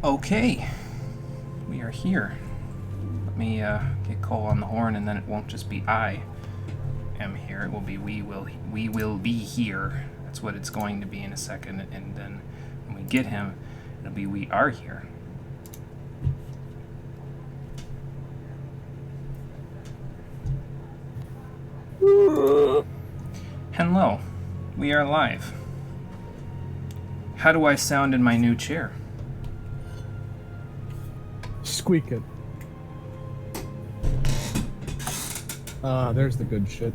Okay, we are here. Let me get Cole on the horn, and then it won't just be I am here. It will be we will be here. That's what it's going to be in a second, and then when we get him, it'll be we are here. Hello, we are live. How do I sound in my new chair? Squeak it. Ah, there's the good shit.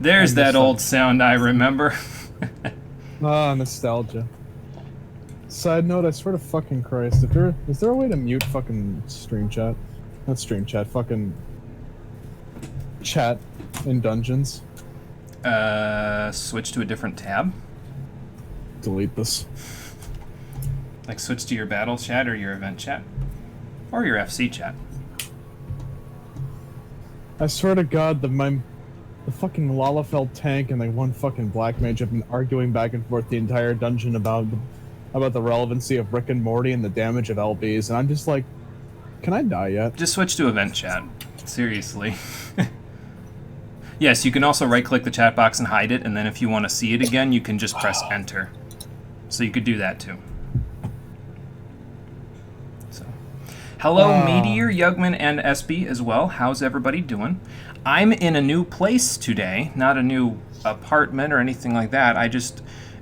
There's that old sound I remember. Ah, nostalgia. Side note, I swear to fucking Christ, is there a way to mute fucking stream chat? Not stream chat, fucking chat in Dungeons? Switch to a different tab. Delete this. Like switch to your battle chat or your event chat. Or your FC chat. I swear to God, the fucking Lalafell tank and the one fucking black mage have been arguing back and forth the entire dungeon about the relevancy of Rick and Morty and the damage of LBs, and I'm just like, can I die yet? Just switch to event chat. Seriously. Yes, you can also right-click the chat box and hide it, and then if you want to see it again, you can just press enter. So you could do that too. So, hello, Meteor, Yugman, and SB as well. How's everybody doing? I'm in a new place today, not a new apartment or anything like that.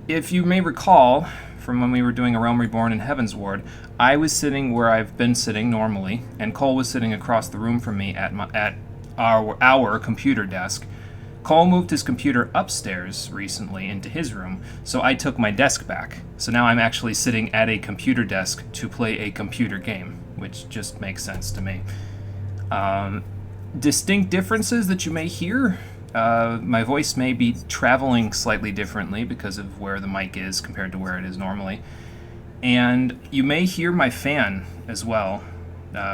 If you may recall from when we were doing A Realm Reborn in Heaven's Ward, I was sitting where I've been sitting normally, and Cole was sitting across the room from me at our computer desk. Cole moved his computer upstairs recently into his room, so I took my desk back. So now I'm actually sitting at a computer desk to play a computer game, which just makes sense to me. Distinct differences that you may hear. My voice may be traveling slightly differently because of where the mic is compared to where it is normally. And you may hear my fan as well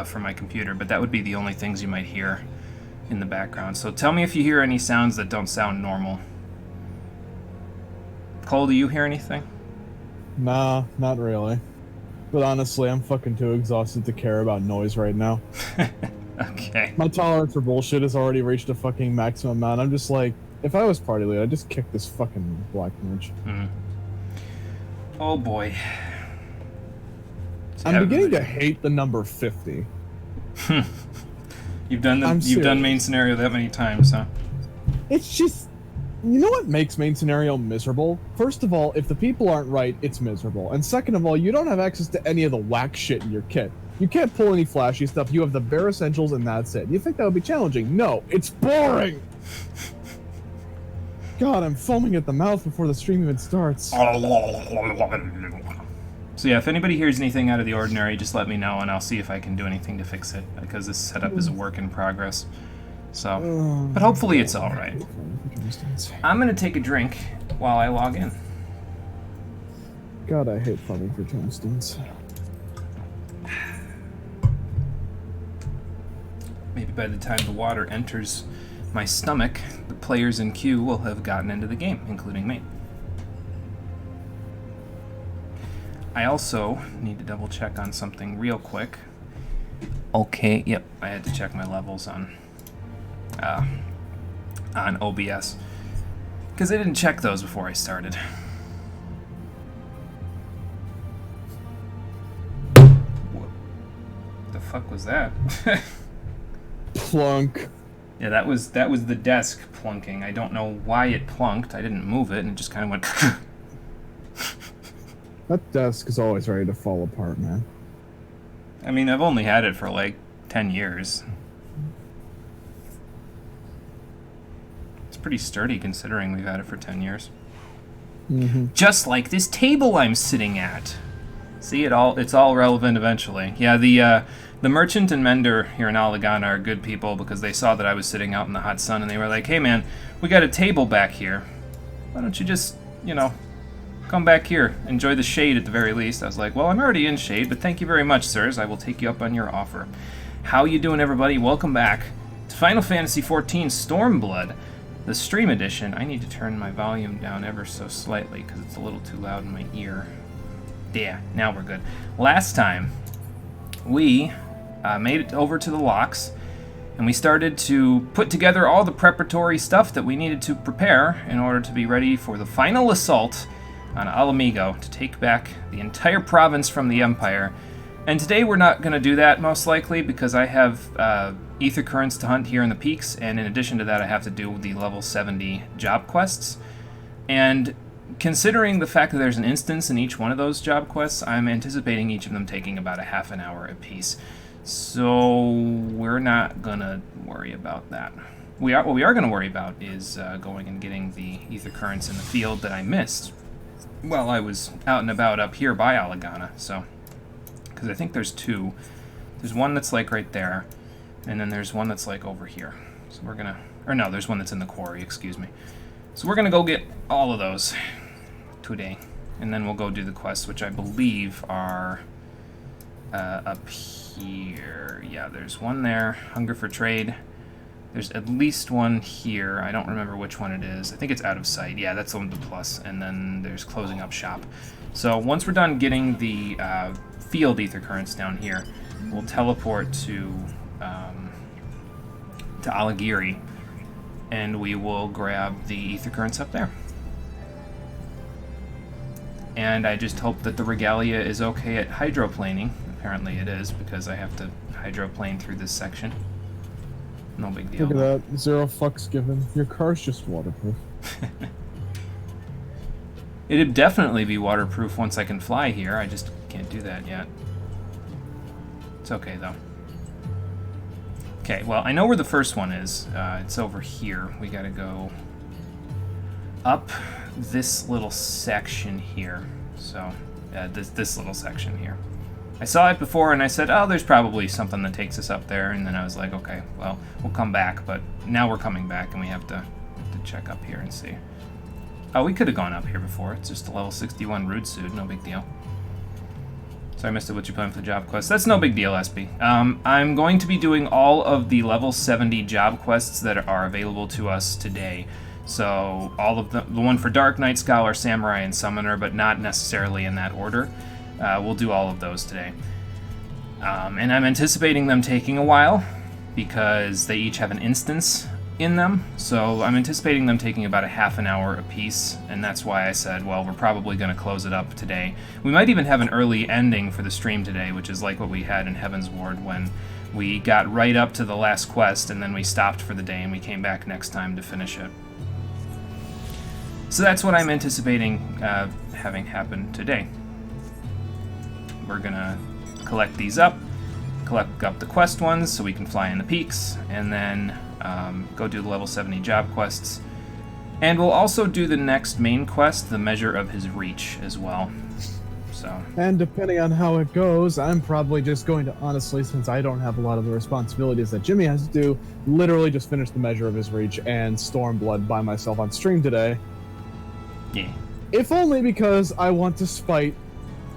from my computer, but that would be the only things you might hear in the background. So tell me if you hear any sounds that don't sound normal. Cole, do you hear anything? Nah, not really. But honestly, I'm fucking too exhausted to care about noise right now. Okay. My tolerance for bullshit has already reached a fucking maximum amount. I'm just like, if I was party lead, I'd just kick this fucking black mage. Oh boy. I'm beginning to hate the number 50. You've done main scenario that many times, huh? It's just, you know what makes main scenario miserable? First of all, if the people aren't right, it's miserable. And second of all, you don't have access to any of the whack shit in your kit. You can't pull any flashy stuff. You have the bare essentials and that's it. You think that would be challenging? No, it's boring! God, I'm foaming at the mouth before the stream even starts. So yeah, if anybody hears anything out of the ordinary, just let me know and I'll see if I can do anything to fix it, because this setup is a work in progress. So, but hopefully it's alright. I'm gonna take a drink while I log in. God, I hate farming for tombstones. Maybe by the time the water enters my stomach, the players in queue will have gotten into the game, including me. I also need to double check on something real quick. Okay, yep, I had to check my levels on OBS, because I didn't check those before I started. What the fuck was that? Plunk. Yeah, that was the desk plunking. I don't know why it plunked. I didn't move it, and it just kind of went. That desk is always ready to fall apart, man. I mean, I've only had it for like 10 years. It's pretty sturdy considering we've had it for 10 years. Just like this table I'm sitting at. See, it's all relevant eventually. Yeah, the merchant and mender here in Alagan are good people, because they saw that I was sitting out in the hot sun and they were like, hey man, we got a table back here. Why don't you just, come back here, enjoy the shade at the very least. I was like, well, I'm already in shade, but thank you very much, sirs. I will take you up on your offer. How you doing, everybody? Welcome back to Final Fantasy XIV Stormblood, the stream edition. I need to turn my volume down ever so slightly because it's a little too loud in my ear. Yeah, now we're good. Last time, we made it over to the locks, and we started to put together all the preparatory stuff that we needed to prepare in order to be ready for the final assault on Alamigo to take back the entire province from the Empire. And today we're not going to do that, most likely, because I have ether currents to hunt here in the peaks, and in addition to that I have to do the level 70 job quests. And considering the fact that there's an instance in each one of those job quests, I'm anticipating each of them taking about a half an hour apiece. So we're not gonna worry about that. What we are gonna worry about is going and getting the ether currents in the field that I missed while I was out and about up here by Alagana. So, because I think there's two. There's one that's like right there, and then there's one that's like over here. So we're gonna, or no, there's one that's in the quarry. Excuse me. So we're gonna go get all of those today, and then we'll go do the quests, which I believe are up here. Yeah, there's one there, Hunger for Trade. There's at least one here. I don't remember which one it is. I think it's Out of Sight. Yeah, that's the one with the plus. And then there's Closing Up Shop. So once we're done getting the field ether currents down here, we'll teleport to Alagiri, and we will grab the ether currents up there. And I just hope that the Regalia is okay at hydroplaning. Apparently it is, because I have to hydroplane through this section. No big deal. Look at that. 0 fucks given. Your car's just waterproof. It'd definitely be waterproof once I can fly here. I just can't do that yet. It's okay, though. Okay, well, I know where the first one is. It's over here. We gotta go up this little section here. So, this little section here. I saw it before and I said, oh, there's probably something that takes us up there. And then I was like, okay, well, we'll come back. But now we're coming back and we have to check up here and see. Oh, we could have gone up here before. It's just a level 61 Rude Suit. No big deal. Sorry, I missed it. What you playing for the job quest? That's no big deal, SB. I'm going to be doing all of the level 70 job quests that are available to us today. So all of the one for Dark Knight, Scholar, Samurai, and Summoner, but not necessarily in that order. We'll do all of those today. And I'm anticipating them taking a while because they each have an instance in them. So I'm anticipating them taking about a half an hour apiece, and that's why I said, well, we're probably going to close it up today. We might even have an early ending for the stream today, which is like what we had in Heaven's Ward when we got right up to the last quest and then we stopped for the day and we came back next time to finish it. So that's what I'm anticipating having happen today. We're gonna collect these up, collect up the quest ones so we can fly in the peaks, and then go do the level 70 job quests. And we'll also do the next main quest, the Measure of His Reach, as well. So. And depending on how it goes, I'm probably just going to, honestly, since I don't have a lot of the responsibilities that Jimmy has to do, literally just finish the Measure of His Reach and Stormblood by myself on stream today. Yeah. If only because I want to spite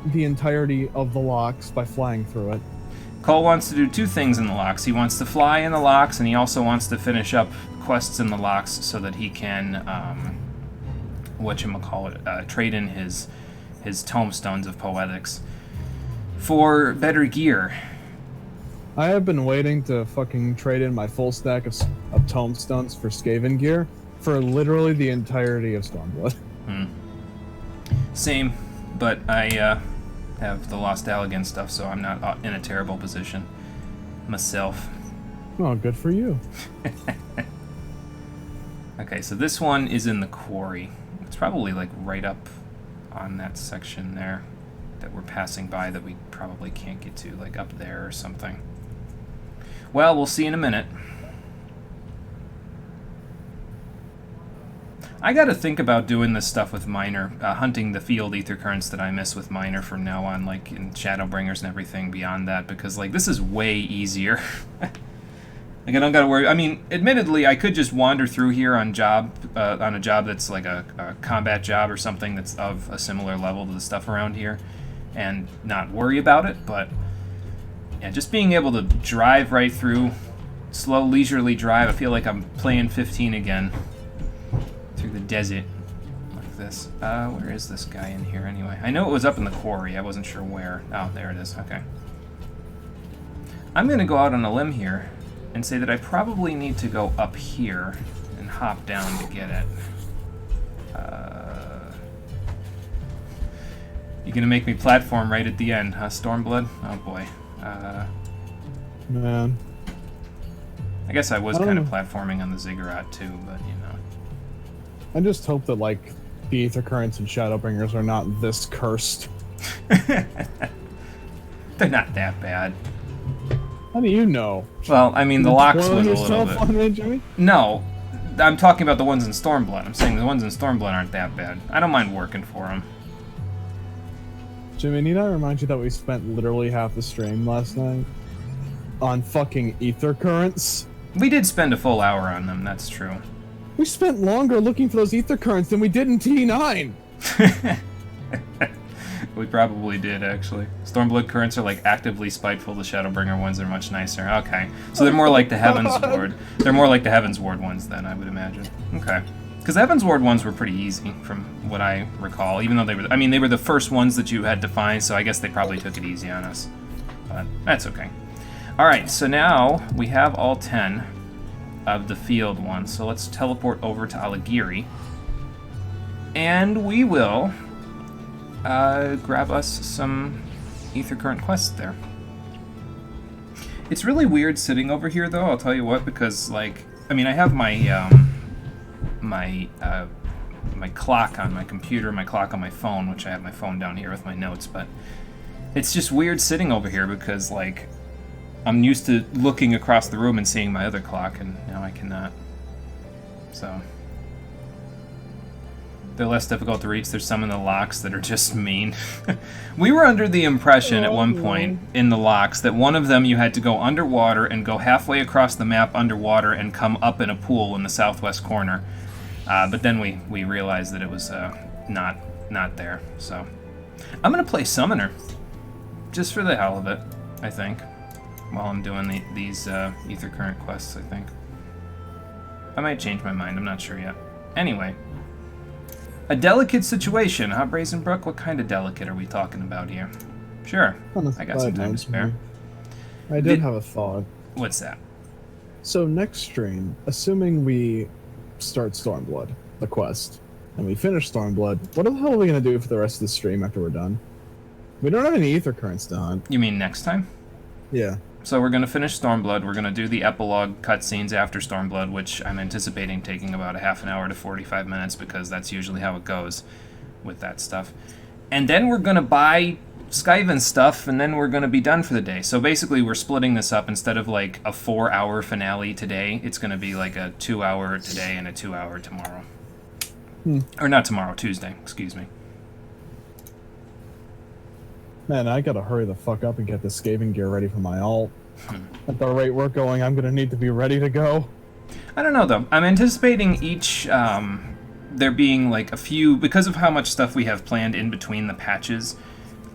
the entirety of the locks by flying through it. Cole wants to do two things in the locks. He wants to fly in the locks, and he also wants to finish up quests in the locks so that he can, trade in his tomestones of poetics for better gear. I have been waiting to fucking trade in my full stack of tomestones for Skaven gear for literally the entirety of Stormblood. Same, but I have the Lost Allegan stuff, so I'm not in a terrible position myself. Oh, good for you. Okay, so this one is in the quarry. It's probably like right up on that section there that we're passing by that we probably can't get to, like up there or something. Well, we'll see in a minute. I gotta think about doing this stuff with Miner, hunting the field ether currents that I miss with Miner from now on, like in Shadowbringers and everything beyond that, because like this is way easier. Like I don't gotta worry. I mean, admittedly, I could just wander through here on a job that's like a combat job or something that's of a similar level to the stuff around here, and not worry about it. But yeah, just being able to drive right through, slow, leisurely drive. I feel like I'm playing 15 again. Through the desert. like this. Where is this guy in here anyway? I know it was up in the quarry. I wasn't sure where. Oh, there it is. Okay. I'm going to go out on a limb here and say that I probably need to go up here and hop down to get it. You're going to make me platform right at the end, huh, Stormblood? Oh, boy. Man. I guess I was kind of platforming on the ziggurat, too, but, you know. I just hope that, like, the Aether Currents and Shadowbringers are not this cursed. They're not that bad. How do you know? Well, I mean, the locks was a little yourself on it, Jimmy? No, I'm talking about the ones in Stormblood. I'm saying the ones in Stormblood aren't that bad. I don't mind working for them. Jimmy, need I remind you that we spent literally half the stream last night on fucking Aether Currents? We did spend a full hour on them, that's true. We spent longer looking for those Aether Currents than we did in T9! We probably did, actually. Stormblood currents are, like, actively spiteful. The Shadowbringer ones are much nicer. Okay. So they're more like the Heavens Ward. They're more like the Heavens Ward ones, then, I would imagine. Okay. Because the Heavens Ward ones were pretty easy, from what I recall. Even though they were... I mean, they were the first ones that you had to find, so I guess they probably took it easy on us. But that's okay. Alright, so now we have all 10 of the field ones. So let's teleport over to Alagiri. And we will... grab us some Aether Current quests there. It's really weird sitting over here, though, I'll tell you what, because, like, I mean, I have my, my clock on my computer, my clock on my phone, which I have my phone down here with my notes, but it's just weird sitting over here because, like, I'm used to looking across the room and seeing my other clock, and now I cannot. So... they're less difficult to reach. There's some in the locks that are just mean. We were under the impression at one point in the locks that one of them you had to go underwater and go halfway across the map underwater and come up in a pool in the southwest corner. But then we realized that it was not there. So I'm going to play Summoner. Just for the hell of it, I think. While I'm doing these Aether Current quests, I think. I might change my mind. I'm not sure yet. Anyway. A delicate situation, huh, Brazenbrook? What kind of delicate are we talking about here? Sure, I got some time to spare. I did have a thought. What's that? So next stream, assuming we start Stormblood, the quest, and we finish Stormblood, what the hell are we going to do for the rest of the stream after we're done? We don't have any Aether Currents to hunt. You mean next time? Yeah. So we're going to finish Stormblood. We're going to do the epilogue cutscenes after Stormblood, which I'm anticipating taking about a half an hour to 45 minutes because that's usually how it goes with that stuff. And then we're going to buy Skyven stuff, and then we're going to be done for the day. So basically we're splitting this up. Instead of like a 4-hour finale today, it's going to be like a 2-hour today and a 2-hour tomorrow. Or not tomorrow, Tuesday, excuse me. Man, I gotta hurry the fuck up and get the Skaven gear ready for my ult. At the rate we're going, I'm gonna need to be ready to go. I don't know, though. I'm anticipating each, there being, like, a few... Because of how much stuff we have planned in between the patches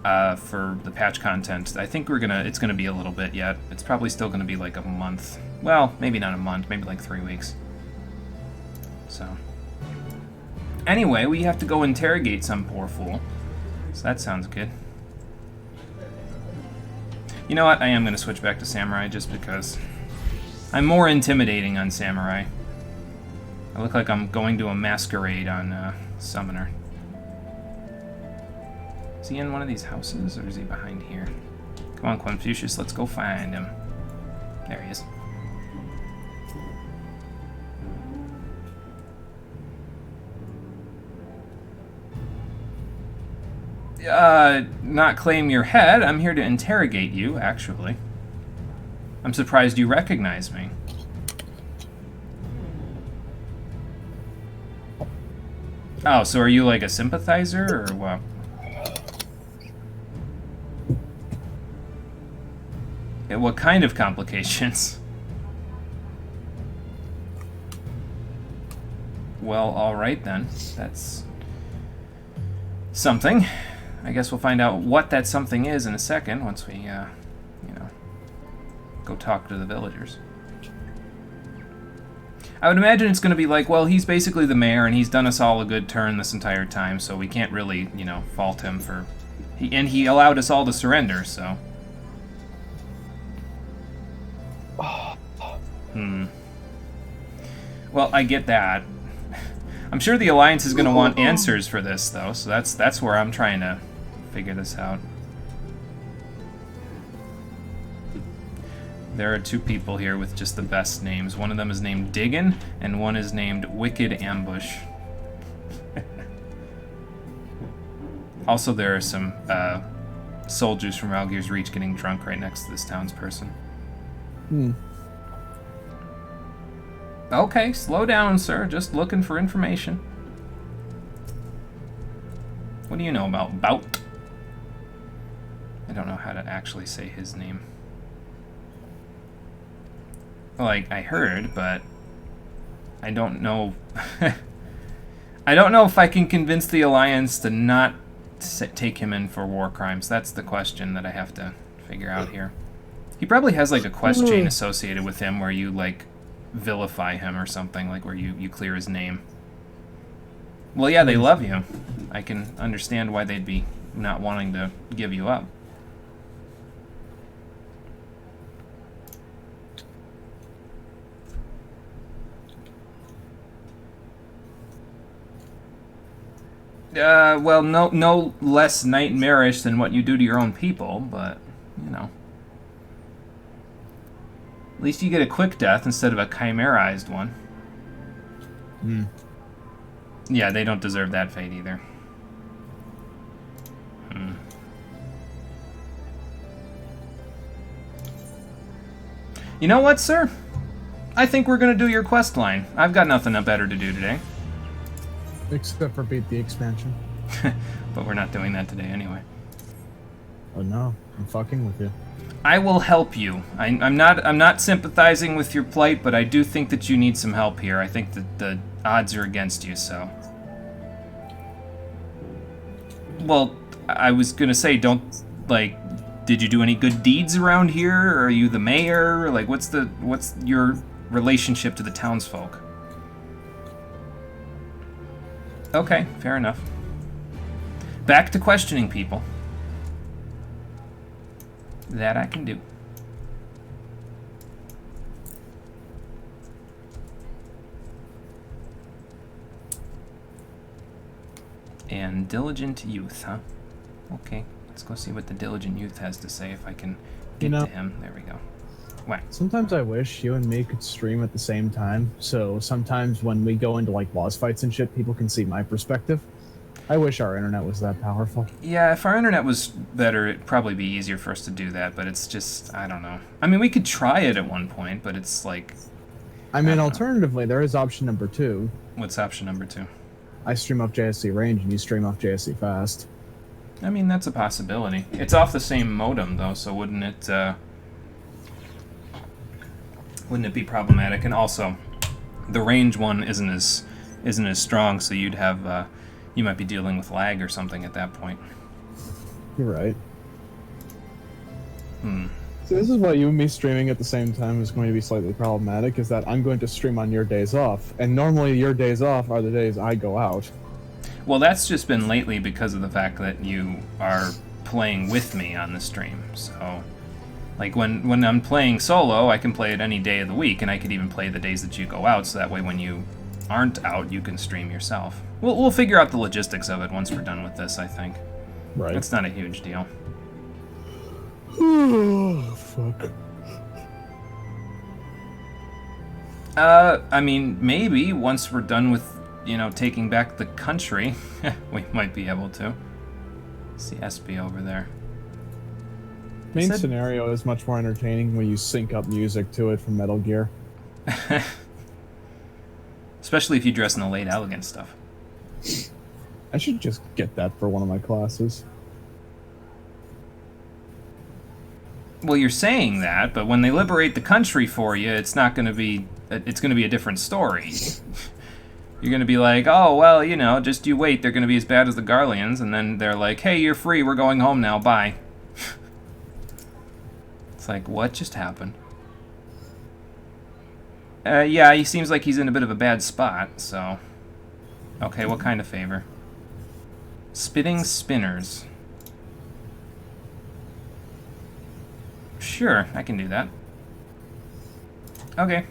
for the patch content, I think it's gonna be a little bit yet. It's probably still gonna be, like, a month. Well, maybe not a month. Maybe, like, 3 weeks. So... Anyway, we have to go interrogate some poor fool. So that sounds good. You know what? I am going to switch back to Samurai just because I'm more intimidating on Samurai. I look like I'm going to a masquerade on Summoner. Is he in one of these houses, or is he behind here? Come on, Confucius, let's go find him. There he is. Not claim your head. I'm here to interrogate you, actually. I'm surprised you recognize me. Oh, so are you like a sympathizer, or what? Yeah, what kind of complications? Well, alright then. That's something. I guess we'll find out what that something is in a second once we, you know, go talk to the villagers. I would imagine it's going to be like, well, he's basically the mayor, and he's done us all a good turn this entire time, so we can't really, you know, fault him for... he allowed us all to surrender, so... Well, I get that. I'm sure the Alliance is going to want answers for this, though, so that's where I'm trying to figure this out. There are two people here with just the best names. One of them is named Diggin, and one is named Wicked Ambush. Also, there are some soldiers from Ralgir's Reach getting drunk right next to this townsperson. Okay, slow down, sir. Just looking for information. What do you know about Bout? I don't know how to actually say his name. Like, I heard, but I don't know. I don't know if I can convince the Alliance to not take him in for war crimes. That's the question that I have to figure out here. He probably has, like, a quest chain associated with him where you, like, vilify him or something, like where you clear his name. Well, yeah, they love you. I can understand why they'd be not wanting to give you up. Well, no less nightmarish than what you do to your own people, but, you know. At least you get a quick death instead of a chimerized one. Yeah, they don't deserve that fate either. You know what, sir? I think we're gonna do your quest line. I've got nothing better to do today. Except for beat the expansion. But we're not doing that today anyway. Oh no, I'm fucking with you. I will help you. I'm not sympathizing with your plight, but I do think that you need some help here. I think that the odds are against you, so. Well, I was gonna say, don't, like, did you do any good deeds around here? Or are you the mayor? Like, what's your relationship to the townsfolk? Okay, fair enough. Back to questioning people. That I can do. And diligent youth, huh? Okay, let's go see what the diligent youth has to say if I can get to him. There we go. Whack. Sometimes I wish you and me could stream at the same time, so sometimes when we go into like boss fights and shit, people can see my perspective. I wish our internet was that powerful. Yeah, if our internet was better, it'd probably be easier for us to do that, but it's just, I don't know. I mean, we could try it at one point, but it's like... I mean, alternatively, there is option number 2. What's option number 2? I stream off JSC range and you stream off JSC fast. I mean, that's a possibility. It's off the same modem, though, so wouldn't it be problematic? And also, the range one isn't as strong, so you'd have... you might be dealing with lag or something at that point. You're right. So this is why you and me streaming at the same time is going to be slightly problematic, is that I'm going to stream on your days off, and normally your days off are the days I go out. Well, that's just been lately because of the fact that you are playing with me on the stream, so... Like, when I'm playing solo, I can play it any day of the week, and I could even play the days that you go out, so that way when you aren't out, you can stream yourself. We'll figure out the logistics of it once we're done with this, I think. Right. It's not a huge deal. Oh, fuck. I mean, maybe once we're done with, taking back the country, we might be able to. See SB over there. Main scenario is much more entertaining when you sync up music to it from Metal Gear. Especially if you dress in the late elegant stuff. I should just get that for one of my classes. Well, you're saying that, but when they liberate the country for you, it's not going to be... It's going to be a different story. You're going to be like, oh, well, just you wait. They're going to be as bad as the Garleans, and then they're like, hey, you're free. We're going home now. Bye. It's like, what just happened? Yeah, he seems like he's in a bit of a bad spot, so... Okay, what kind of favor? Spitting spinners. Sure, I can do that. Okay.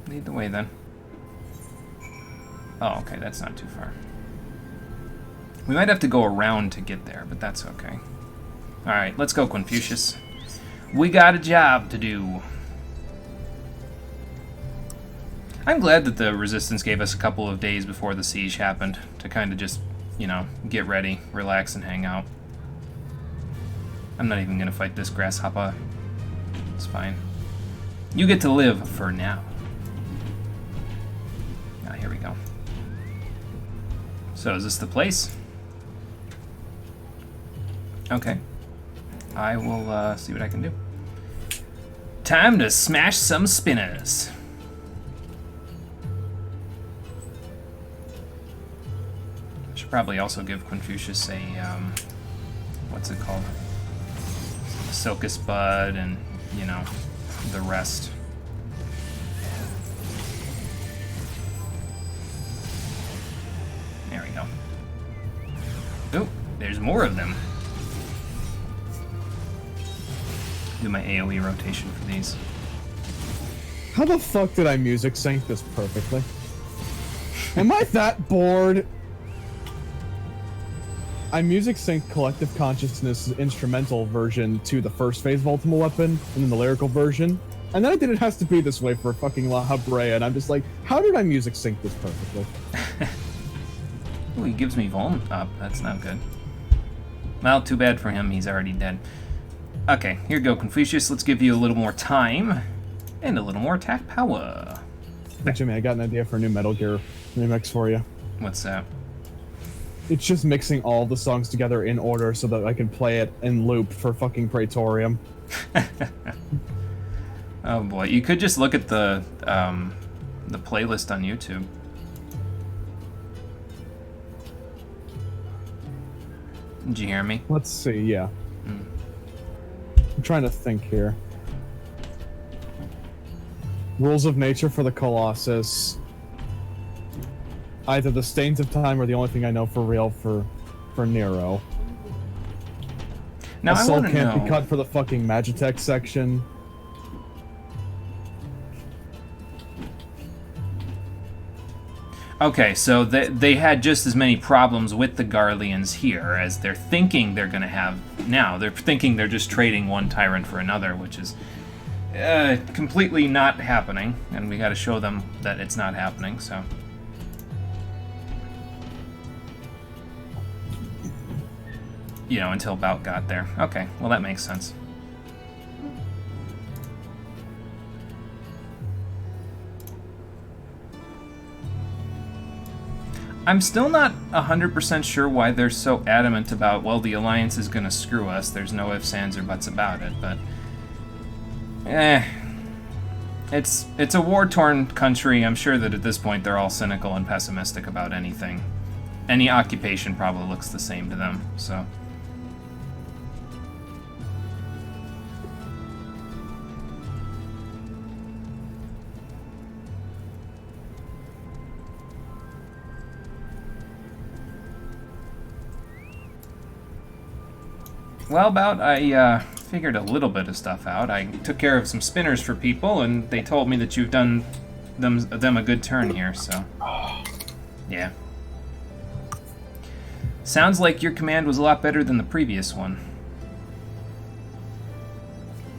Lead the way, then. Oh, okay, that's not too far. We might have to go around to get there, but that's okay. Alright, let's go, Confucius. We got a job to do. I'm glad that the Resistance gave us a couple of days before the siege happened to kind of just, you know, get ready, relax, and hang out. I'm not even gonna fight this grasshopper. It's fine. You get to live for now. Ah, here we go. So is this the place? Okay. I will see what I can do. Time to smash some spinners. I should probably also give Confucius a, what's it called? A Silkus Bud and, you know, the rest. There we go. Oh, there's more of them. Do my AoE rotation for these. How the fuck did I music sync this perfectly? Am I that bored? I music synced Collective Consciousness' instrumental version to the first phase of Ultimate Weapon, and then the lyrical version. And then I did It Has to Be This Way for fucking La Habrea, and I'm just like, how did I music sync this perfectly? Ooh, he gives me Vuln up. That's not good. Well, too bad for him. He's already dead. Okay, here you go, Confucius. Let's give you a little more time and a little more attack power. Hey, Jimmy, I got an idea for a new Metal Gear remix for you. What's that? It's just mixing all the songs together in order so that I can play it in loop for fucking Praetorium. Oh boy, you could just look at the playlist on YouTube. Did you hear me? Let's see, yeah. I'm trying to think here. Rules of Nature for the Colossus. Either the Stains of Time or the only thing I know for real for Nero. Now I want to can't know. be cut for the fucking Magitech section. Okay, so they had just as many problems with the Garleans here as they're thinking they're going to have now. They're thinking they're just trading one tyrant for another, which is completely not happening, and we got to show them that it's not happening, so... You know, until Bout got there. Okay, well that makes sense. I'm still not 100% sure why they're so adamant about, well, the Alliance is gonna screw us. There's no ifs, ands, or buts about it, but... It's a war-torn country. I'm sure that at this point they're all cynical and pessimistic about anything. Any occupation probably looks the same to them, so... Well, Bout, I figured a little bit of stuff out. I took care of some spinners for people, and they told me that you've done them a good turn here, so... Yeah. Sounds like your command was a lot better than the previous one.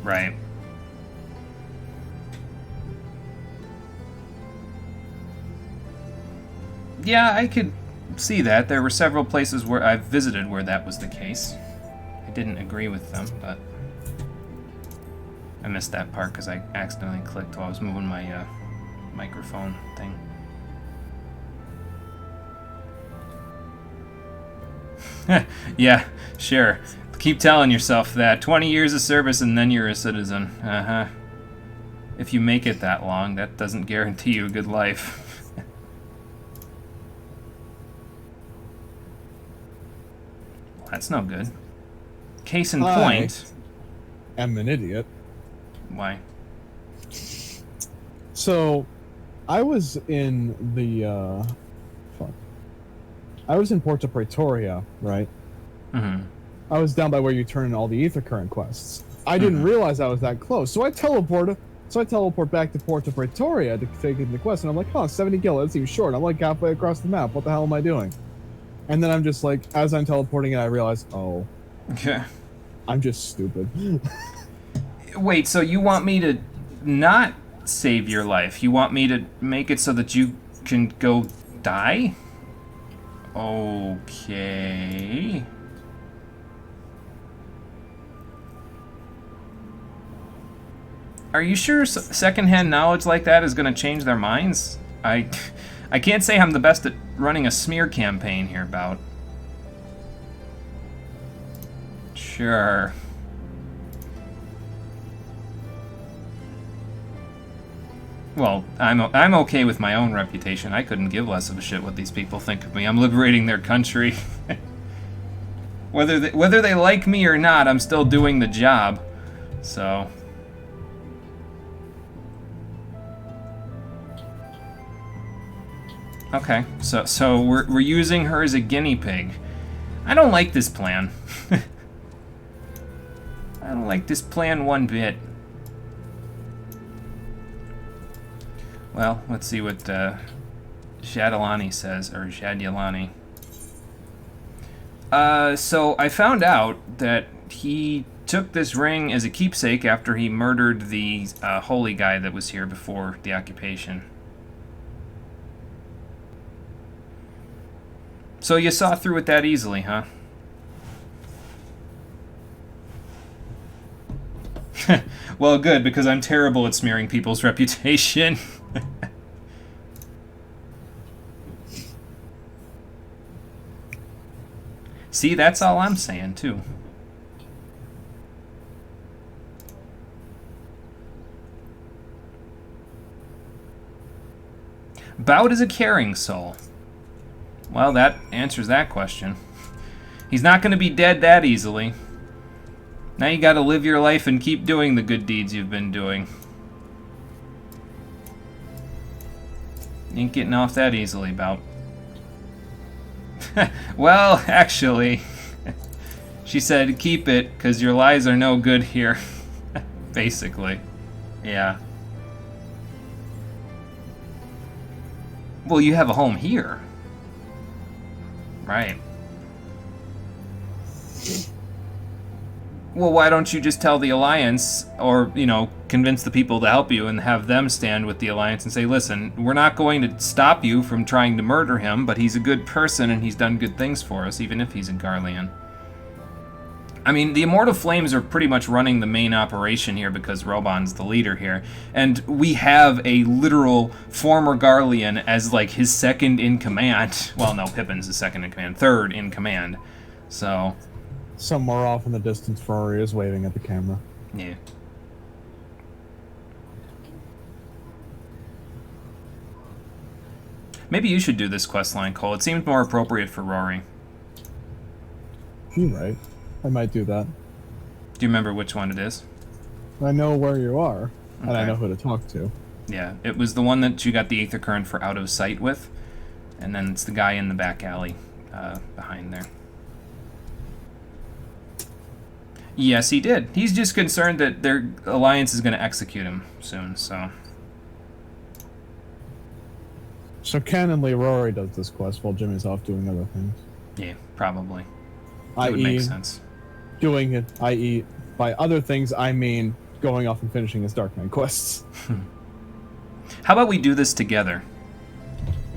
Right. Yeah, I could see that. There were several places where I've visited where that was the case. I didn't agree with them, but I missed that part because I accidentally clicked while I was moving my microphone thing. Yeah, sure. Keep telling yourself that. 20 years of service and then you're a citizen. Uh-huh. If you make it that long, that doesn't guarantee you a good life. Well, that's no good. Case in point. I'm an idiot. Why? So, I was in the fuck. I was in Porto Pretoria, right? Mm-hmm. I was down by where you turn in all the ether current quests. I didn't Mm-hmm. realize I was that close, so I teleport back to Porto Pretoria to take in the quest, and I'm like, huh, 70 gil, that seems short. I'm like halfway across the map. What the hell am I doing? And then I'm just like, as I'm teleporting, I realize, oh, Okay. I'm just stupid. Wait, so you want me to not save your life? You want me to make it so that you can go die? Okay. Are you sure secondhand knowledge like that is going to change their minds? I can't say I'm the best at running a smear campaign here, Bout. Sure. Well, I'm okay with my own reputation. I couldn't give less of a shit what these people think of me. I'm liberating their country. Whether they like me or not, I'm still doing the job. So. Okay, so we're using her as a guinea pig. I don't like this plan. I don't like this plan one bit. Well, let's see what Jadalani says, or Jadyalani. So I found out that he took this ring as a keepsake after he murdered the holy guy that was here before the occupation. So you saw through it that easily, huh? Well, good, because I'm terrible at smearing people's reputation. See, that's all I'm saying, too. Bout is a caring soul. Well, that answers that question. He's not going to be dead that easily. Now you got to live your life and keep doing the good deeds you've been doing. You ain't getting off that easily, Bout. Well, actually, she said keep it, because your lies are no good here. Basically. Yeah. Well, you have a home here. Right. Well, why don't you just tell the Alliance, or, you know, convince the people to help you and have them stand with the Alliance and say, listen, we're not going to stop you from trying to murder him, but he's a good person and he's done good things for us, even if he's a Garlean. I mean, the Immortal Flames are pretty much running the main operation here because Robon's the leader here. And we have a literal former Garlean as, like, his second in command. Well, no, Pippin's the second in command. Third in command. So. Somewhere off in the distance, Rory is waving at the camera. Yeah. Maybe you should do this questline, Cole. It seems more appropriate for Rory. You're right. I might do that. Do you remember which one it is? I know where you are, Okay. and I know who to talk to. Yeah, it was the one that you got the Aether Current for Out of Sight with, and then it's the guy in the back alley behind there. Yes, he did. He's just concerned that their alliance is going to execute him soon, so. So canonly, Rory does this quest while Jimmy's off doing other things. Yeah, probably. That would make sense. Doing it, i.e., by other things, I mean going off and finishing his Dark Knight quests. How about we do this together?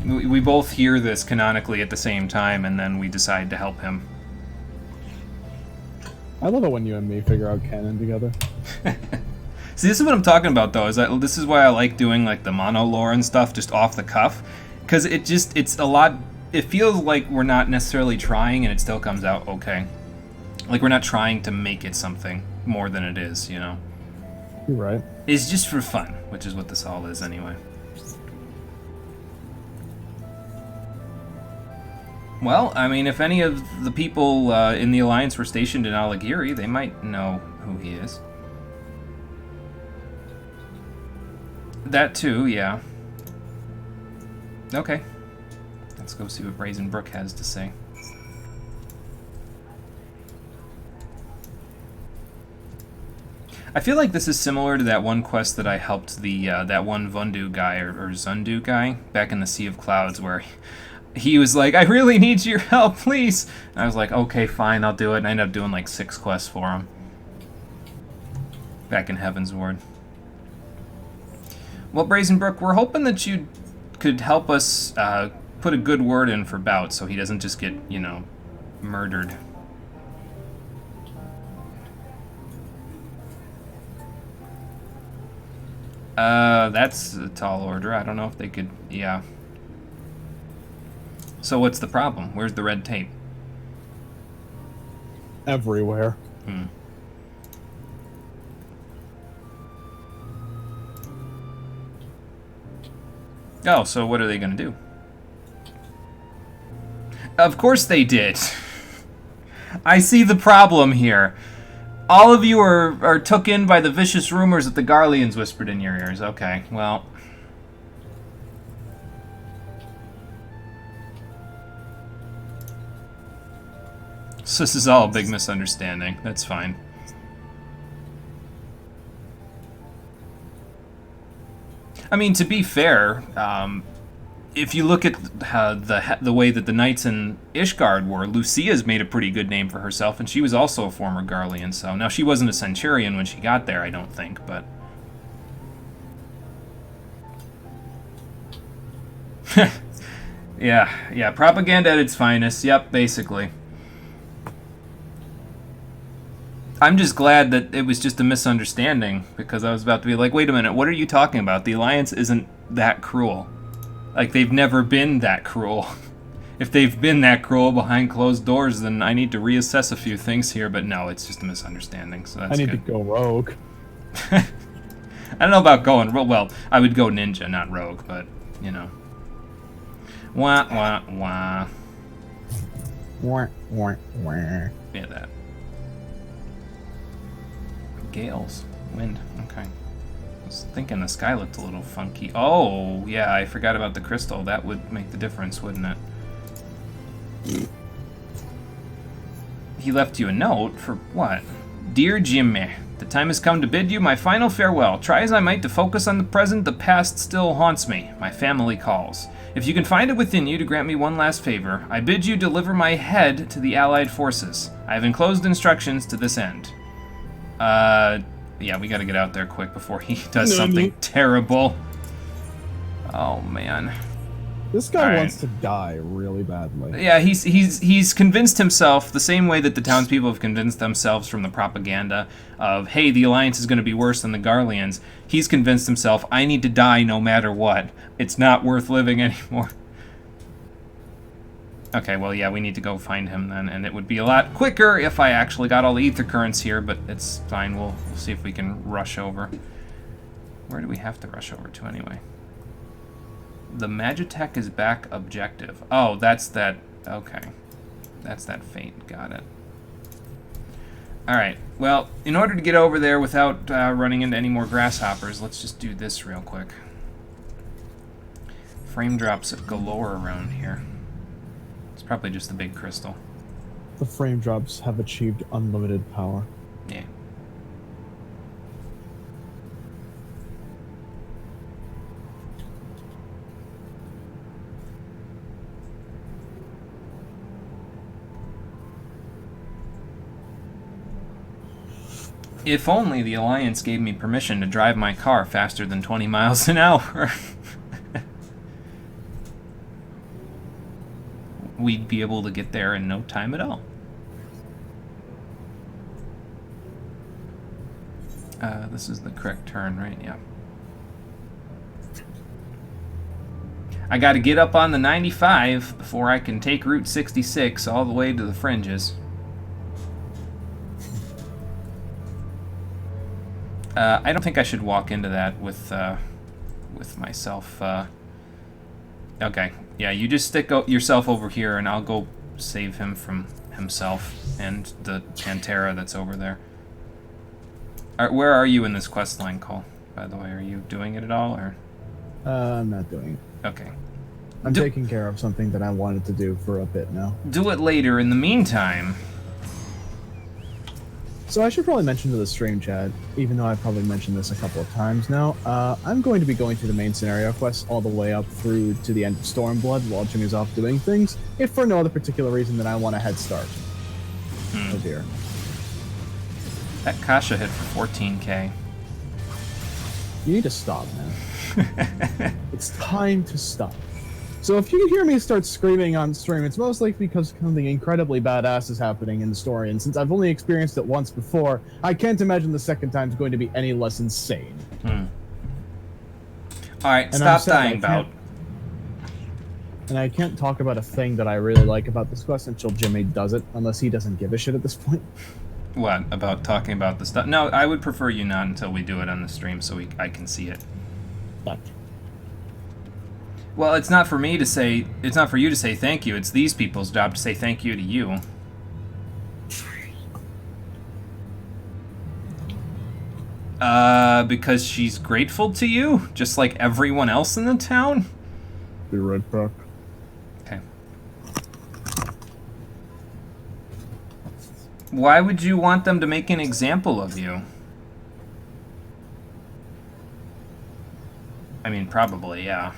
We both hear this canonically at the same time, and then we decide to help him. I love it when you and me figure out canon together. See, this is what I'm talking about, though. This is why I like doing like the mono lore and stuff just off the cuff, because it's a lot. It feels like we're not necessarily trying, and it still comes out okay. Like we're not trying to make it something more than it is, you know. You're right. It's just for fun, which is what this all is anyway. Well, I mean, if any of the people in the Alliance were stationed in Alighieri, they might know who he is. That too, yeah. Okay. Let's go see what Brazen Brook has to say. I feel like this is similar to that one quest that I helped the that one Vundu guy or Zundu guy back in the Sea of Clouds, where he was like, "I really need your help, please." And I was like, "Okay, fine, I'll do it." And I ended up doing like 6 quests for him back in Heaven's Ward. Well, Brazen Brook, we're hoping that you could help us put a good word in for Bout so he doesn't just get, you know, murdered. That's a tall order. I don't know if they could... Yeah. So what's the problem? Where's the red tape? Everywhere. Oh, so what are they going to do? Of course they did. I see the problem here. All of you are took in by the vicious rumors that the Garleans whispered in your ears. Okay, well... So this is all a big misunderstanding. That's fine. I mean, to be fair, if you look at the way that the knights in Ishgard were, Lucia's made a pretty good name for herself, and she was also a former Garlean. So now she wasn't a centurion when she got there, I don't think, but yeah, propaganda at its finest. Yep, basically. I'm just glad that it was just a misunderstanding, because I was about to be like, wait a minute, what are you talking about? The Alliance isn't that cruel. Like, they've never been that cruel. If they've been that cruel behind closed doors, then I need to reassess a few things here, but no, it's just a misunderstanding, so that's I need good. to go rogue. I don't know about going, well, I would go ninja, not rogue, but, you know. Wah, wah, wah. Wah, wah, wah. Yeah, that. Gales. Wind. Okay. I was thinking the sky looked a little funky. Oh, yeah, I forgot about the crystal. That would make the difference, wouldn't it? He left you a note for what? Dear Jimmy, the time has come to bid you my final farewell. Try as I might to focus on the present, the past still haunts me. My family calls. If you can find it within you to grant me one last favor, I bid you deliver my head to the Allied forces. I have enclosed instructions to this end. Yeah, we gotta get out there quick before he does something terrible. Oh, man. This guy wants to die really badly. Yeah, he's convinced himself the same way that the townspeople have convinced themselves from the propaganda of, hey, the Alliance is going to be worse than the Garleans. He's convinced himself, I need to die no matter what. It's not worth living anymore. Okay, well, yeah, we need to go find him then, and it would be a lot quicker if I actually got all the ether currents here, but it's fine. We'll see if we can rush over. Where do we have to rush over to anyway? The Magitech is back objective. Oh, that's that. Okay. That's that fate. Got it. Alright, well, in order to get over there without running into any more grasshoppers, let's just do this real quick. Frame drops galore around here. It's probably just the big crystal. The frame drops have achieved unlimited power. Yeah. If only the Alliance gave me permission to drive my car faster than 20 miles an hour. We'd be able to get there in no time at all. This is the correct turn, right? Yeah. I gotta get up on the 95 before I can take Route 66 all the way to the fringes. I don't think I should walk into that with myself. Okay, yeah, you just stick yourself over here, and I'll go save him from himself and the Pantera that's over there. Where are you in this quest line, Cole? by the way? Are you doing it at all, or? I'm not doing it. Okay. I'm taking care of something that I wanted to do for a bit now. Do it later. In the meantime. So I should probably mention to the stream chat, even though I've probably mentioned this a couple of times now, I'm going to be going through the main scenario quests all the way up through to the end of Stormblood while Jimmy's off doing things, if for no other particular reason than I want a head start. Oh dear. That Kasha hit for 14k. You need to stop, man. It's time to stop. So if you hear me start screaming on stream, it's most likely because something incredibly badass is happening in the story, and since I've only experienced it once before, I can't imagine the second time is going to be any less insane. Alright, stop dying, Bout. And I can't talk about a thing that I really like about this quest until Jimmy does it, unless he doesn't give a shit at this point. What, about talking about the stuff? No, I would prefer you not until we do it on the stream so I can see it. But well, it's not for me to say, it's not for you to say thank you, it's these people's job to say thank you to you. Because she's grateful to you, just like everyone else in the town? be right back. Okay. Why would you want them to make an example of you? I mean, probably, yeah.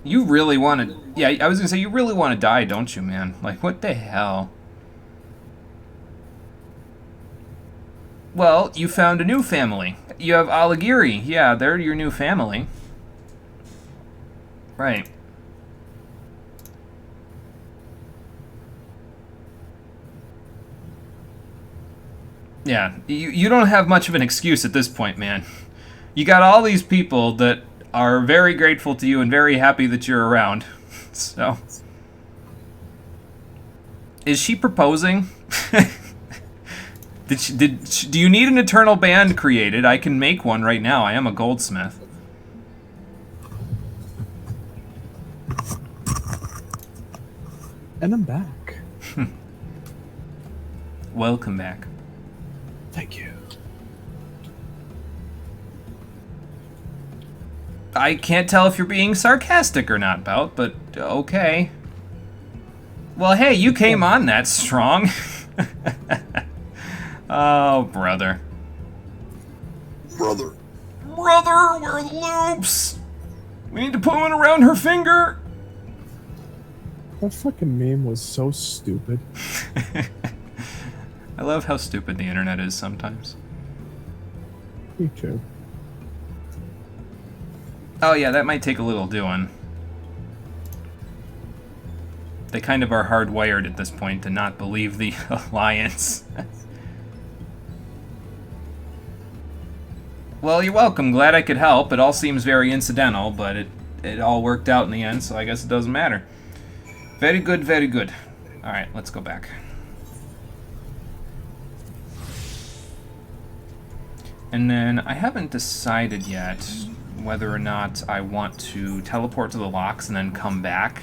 You really want to... Yeah, I was going to say, you really want to die, don't you, man? Like, what the hell? Well, you found a new family. You have Aligiri. Yeah, they're your new family. Right. Yeah, you don't have much of an excuse at this point, man. You got all these people that are very grateful to you and very happy that you're around. So, is she proposing? Do you need an eternal band created? I can make one right now. I am a goldsmith. And I'm back. Welcome back. Thank you. I can't tell if you're being sarcastic or not, Bout, but okay. Well, hey, you came on that strong. Oh, brother. Brother, where are the loops? We need to put one around her finger. That fucking meme was so stupid. I love how stupid the internet is sometimes. Me too. Oh yeah, that might take a little doing. They kind of are hardwired at this point to not believe the Alliance. Well, you're welcome. Glad I could help. It all seems very incidental, but it all worked out in the end, so I guess it doesn't matter. Very good, very good. Alright, let's go back. And then I haven't decided yet whether or not I want to teleport to the locks and then come back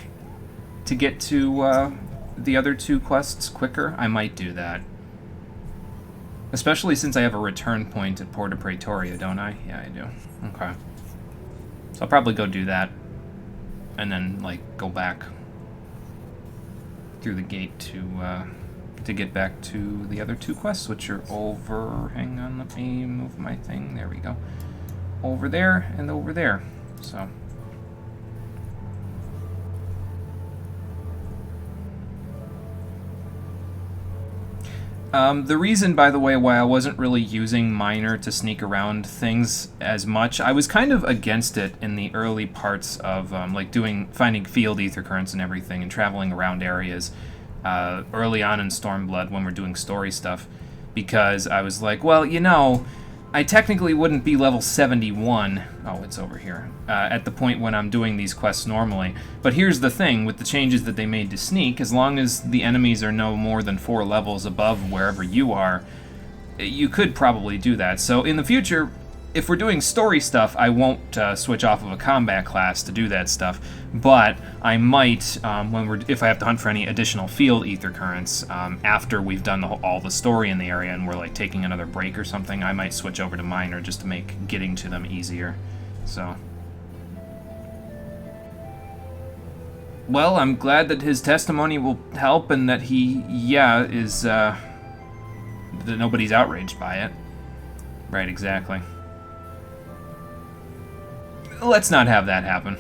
to get to the other two quests quicker. I might do that. Especially since I have a return point at Porta Praetoria, don't I? Yeah, I do. Okay. So I'll probably go do that. And then, like, go back through the gate to get back to the other two quests, which are over... Hang on, let me move my thing. There we go. Over there and over there. So... the reason, by the way, why I wasn't really using Miner to sneak around things as much, I was kind of against it in the early parts of, like, finding field ether currents and everything, and traveling around areas early on in Stormblood when we're doing story stuff, because I was like, well, you know, I technically wouldn't be level 71, oh, it's over here, at the point when I'm doing these quests normally. But here's the thing, with the changes that they made to sneak, as long as the enemies are no more than 4 levels above wherever you are, you could probably do that. So in the future, if we're doing story stuff, I won't switch off of a combat class to do that stuff. But I might, if I have to hunt for any additional field ether currents after we've done all the story in the area and we're like taking another break or something, I might switch over to Miner just to make getting to them easier. So. Well, I'm glad that his testimony will help and that he, is, that nobody's outraged by it. Right, exactly. Let's not have that happen.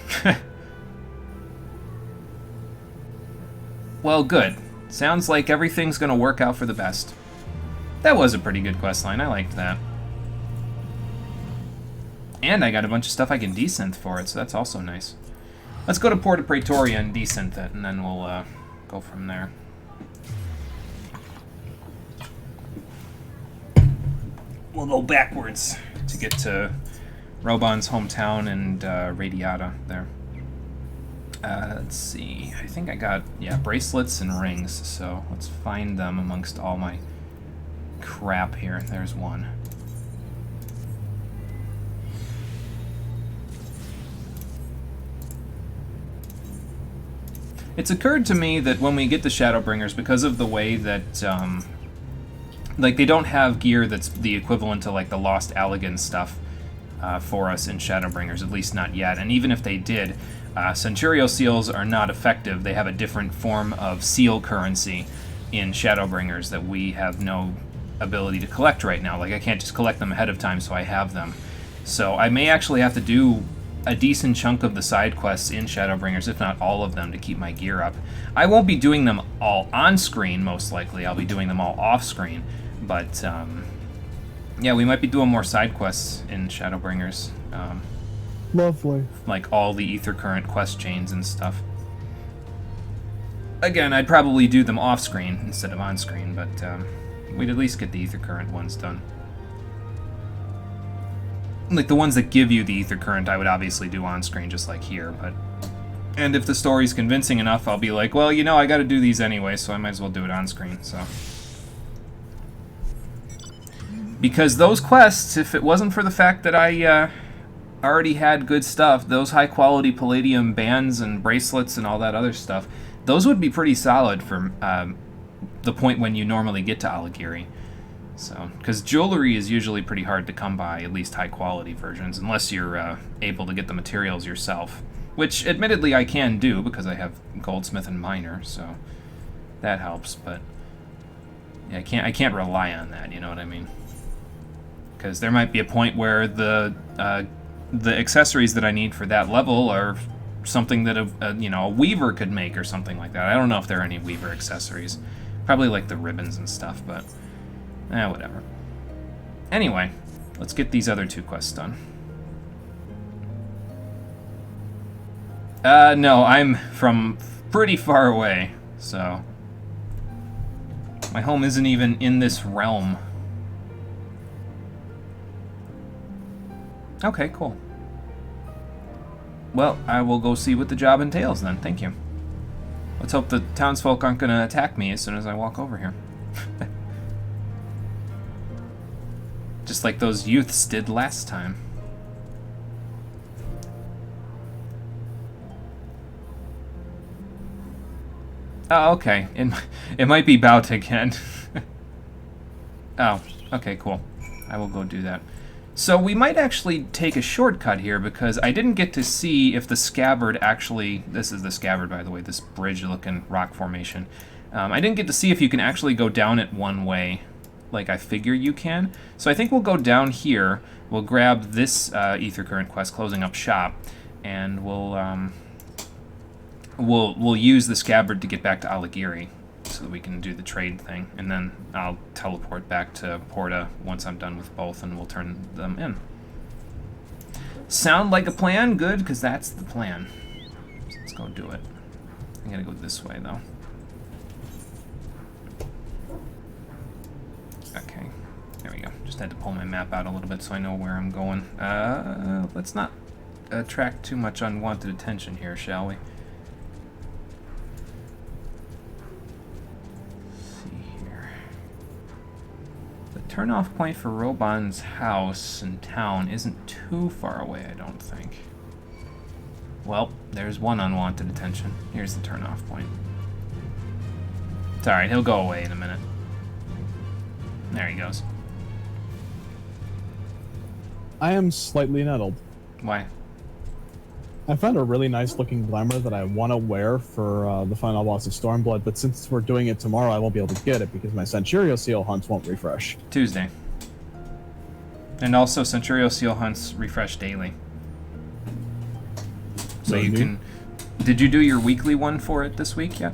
Well, good. Sounds like everything's gonna work out for the best. That was a pretty good questline, I liked that. And I got a bunch of stuff I can desynth for it, so that's also nice. Let's go to Porta Praetoria and desynth it, and then we'll go from there. We'll go backwards to get to Robon's hometown and Radiata there. Let's see. I think I got, bracelets and rings, so let's find them amongst all my crap here. There's one. It's occurred to me that when we get the Shadowbringers, because of the way that, like, they don't have gear that's the equivalent to, like, the Lost Allegan stuff for us in Shadowbringers, at least not yet. And even if they did, Centurio seals are not effective. They have a different form of seal currency in Shadowbringers that we have no ability to collect right now. Like, I can't just collect them ahead of time, so I have them. So I may actually have to do a decent chunk of the side quests in Shadowbringers, if not all of them, to keep my gear up. I won't be doing them all on screen, most likely. I'll be doing them all off screen. But, yeah, we might be doing more side quests in Shadowbringers. Lovely. Like all the Ether Current quest chains and stuff. Again, I'd probably do them off screen instead of on screen, but we'd at least get the Ether Current ones done. Like the ones that give you the Ether Current, I would obviously do on screen just like here, but... And if the story's convincing enough, I'll be like, well, you know, I gotta do these anyway, so I might as well do it on screen, so... Because those quests, if it wasn't for the fact that I already had good stuff, those high-quality Palladium bands and bracelets and all that other stuff, those would be pretty solid for the point when you normally get to Aligiri. So, because jewelry is usually pretty hard to come by, at least high-quality versions, unless you're able to get the materials yourself. Which, admittedly, I can do, because I have Goldsmith and Miner, so that helps, but... Yeah, I can't rely on that, you know what I mean? Because there might be a point where the accessories that I need for that level are something that a weaver could make or something like that. I don't know if there are any weaver accessories. Probably like the ribbons and stuff, but whatever. Anyway, let's get these other two quests done. No, I'm from pretty far away, so my home isn't even in this realm. Okay, cool. Well, I will go see what the job entails then. Thank you. Let's hope the townsfolk aren't going to attack me as soon as I walk over here. Just like those youths did last time. Oh, okay. It might be Bout again. Oh, okay, cool. I will go do that. So we might actually take a shortcut here because I didn't get to see if the scabbard actually... This is the scabbard, by the way, this bridge-looking rock formation. I didn't get to see if you can actually go down it one way, like I figure you can. So I think we'll go down here, we'll grab this Ether Current quest, Closing Up Shop, and we'll use the scabbard to get back to Aligiri so that we can do the trade thing, and then I'll teleport back to Porta once I'm done with both, and we'll turn them in. Sound like a plan? Good, because that's the plan. So let's go do it. I gotta go this way, though. Okay, there we go. Just had to pull my map out a little bit so I know where I'm going. Let's not attract too much unwanted attention here, shall we? turn-off point for Robon's house in town isn't too far away, I don't think. Well, there's one unwanted attention. Here's the turn-off point. It's alright, he'll go away in a minute. There he goes. I am slightly nettled. Why? I found a really nice looking glamour that I want to wear for the final boss of Stormblood, but since we're doing it tomorrow, I won't be able to get it because my Centurio Seal hunts won't refresh. Tuesday. And also, Centurio Seal hunts refresh daily. So you can... Did you do your weekly one for it this week yet?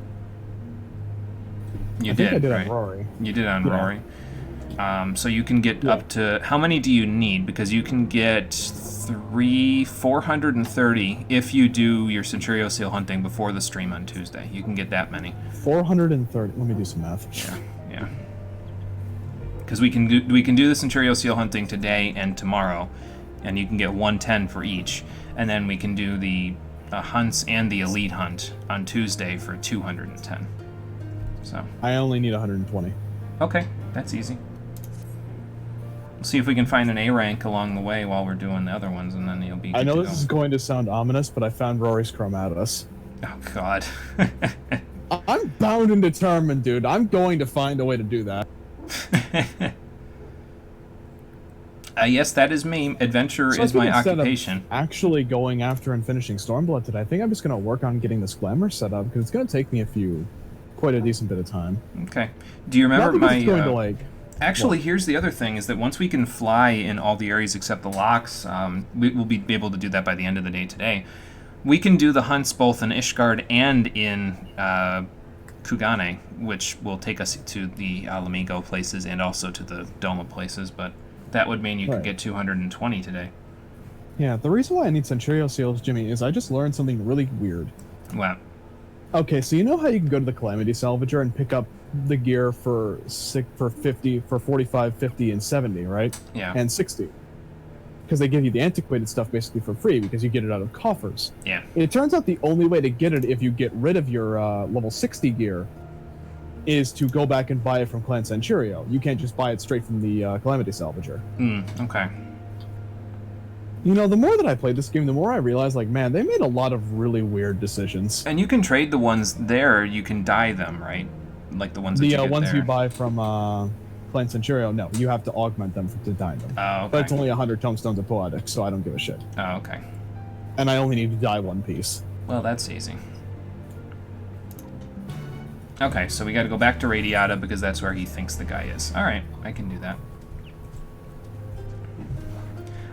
I did, right? On Rory. You did on Rory. So you can get up to... How many do you need? Because you can get 430 if you do your Centurio Seal hunting before the stream on Tuesday. You can get that many. 430. Let me do some math. Yeah. Because we can do the Centurio Seal hunting today and tomorrow, and you can get 110 for each. And then we can do the hunts and the elite hunt on Tuesday for 210. So I only need 120. Okay, that's easy. We'll see if we can find an A rank along the way while we're doing the other ones, and then you'll be good I know to this go. is going to sound ominous, but I found Rory's Chromatus. Oh, God. I'm bound and determined, dude. I'm going to find a way to do that. Yes, that is me. Adventure is my occupation. Actually going after and finishing Stormblood today, I think I'm just going to work on getting this glamour set up, because it's going to take me quite a decent bit of time. Okay. Do you remember my... It's going to, like... Actually, here's the other thing, is that once we can fly in all the areas except the locks, we'll be able to do that by the end of the day today. We can do the hunts both in Ishgard and in Kugane, which will take us to the Alamigo places and also to the Doma places, but that would mean you could get 220 today. Yeah, the reason why I need Centurio Seals, Jimmy, is I just learned something really weird. Wow. Okay, so you know how you can go to the Calamity Salvager and pick up the gear for 45, 50, and 70, right? Yeah. And 60. Because they give you the antiquated stuff basically for free because you get it out of coffers. Yeah. It turns out the only way to get it if you get rid of your level 60 gear is to go back and buy it from Clan Centurio. You can't just buy it straight from the Calamity Salvager. Okay. You know, the more that I played this game, the more I realized, like, man, they made a lot of really weird decisions. And you can trade the ones there, you can dye them, right? Like the ones that you get ones there. you buy from Clan Centurio, no, you have to augment them to dye them. Oh, okay. But it's only 100 tomestones of poetics, so I don't give a shit. Oh, okay. And I only need to dye one piece. Well, that's easy. Okay, so we gotta go back to Radiata because that's where he thinks the guy is. Alright, I can do that.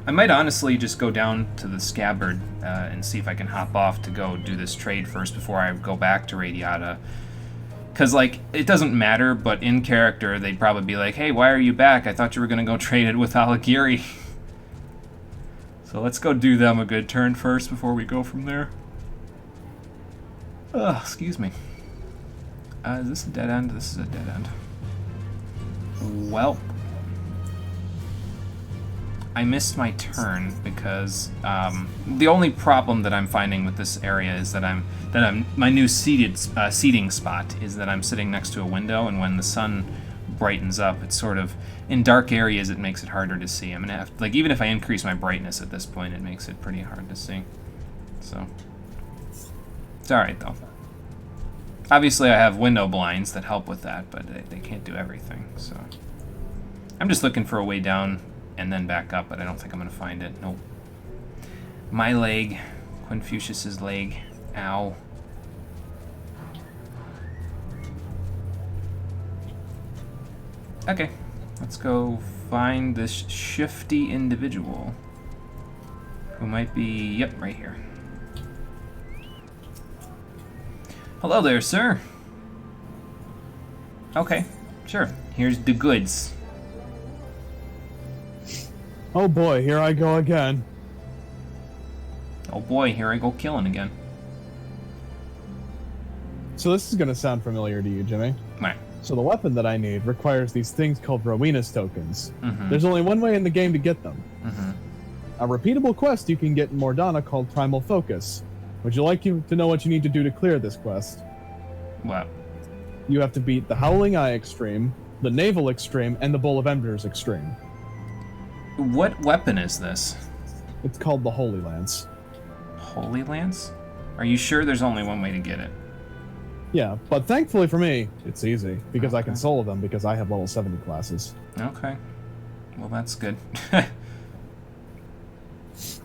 I might honestly just go down to the Scabbard and see if I can hop off to go do this trade first before I go back to Radiata. Because, like, it doesn't matter, but in character, they'd probably be like, hey, why are you back? I thought you were going to go trade it with Alagiri. So let's go do them a good turn first before we go from there. Ugh, excuse me. Is this a dead end? This is a dead end. Well, I missed my turn because the only problem that I'm finding with this area is that my new seating spot is that I'm sitting next to a window, and when the sun brightens up, it's sort of in dark areas. It makes it harder to see. I'm gonna have to, like, even if I increase my brightness at this point, it makes it pretty hard to see. So it's all right though. Obviously, I have window blinds that help with that, but they can't do everything. So I'm just looking for a way down and then back up, but I don't think I'm going to find it. Nope. My leg. Quinfucius's leg. Ow. Okay. Let's go find this shifty individual who might be, yep, right here. Hello there, sir. Okay, sure. Here's the goods. Oh boy, here I go again. Oh boy, here I go killing again. So this is going to sound familiar to you, Jimmy. Right. So the weapon that I need requires these things called Rowena's tokens. Mm-hmm. There's only one way in the game to get them. Mm-hmm. A repeatable quest you can get in Mordana called Primal Focus. Would you like to know what you need to do to clear this quest? What? You have to beat the Howling Eye Extreme, the Naval Extreme, and the Bowl of Embers Extreme. What weapon is this? It's called the Holy Lance. Holy Lance? Are you sure there's only one way to get it? Yeah, but thankfully for me, it's easy, because I can solo them because I have level 70 classes. Okay. Well, that's good.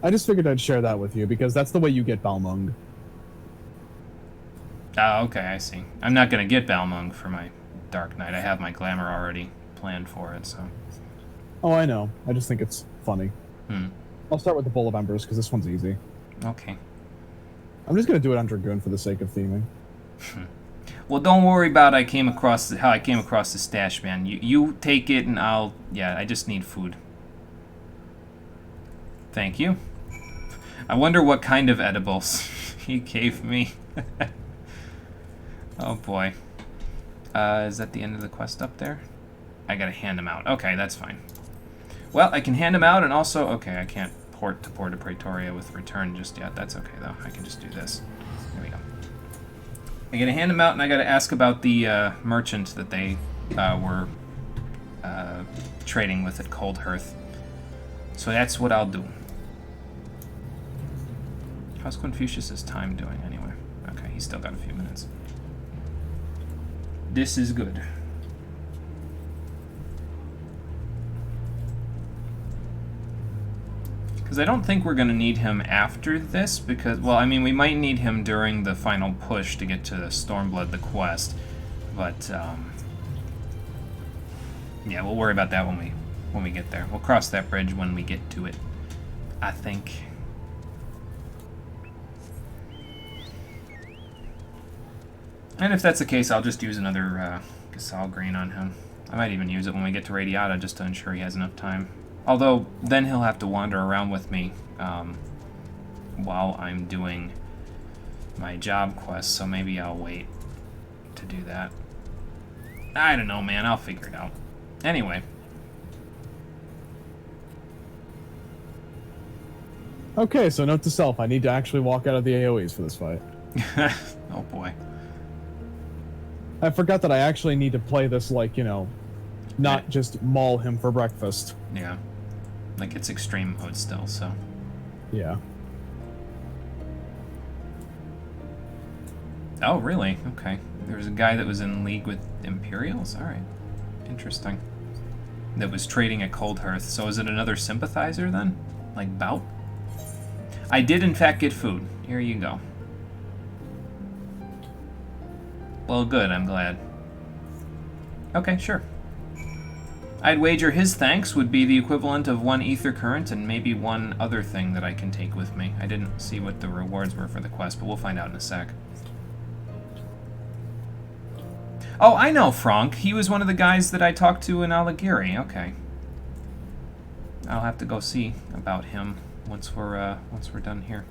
I just figured I'd share that with you, because that's the way you get Balmung. Oh, okay, I see. I'm not going to get Balmung for my Dark Knight. I have my Glamour already planned for it, so... Oh, I know. I just think it's funny. I'll start with the Bowl of Embers, because this one's easy. Okay. I'm just going to do it on Dragoon for the sake of theming. Well, don't worry about how I came across the stash, man. You take it and I'll... Yeah, I just need food. Thank you. I wonder what kind of edibles he gave me. Oh boy. Is that the end of the quest up there? I gotta hand him out. Okay, that's fine. Well, I can hand him out and also... Okay, I can't port to Porta Praetoria with return just yet. That's okay, though. I can just do this. There we go. I gotta hand him out and I gotta ask about the merchant that they were trading with at Cold Hearth. So that's what I'll do. How's Confucius's time doing anyway? Okay, he's still got a few minutes. This is good. Because I don't think we're going to need him after this, because, well, I mean, we might need him during the final push to get to Stormblood, the quest, but, yeah, we'll worry about that when we get there. We'll cross that bridge when we get to it, I think. And if that's the case, I'll just use another Gasol Green on him. I might even use it when we get to Radiata just to ensure he has enough time. Although, then he'll have to wander around with me while I'm doing my job quest, so maybe I'll wait to do that. I don't know, man. I'll figure it out. Anyway. Okay, so note to self, I need to actually walk out of the AoEs for this fight. Oh, boy. I forgot that I actually need to play this, like, you know, not just maul him for breakfast. Yeah. Like, it's extreme mode still, so... Yeah. Oh, really? Okay. There was a guy that was in league with Imperials? Alright. Interesting. That was trading at Cold Hearth. So is it another sympathizer, then? Like, bout? I did, in fact, get food. Here you go. Well, good, I'm glad. Okay, sure. I'd wager his thanks would be the equivalent of 1 ether current and maybe one other thing that I can take with me. I didn't see what the rewards were for the quest, but we'll find out in a sec. Oh, I know Franck. He was one of the guys that I talked to in Alighieri. Okay. I'll have to go see about him once we're done here.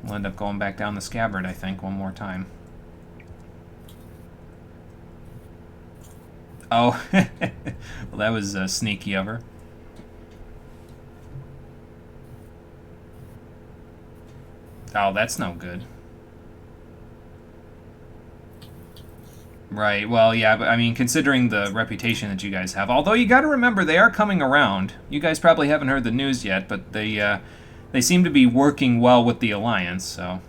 We'll end up going back down the scabbard, I think, one more time. Oh, well, that was sneaky of her. Oh, that's no good. Right, well, yeah, but I mean, considering the reputation that you guys have, although you gotta remember, they are coming around. You guys probably haven't heard the news yet, but they seem to be working well with the Alliance, so...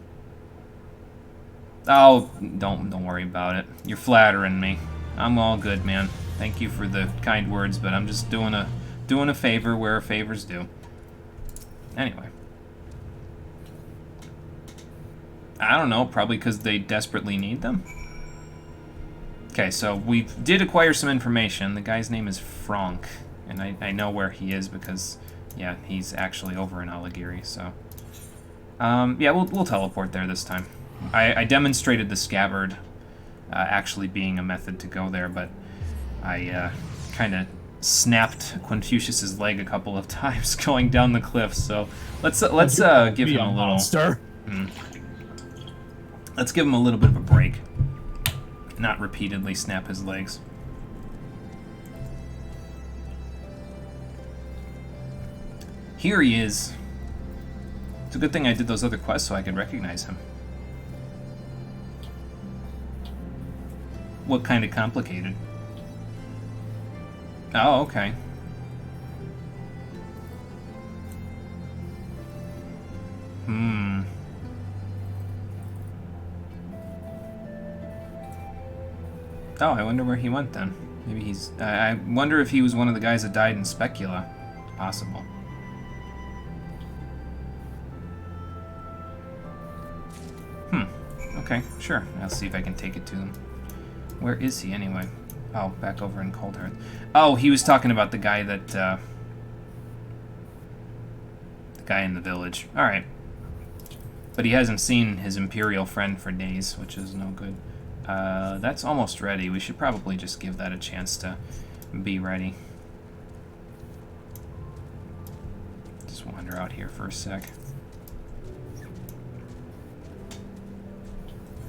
Oh, don't worry about it. You're flattering me. I'm all good, man. Thank you for the kind words, but I'm just doing a favor where a favor's due. Anyway. I don't know, probably because they desperately need them. Okay, so we did acquire some information. The guy's name is Franck, and I know where he is because, yeah, he's actually over in Alighieri, so... yeah, we'll teleport there this time. I demonstrated the scabbard actually being a method to go there, but I kind of snapped Confucius's leg a couple of times going down the cliff, so let's give him a little... Monster. Let's give him a little bit of a break. Not repeatedly snap his legs. Here he is. It's a good thing I did those other quests so I could recognize him. What kind of complicated? Oh, okay. Hmm. Oh, I wonder where he went then. Maybe he's... I wonder if he was one of the guys that died in Specula. It's possible. Okay, sure. I'll see if I can take it to him. Where is he, anyway? Oh, back over in Cold Hearth. Oh, he was talking about the guy that... the guy in the village. Alright. But he hasn't seen his Imperial friend for days, which is no good. That's almost ready. We should probably just give that a chance to be ready. Just wander out here for a sec.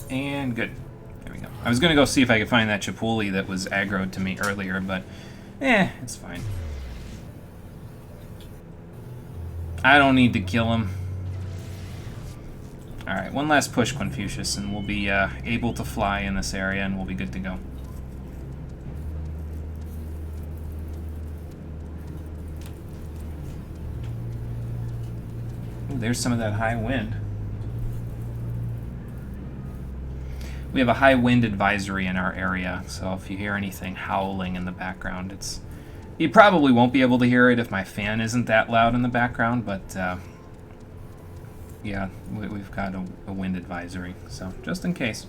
And good. There we go. I was going to go see if I could find that Chipuli that was aggroed to me earlier, but it's fine. I don't need to kill him. Alright, one last push, Confucius, and we'll be able to fly in this area, and we'll be good to go. Ooh, there's some of that high wind. We have a high wind advisory in our area, so if you hear anything howling in the background, it's... You probably won't be able to hear it if my fan isn't that loud in the background, but yeah, we've got a wind advisory, so just in case.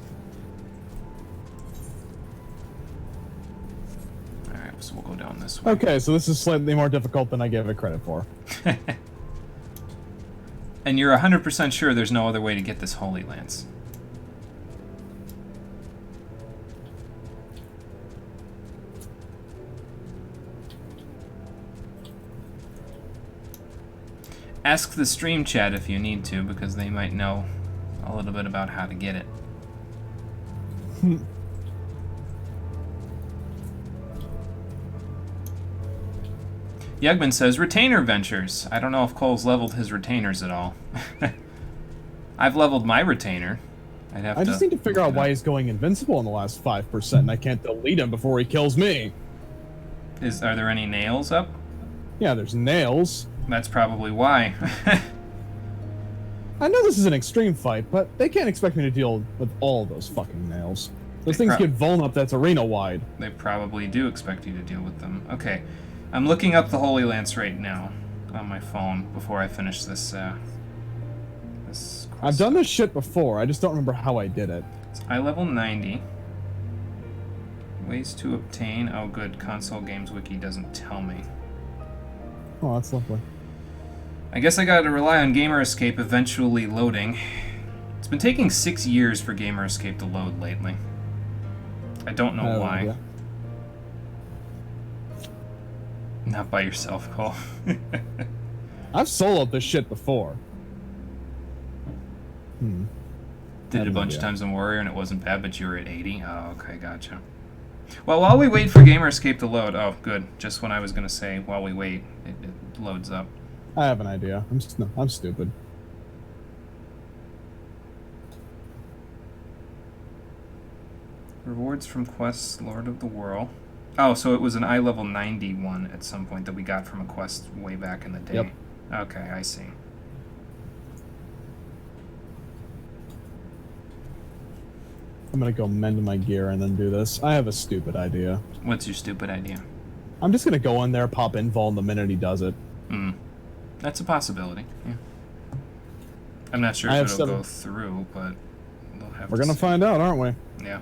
Alright, so we'll go down this way. Okay, so this is slightly more difficult than I gave it credit for. And you're 100% sure there's no other way to get this Holy Lance? Ask the stream chat if you need to, because they might know a little bit about how to get it. Yugman says, Retainer Ventures. I don't know if Cole's leveled his retainers at all. I've leveled my retainer. I just need to figure out why he's going invincible in the last 5%, and I can't delete him before he kills me. Are there any nails up? Yeah, there's nails. That's probably why. I know this is an extreme fight, but they can't expect me to deal with all those fucking nails. Those things get vuln up that's arena-wide. They probably do expect you to deal with them. Okay, I'm looking up the Holy Lance right now on my phone before I finish this, this quest. I've done this shit before, I just don't remember how I did it. It's eye level 90. Ways to obtain... Oh good, Console Games Wiki doesn't tell me. Oh, that's lovely. I guess I gotta rely on Gamer Escape eventually loading. It's been taking 6 years for Gamer Escape to load lately. I don't know why. Yeah. Not by yourself, Cole. I've soloed this shit before. Did it a bunch of times in Warrior and it wasn't bad, but you were at 80? Oh, okay, gotcha. Well, while we wait for Gamer Escape to load... Oh, good. Just when I was going to say, while we wait, it loads up. I have an idea. I'm stupid. Rewards from quests, Lord of the Whirl. Oh, so it was an eye level 91 at some point that we got from a quest way back in the day. Yep. Okay, I see. I'm gonna go mend my gear and then do this. I have a stupid idea. What's your stupid idea? I'm just gonna go in there, pop invuln the minute he does it. That's a possibility, yeah. I'm not sure if it'll go through, but we'll have We're gonna find out, aren't we? Yeah.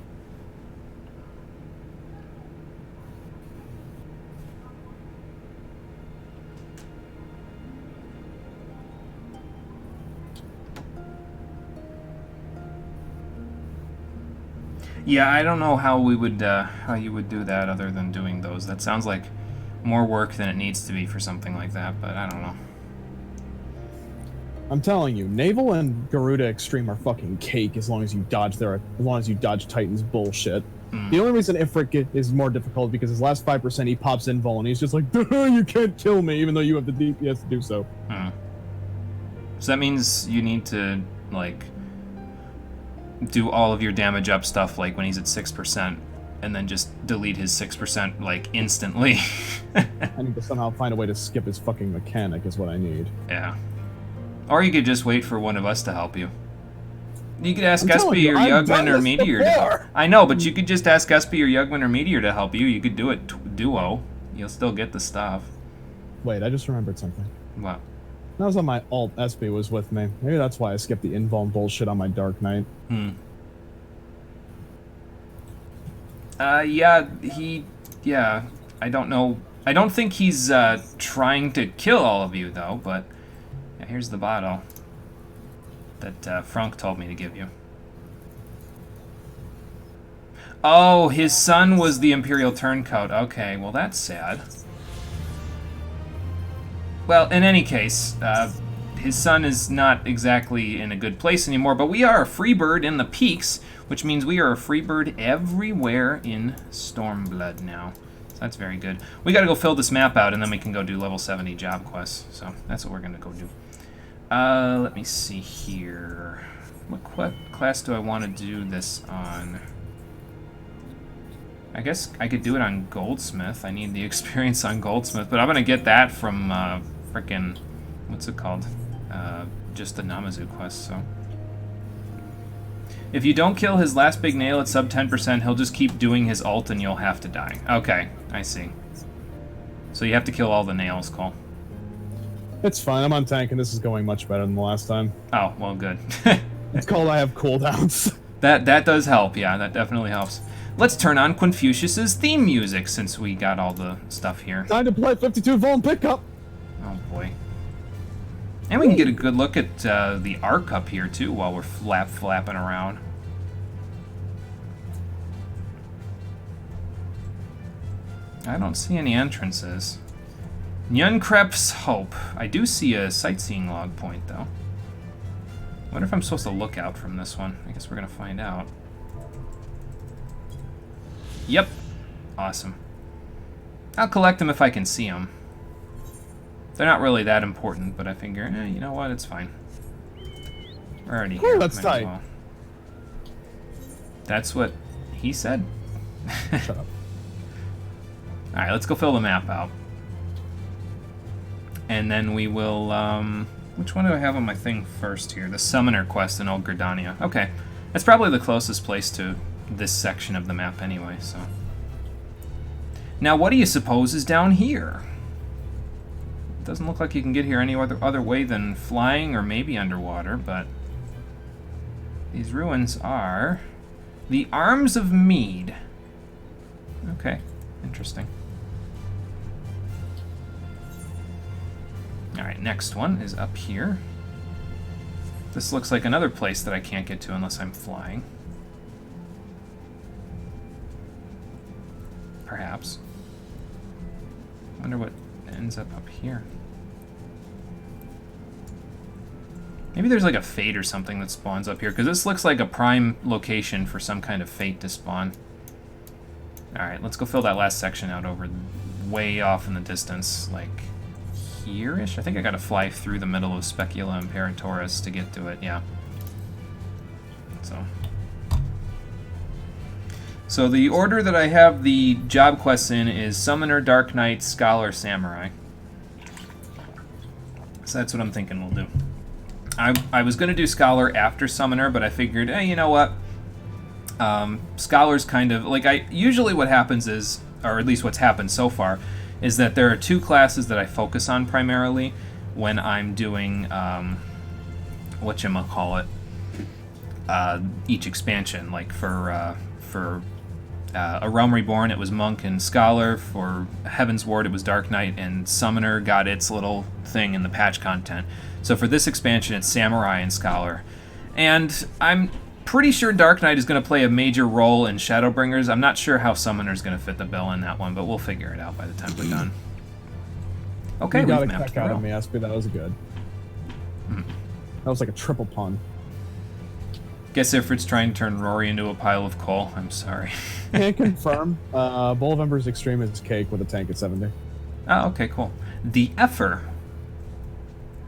Yeah, I don't know how we would, how you would do that other than doing those. That sounds like more work than it needs to be for something like that, but I don't know. I'm telling you, Naval and Garuda Extreme are fucking cake as long as you dodge Titan's bullshit. The only reason Ifrit is more difficult because his last 5% he pops invuln and he's just like, you can't kill me even though you have the DPS to do so. So that means you need to, like, do all of your damage up stuff like when he's at 6% and then just delete his 6% like instantly. I need to somehow find a way to skip his fucking mechanic is what I need. Yeah. Or you could just wait for one of us to help you. You could ask I'm telling Espy you, or I've done Yugman or this Meteor to before. help. I know, but you could just ask Espy or Yugman or Meteor to help you. You could do it duo. You'll still get the stuff. Wait, I just remembered something. What? That was on my alt. Espy was with me. Maybe that's why I skipped the invuln bullshit on my Dark Knight. Yeah, I don't know. I don't think he's trying to kill all of you, though, but yeah, here's the bottle that Frank told me to give you. Oh, his son was the Imperial Turncoat. Okay, well, that's sad. Well, in any case, his son is not exactly in a good place anymore, but we are a free bird in the peaks, which means we are a free bird everywhere in Stormblood now. So that's very good. We gotta go fill this map out, and then we can go do level 70 job quests. So that's what we're gonna go do. Let me see here. What class do I want to do this on? I guess I could do it on Goldsmith. I need the experience on Goldsmith, but I'm gonna get that from frickin' what's it called? Just the Namazu quest. So if you don't kill his last big nail at sub 10%, he'll just keep doing his ult, and you'll have to die. Okay, I see. So you have to kill all the nails, Cole. It's fine. I'm on tank, and this is going much better than the last time. Oh, well, good. It's called I have cooldowns. That does help. Yeah, that definitely helps. Let's turn on Confucius's theme music since we got all the stuff here. Time to play 52 Vuln pickup. Oh boy. And we can get a good look at the arc up here too while we're flapping around. I don't see any entrances. Nyunkrep's Hope. I do see a sightseeing log point though. I wonder if I'm supposed to look out from this one. I guess we're gonna find out. Yep. Awesome. I'll collect them if I can see them. They're not really that important, but I figure, you know what, it's fine. We're already here. That's might as tight. well. That's what he said? Shut up. Alright, let's go fill the map out. And then we will, which one do I have on my thing first here? The Summoner quest in Old Gridania. Okay. That's probably the closest place to this section of the map anyway, so. Now, what do you suppose is down here? It doesn't look like you can get here any other way than flying or maybe underwater, but these ruins are the Arms of Mead. Okay, interesting. Alright, next one is up here. This looks like another place that I can't get to unless I'm flying. Perhaps. Wonder what ends up here. Maybe there's like a fate or something that spawns up here, because this looks like a prime location for some kind of fate to spawn. Alright, let's go fill that last section out over way off in the distance, like here-ish? I think I gotta fly through the middle of Specula Imperatoris to get to it, yeah. So the order that I have the job quests in is Summoner, Dark Knight, Scholar, Samurai. So that's what I'm thinking we'll do. I was going to do Scholar after Summoner, but I figured, hey, you know what? Scholar's kind of... like, usually what happens is, or at least what's happened so far, is that there are two classes that I focus on primarily when I'm doing, whatchamacallit, each expansion. Like for A Realm Reborn, it was Monk and Scholar. For Heaven's Ward, it was Dark Knight, and Summoner got its little thing in the patch content. So for this expansion, it's Samurai and Scholar. And I'm pretty sure Dark Knight is going to play a major role in Shadowbringers. I'm not sure how Summoner's going to fit the bill in that one, but we'll figure it out by the time we're done. Okay, you got a we've mapped kick the out of row. me, Espy. That was good. That was like a triple pun. Guess Ifrit's trying to turn Rory into a pile of coal. I'm sorry. Can't confirm. Bull of Ember's Extreme is cake with a tank at 70. Oh, okay, cool. The Effer.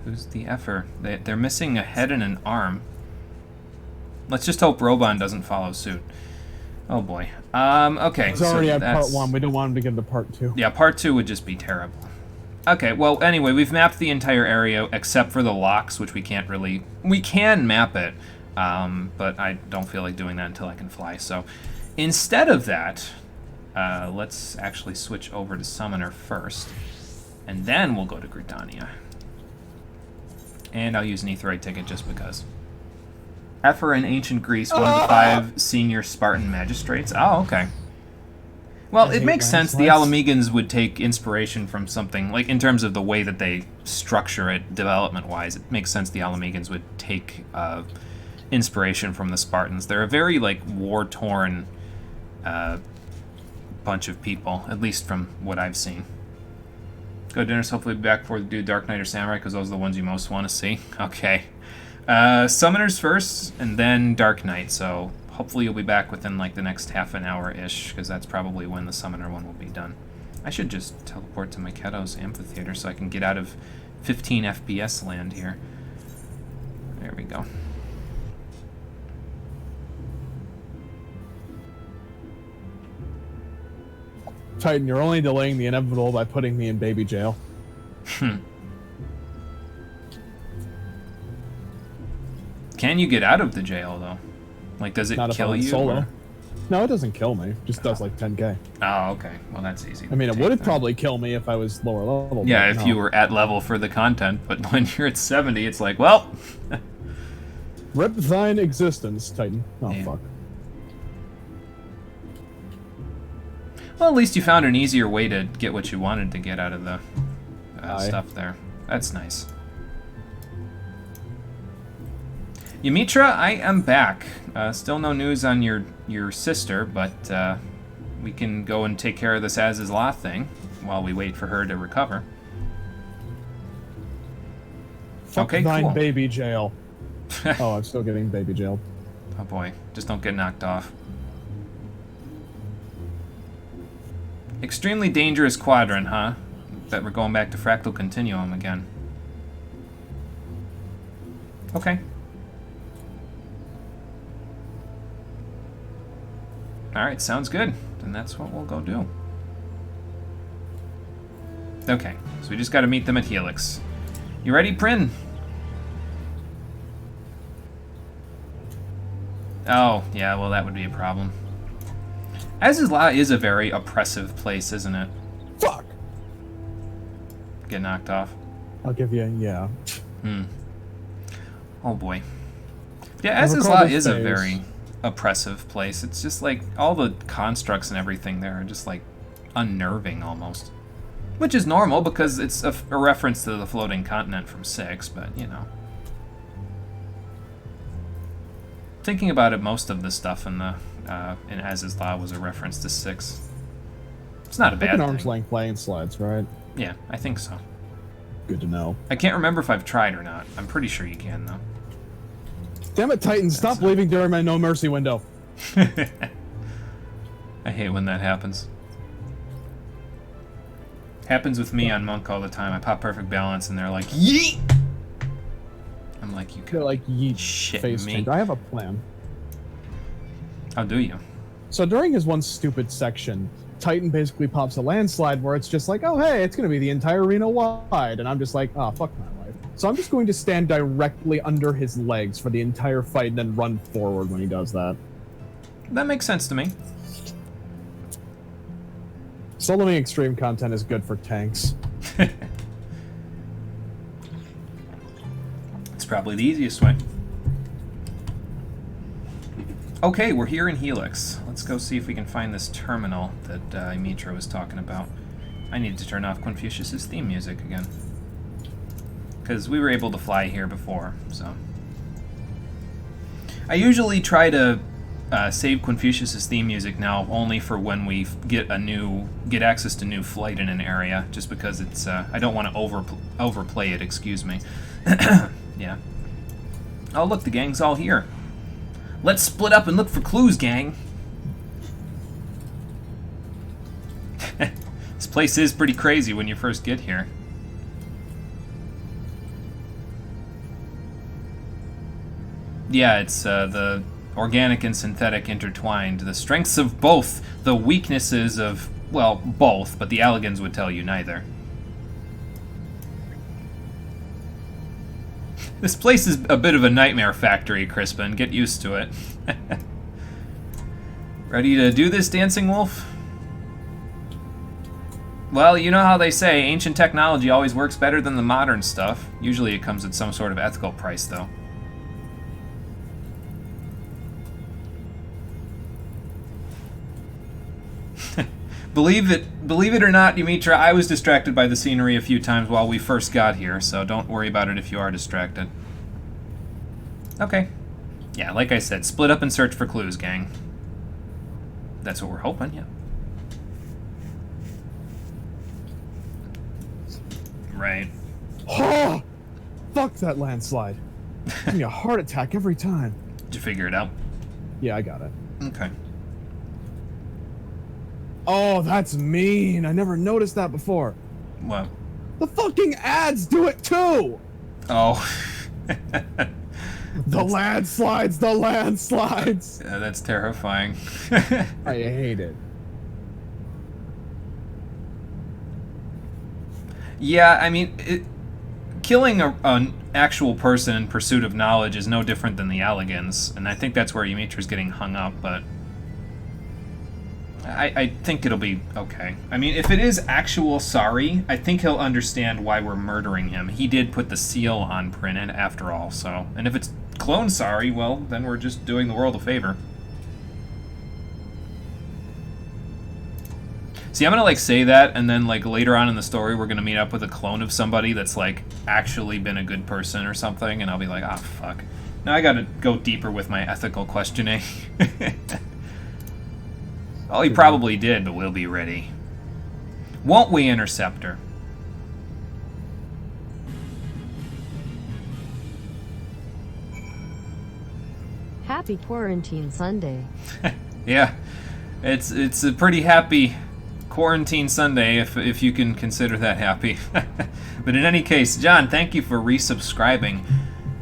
Who's the Effer? They're missing a head and an arm. Let's just hope Robon doesn't follow suit. Oh boy. Okay. He's already so at part that's- 1. We don't want him to get into part 2. Yeah, part 2 would just be terrible. Okay, well, anyway, we've mapped the entire area except for the locks, which we can't really... We can map it, but I don't feel like doing that until I can fly. So instead of that, let's actually switch over to Summoner first, and then we'll go to Gridania. And I'll use an Aetheroid ticket just because. Ephyr in Ancient Greece, one of the 5 senior Spartan magistrates. Oh, okay. Well, it makes sense. The Alamegans would take inspiration from something, like in terms of the way that they structure it development-wise. It makes sense the Alamegans would take inspiration from the Spartans. They're a very, like, war-torn bunch of people, at least from what I've seen. Go dinners, hopefully be back before we do Dark Knight or Samurai, because those are the ones you most want to see. Okay. Summoners first, and then Dark Knight, so hopefully you'll be back within like the next half an hour-ish, because that's probably when the Summoner one will be done. I should just teleport to my Keto's Amphitheater so I can get out of 15 FPS land here. There we go. Titan, you're only delaying the inevitable by putting me in baby jail. Can you get out of the jail, though? Like, does it Not if kill I'm in you? solo. or- No, it doesn't kill me. It just does like 10k. Oh, okay. Well, that's easy. I mean, it to take would then. probably kill me if I was lower level. Yeah, but if no. you were at level for the content, but when you're at 70, it's like, well... Rip thine existence, Titan. Oh, Yeah. fuck. Well, at least you found an easier way to get what you wanted to get out of the Aye. stuff there. That's nice. Yamitra, I am back. Still no news on your sister, but we can go and take care of this As Is Law thing while we wait for her to recover. Fuck Okay, thine cool. baby jail. Oh, I'm still getting baby jailed. Oh boy, just don't get knocked off. Extremely dangerous quadrant, huh? Bet we're going back to Fractal Continuum again. Okay. Alright, sounds good. Then that's what we'll go do. Okay, so we just gotta meet them at Helix. You ready, Prin? Oh, yeah, well that would be a problem. As Is Law is a very oppressive place, isn't it? Fuck! Get knocked off. I'll give you, yeah. Oh boy. Yeah, As Is Law is a very oppressive place. It's just like all the constructs and everything there are just like unnerving almost. Which is normal because it's a reference to the floating continent from 6, but you know. Thinking about it, most of the stuff in the in As Is Law was a reference to 6. It's not a You bad can thing. arm's length playing slides, right? Yeah, I think so. Good to know. I can't remember if I've tried or not. I'm pretty sure you can, though. Damn it, Titan, stop leaving during my no mercy window. I hate when that happens. Happens with me on Monk all the time. I pop perfect balance and they're like, yeet! I'm like, you They're could like, yeet, shit face me. change. I have a plan. How do you? So during his one stupid section, Titan basically pops a landslide where it's just like, oh hey, it's gonna be the entire arena wide, and I'm just like, oh fuck my life. So I'm just going to stand directly under his legs for the entire fight and then run forward when he does that. That makes sense to me. Soloing extreme content is good for tanks. It's probably the easiest way. Okay, we're here in Helix. Let's go see if we can find this terminal that Mitra was talking about. I need to turn off Confucius's theme music again. Because we were able to fly here before, so... I usually try to save Confucius's theme music now only for when we get access to new flight in an area, just because it's I don't want to overplay it. Excuse me. Yeah. Oh look, the gang's all here. Let's split up and look for clues, gang. This place is pretty crazy when you first get here. Yeah, it's the Organic and synthetic intertwined. The strengths of both, the weaknesses of, well, both, but the Alligans would tell you neither. This place is a bit of a nightmare factory, Crispin. Get used to it. Ready to do this, Dancing Wolf? Well, you know how they say, ancient technology always works better than the modern stuff. Usually it comes at some sort of ethical price, though. Believe it or not, Yumitra, I was distracted by the scenery a few times while we first got here, so don't worry about it if you are distracted. Okay. Yeah, like I said, split up and search for clues, gang. That's what we're hoping, yeah. Right. Oh, fuck that landslide. Give me a heart attack every time. Did you figure it out? Yeah, I got it. Okay. Oh, that's mean. I never noticed that before. What? The fucking ads do it too! Oh. The landslides, the landslides! That's terrifying. I hate it. Yeah, I mean, killing an actual person in pursuit of knowledge is no different than the Alligans, and I think that's where Yumitra's getting hung up, but I think it'll be okay. I mean, if it is actual sorry, I think he'll understand why we're murdering him. He did put the seal on Printed after all, so... And if it's clone sorry, well, then we're just doing the world a favor. See, I'm gonna, like, say that, and then, like, later on in the story, we're gonna meet up with a clone of somebody that's, like, actually been a good person or something, and I'll be like, ah, fuck. Now I gotta go deeper with my ethical questioning. Oh, he probably did, but we'll be ready. Won't we, Interceptor? Happy Quarantine Sunday. Yeah, it's a pretty happy quarantine Sunday, if you can consider that happy. But in any case, John, thank you for resubscribing.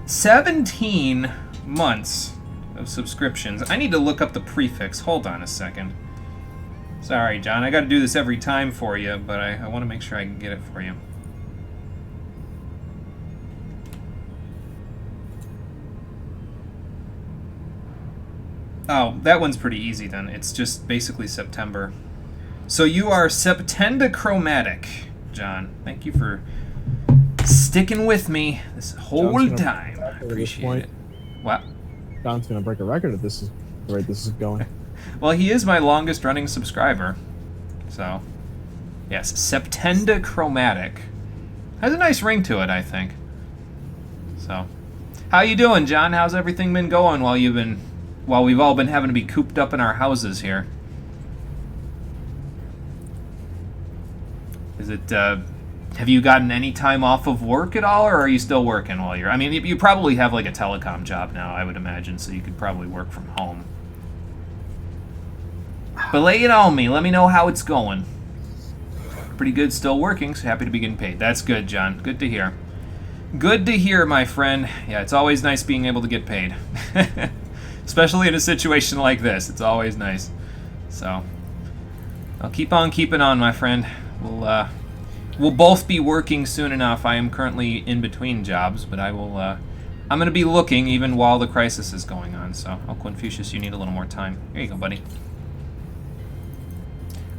17 months of subscriptions. I need to look up the prefix. Hold on a second. Sorry, John, I gotta do this every time for you, but I want to make sure I can get it for you. Oh, that one's pretty easy then. It's just basically September. So you are Septendochromatic, John. Thank you for sticking with me this whole time. I appreciate it. What? John's gonna break a record if this is the rate this is going. Well, he is my longest running subscriber. So, yes, Septendochromatic. Has a nice ring to it, I think. So, how you doing, John? How's everything been going while we've all been having to be cooped up in our houses here? Is it, have you gotten any time off of work at all, or are you still working while you're... I mean, you probably have, like, a telecom job now, I would imagine, so you could probably work from home. But lay it on me. Let me know how it's going. Pretty good, still working, so happy to be getting paid. That's good, John. Good to hear. Good to hear, my friend. Yeah, it's always nice being able to get paid. Especially in a situation like this. It's always nice. So, I'll keep on keeping on, my friend. We'll both be working soon enough. I am currently in between jobs, but I'm going to be looking even while the crisis is going on. So, Confucius, you need a little more time. Here you go, buddy.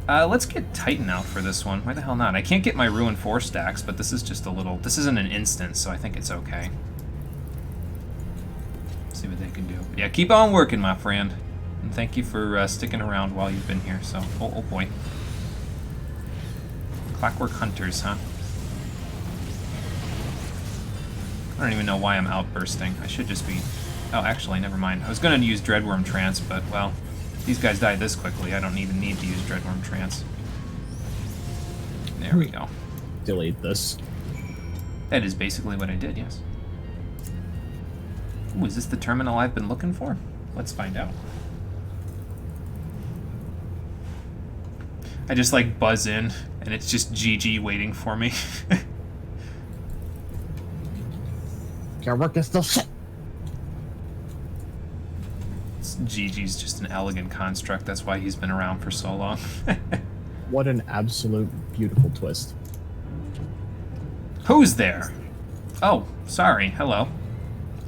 Let's get Titan out for this one. Why the hell not? I can't get my Ruin 4 stacks, but this is just a little... This isn't an instance, so I think it's okay. See what they can do. But yeah, keep on working, my friend. And thank you for sticking around while you've been here, so... Oh boy. Clockwork Hunters, huh? I don't even know why I'm outbursting. I should just be... Oh, actually, never mind. I was going to use Dreadworm Trance, but, well... These guys died this quickly. I don't even need to use Dreadworm Trance. There we go. Delete this. That is basically what I did, yes. Ooh, is this the terminal I've been looking for? Let's find out. I just, like, buzz in, and it's just GG waiting for me. Can't work this still shit. Gigi's just an elegant construct. That's why he's been around for so long. What an absolute beautiful twist. Who's there? Oh, sorry. Hello.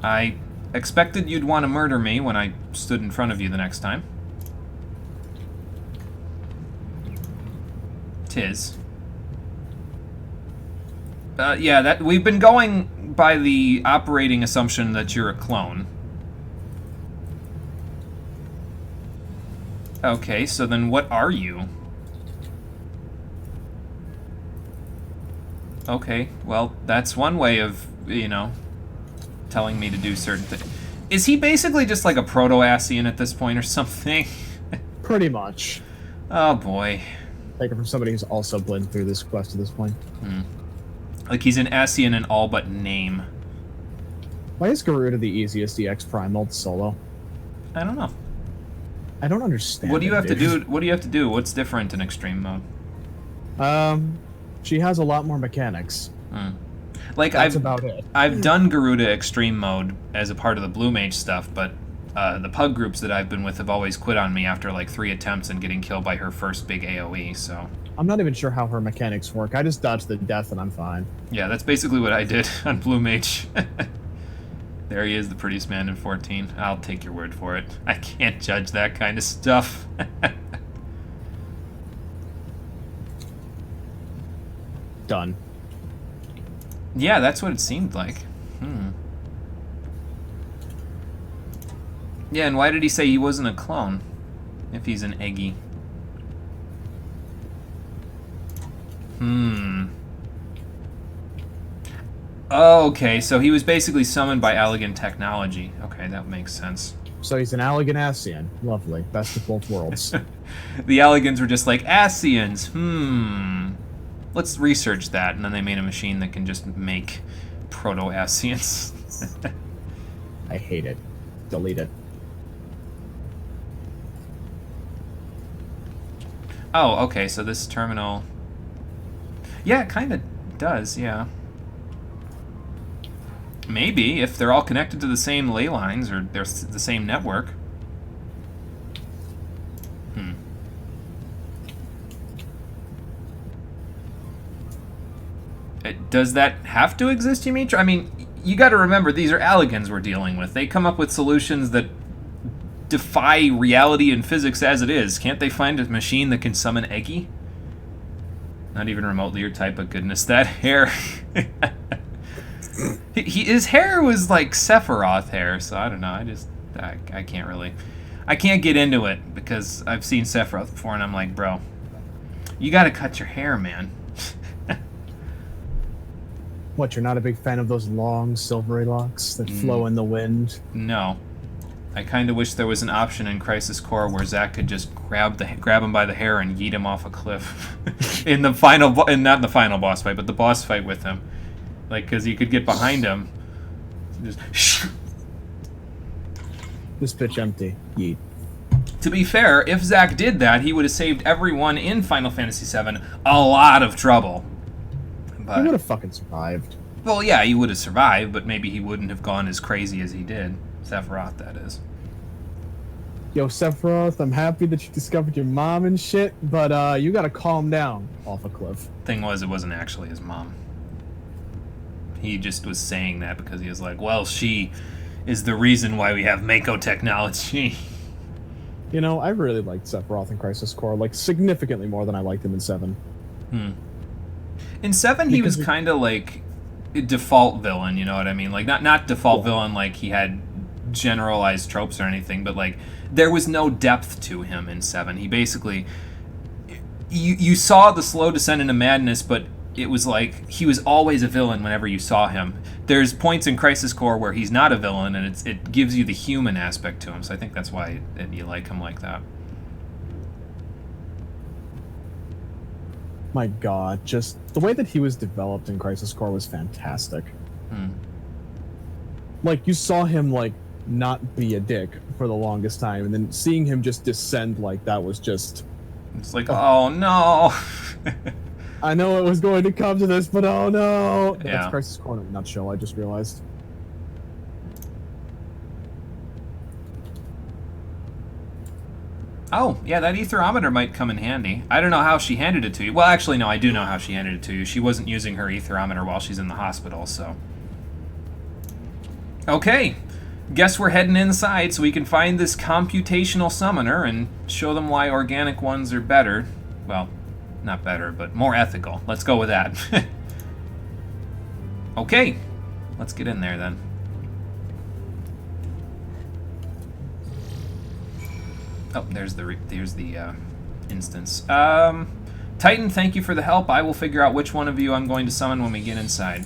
I expected you'd want to murder me when I stood in front of you the next time. Tis. Yeah, that we've been going by the operating assumption that you're a clone. Okay, so then what are you? Okay, well, that's one way of, you know, telling me to do certain things. Is he basically just like a proto-Ascian at this point or something? Pretty much. Oh boy. Take it from somebody who's also blended through this quest to this point. Like he's an Ascian in all but name. Why is Garuda the easiest EX Primal solo? I don't know. I don't understand. What do you it, have to dude. do? What do you have to do? What's different in extreme mode? She has a lot more mechanics. Like That's about it. I've done Garuda extreme mode as a part of the Blue Mage stuff, but the pug groups that I've been with have always quit on me after like 3 attempts and getting killed by her first big AoE, so... I'm not even sure how her mechanics work. I just dodged the death and I'm fine. Yeah, that's basically what I did on Blue Mage. There he is, the prettiest man in 14. I'll take your word for it. I can't judge that kind of stuff. Done. Yeah, that's what it seemed like. Yeah, and why did he say he wasn't a clone? If he's an Eggy. Okay, so he was basically summoned by elegant technology. Okay, that makes sense. So he's an elegant Ascian. Lovely. Best of both worlds. The Elegans were just like, Ascians, let's research that. And then they made a machine that can just make proto-Ascians. I hate it. Delete it. Oh, okay, so this terminal... Yeah, it kind of does, yeah. Maybe, if they're all connected to the same ley lines, or they're the same network. Does that have to exist, Yimitra? I mean, you gotta remember, these are Alligans we're dealing with. They come up with solutions that defy reality and physics as it is. Can't they find a machine that can summon Eggy? Not even remotely your type, but goodness, that hair. His hair was like Sephiroth hair, so I don't know. I can't really... I can't get into it, because I've seen Sephiroth before, and I'm like, bro, you gotta cut your hair, man. What, you're not a big fan of those long, silvery locks that flow in the wind? No. I kind of wish there was an option in Crisis Core where Zack could just grab him by the hair and yeet him off a cliff. In the final... not in the final boss fight, but the boss fight with him. Like, because you could get behind him. Just... This bitch empty. Yeet. To be fair, if Zack did that, he would have saved everyone in Final Fantasy VII a lot of trouble. But, He would have fucking survived. well, yeah, he would have survived, but maybe he wouldn't have gone as crazy as he did. Sephiroth, that is. Yo, Sephiroth, I'm happy that you discovered your mom and shit, but you gotta calm down off a cliff. Thing was, it wasn't actually his mom. He just was saying that because he was like, well, she is the reason why we have Mako technology. You know, I really liked Sephiroth in Crisis Core, like, significantly more than I liked him in 7. In 7, he was kind of like a default villain, you know what I mean? Like, not default villain like he had generalized tropes or anything, but like, there was no depth to him in 7. He basically... You saw the slow descent into madness, but it was like, he was always a villain whenever you saw him. There's points in Crisis Core where he's not a villain, and it gives you the human aspect to him, so I think that's why you like him like that. My god, just the way that he was developed in Crisis Core was fantastic. Like, you saw him, like, not be a dick for the longest time, and then seeing him just descend like that was just... It's like, oh no! I know it was going to come to this, but oh no! Yeah. That's Crisis Core in a nutshell, I just realized. Oh, yeah, that aetherometer might come in handy. I don't know how she handed it to you. Well, actually, no, I do know how she handed it to you. She wasn't using her aetherometer while she's in the hospital, so... Okay, guess we're heading inside so we can find this computational summoner and show them why organic ones are better. Well, not better, but more ethical. Let's go with that. Okay, let's get in there then. Oh, there's the instance. Titan, thank you for the help. I will figure out which one of you I'm going to summon when we get inside.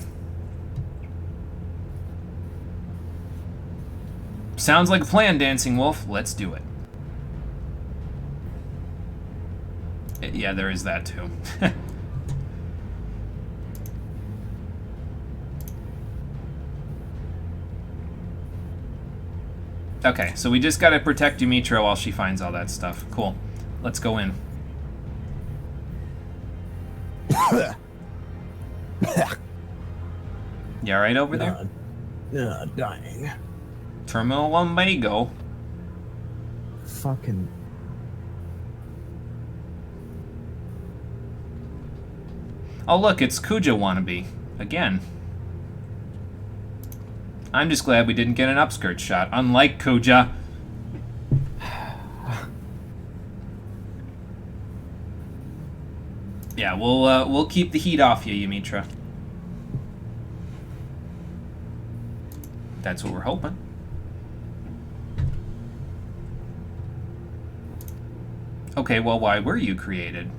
Sounds like a plan, Dancing Wolf. Let's do it. Yeah, there is that too. Okay, so we just gotta protect Yumitra while she finds all that stuff. Cool. Let's go in. You alright over there? Dying. Terminal lumbago. Fucking... Oh look, it's Kuja wannabe. Again. I'm just glad we didn't get an upskirt shot, unlike Kuja. Yeah, we'll keep the heat off you, Yumitra. That's what we're hoping. Okay, well, why were you created?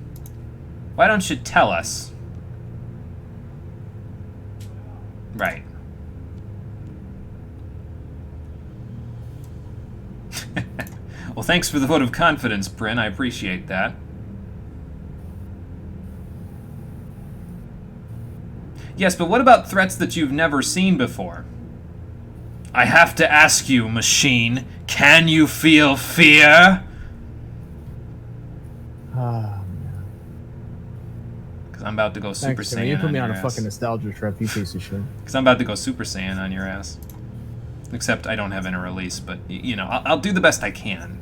Why don't you tell us? Right. Well, thanks for the vote of confidence, Bryn. I appreciate that. Yes, but what about threats that you've never seen before? I have to ask you, machine, can you feel fear? Because I'm about to go Super Saiyan. You put me on on your a ass. fucking nostalgia trip, you piece of shit. Because I'm about to go Super Saiyan on your ass. Except I don't have any release, but, you know, I'll do the best I can.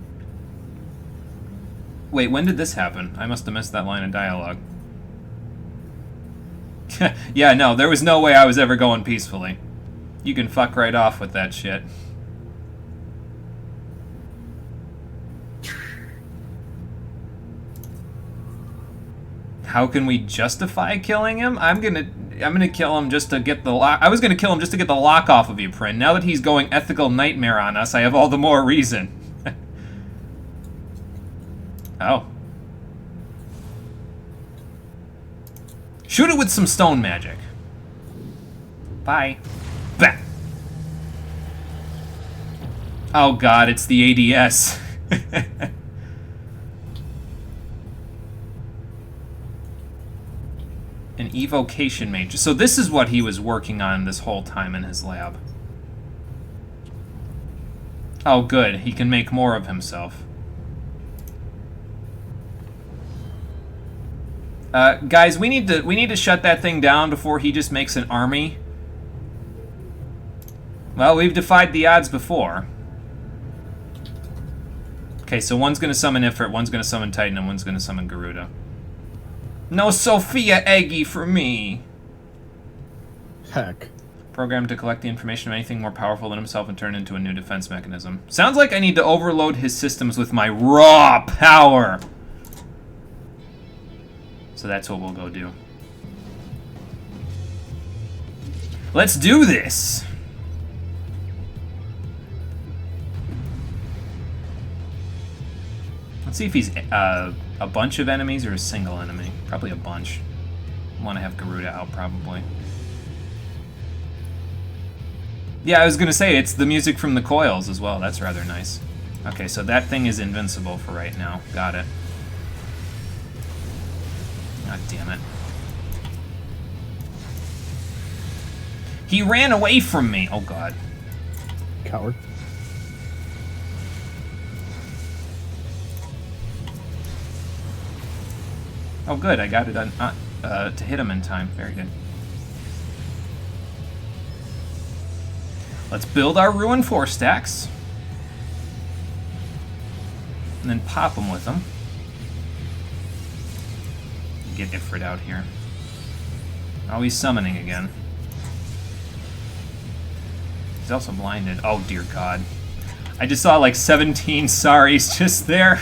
Wait, when did this happen? I must have missed that line of dialogue. Yeah, no, there was no way I was ever going peacefully. You can fuck right off with that shit. How can we justify killing him? I'm gonna kill him just to get the lock. I was gonna kill him just to get the lock off of you, Prin. Now that he's going ethical nightmare on us, I have all the more reason. Oh. Shoot it with some stone magic. Bye. Bah. Oh god, it's the ADS. An evocation mage. So this is what he was working on this whole time in his lab. Oh good, he can make more of himself. Guys, we need to shut that thing down before he just makes an army. Well, we've defied the odds before. Okay, so one's gonna summon Ifrit, one's gonna summon Titan, and one's gonna summon Garuda. No Sophia Eggy for me! Heck. Programmed to collect the information of anything more powerful than himself and turn it into a new defense mechanism. Sounds like I need to overload his systems with my raw power! So that's what we'll go do. Let's do this! Let's see if he's a bunch of enemies or a single enemy. Probably a bunch. Want to have Garuda out, probably. Yeah, I was gonna say, it's the music from the coils as well. That's rather nice. Okay, so that thing is invincible for right now. Got it. God damn it. He ran away from me! Oh god. Coward. Oh good, I got it on, to hit him in time. Very good. Let's build our Ruin 4 stacks. and then pop him with them. Get Ifrit out here. Oh, he's summoning again. He's also blinded. Oh, dear God. I just saw like 17 sorries just there.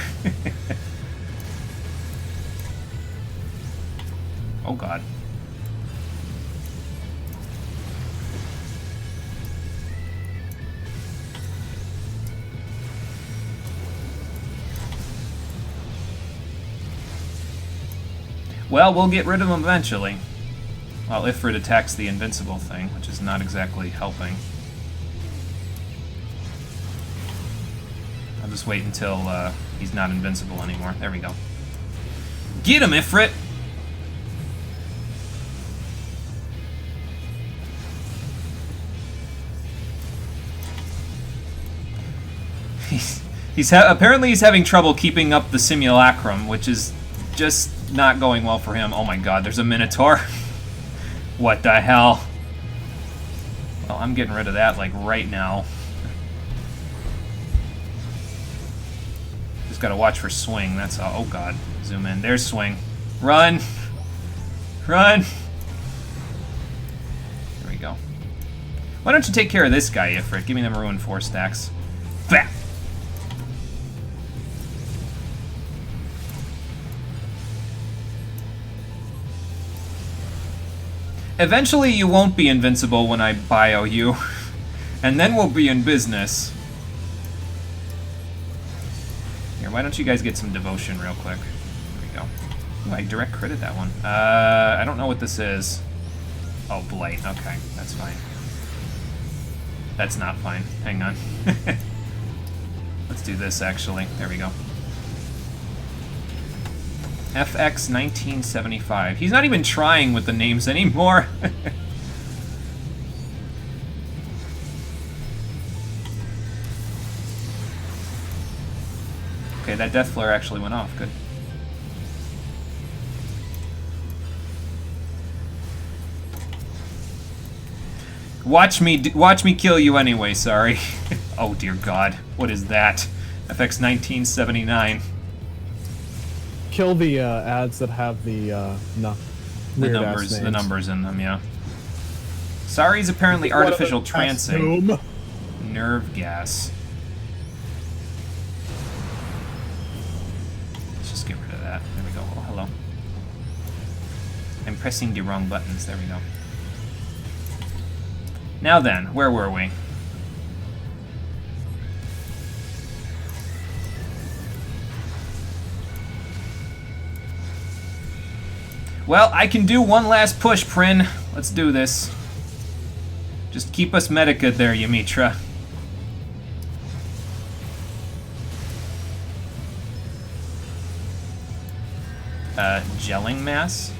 Oh, God. Well, we'll get rid of him eventually. Well, Ifrit attacks the invincible thing, which is not exactly helping. I'll just wait until he's not invincible anymore. There we go. Get him, Ifrit! Apparently he's having trouble keeping up the simulacrum, which is just not going well for him. Oh my God, there's a Minotaur. What the hell? Well, I'm getting rid of that, like, right now. Just gotta watch for swing, that's all. Oh God, zoom in. There's swing. Run! Run! There we go. Why don't you take care of this guy, Ifrit? Give me them Ruin 4 stacks. Bam! Eventually you won't be invincible when I bio you, and then we'll be in business. Here, why don't you guys get some devotion real quick? There we go. Ooh, I direct critted that one. I don't know what this is. Oh, Blight. Okay, that's fine. That's not fine. Hang on. Let's do this, actually. There we go. FX 1975. He's not even trying with the names anymore. Okay, that death flare actually went off. Good. Watch me kill you anyway. Sorry. Oh dear God, what is that? FX 1979. Kill the ads that have the the numbers in them, yeah. Sari's apparently artificial trancing. Nerve gas. Let's just get rid of that. There we go. Oh, hello. I'm pressing the wrong buttons. There we go. Now then, where were we? Well, I can do one last push, Prin. Let's do this. Just keep us medica there, Yamitra. Gelling mass?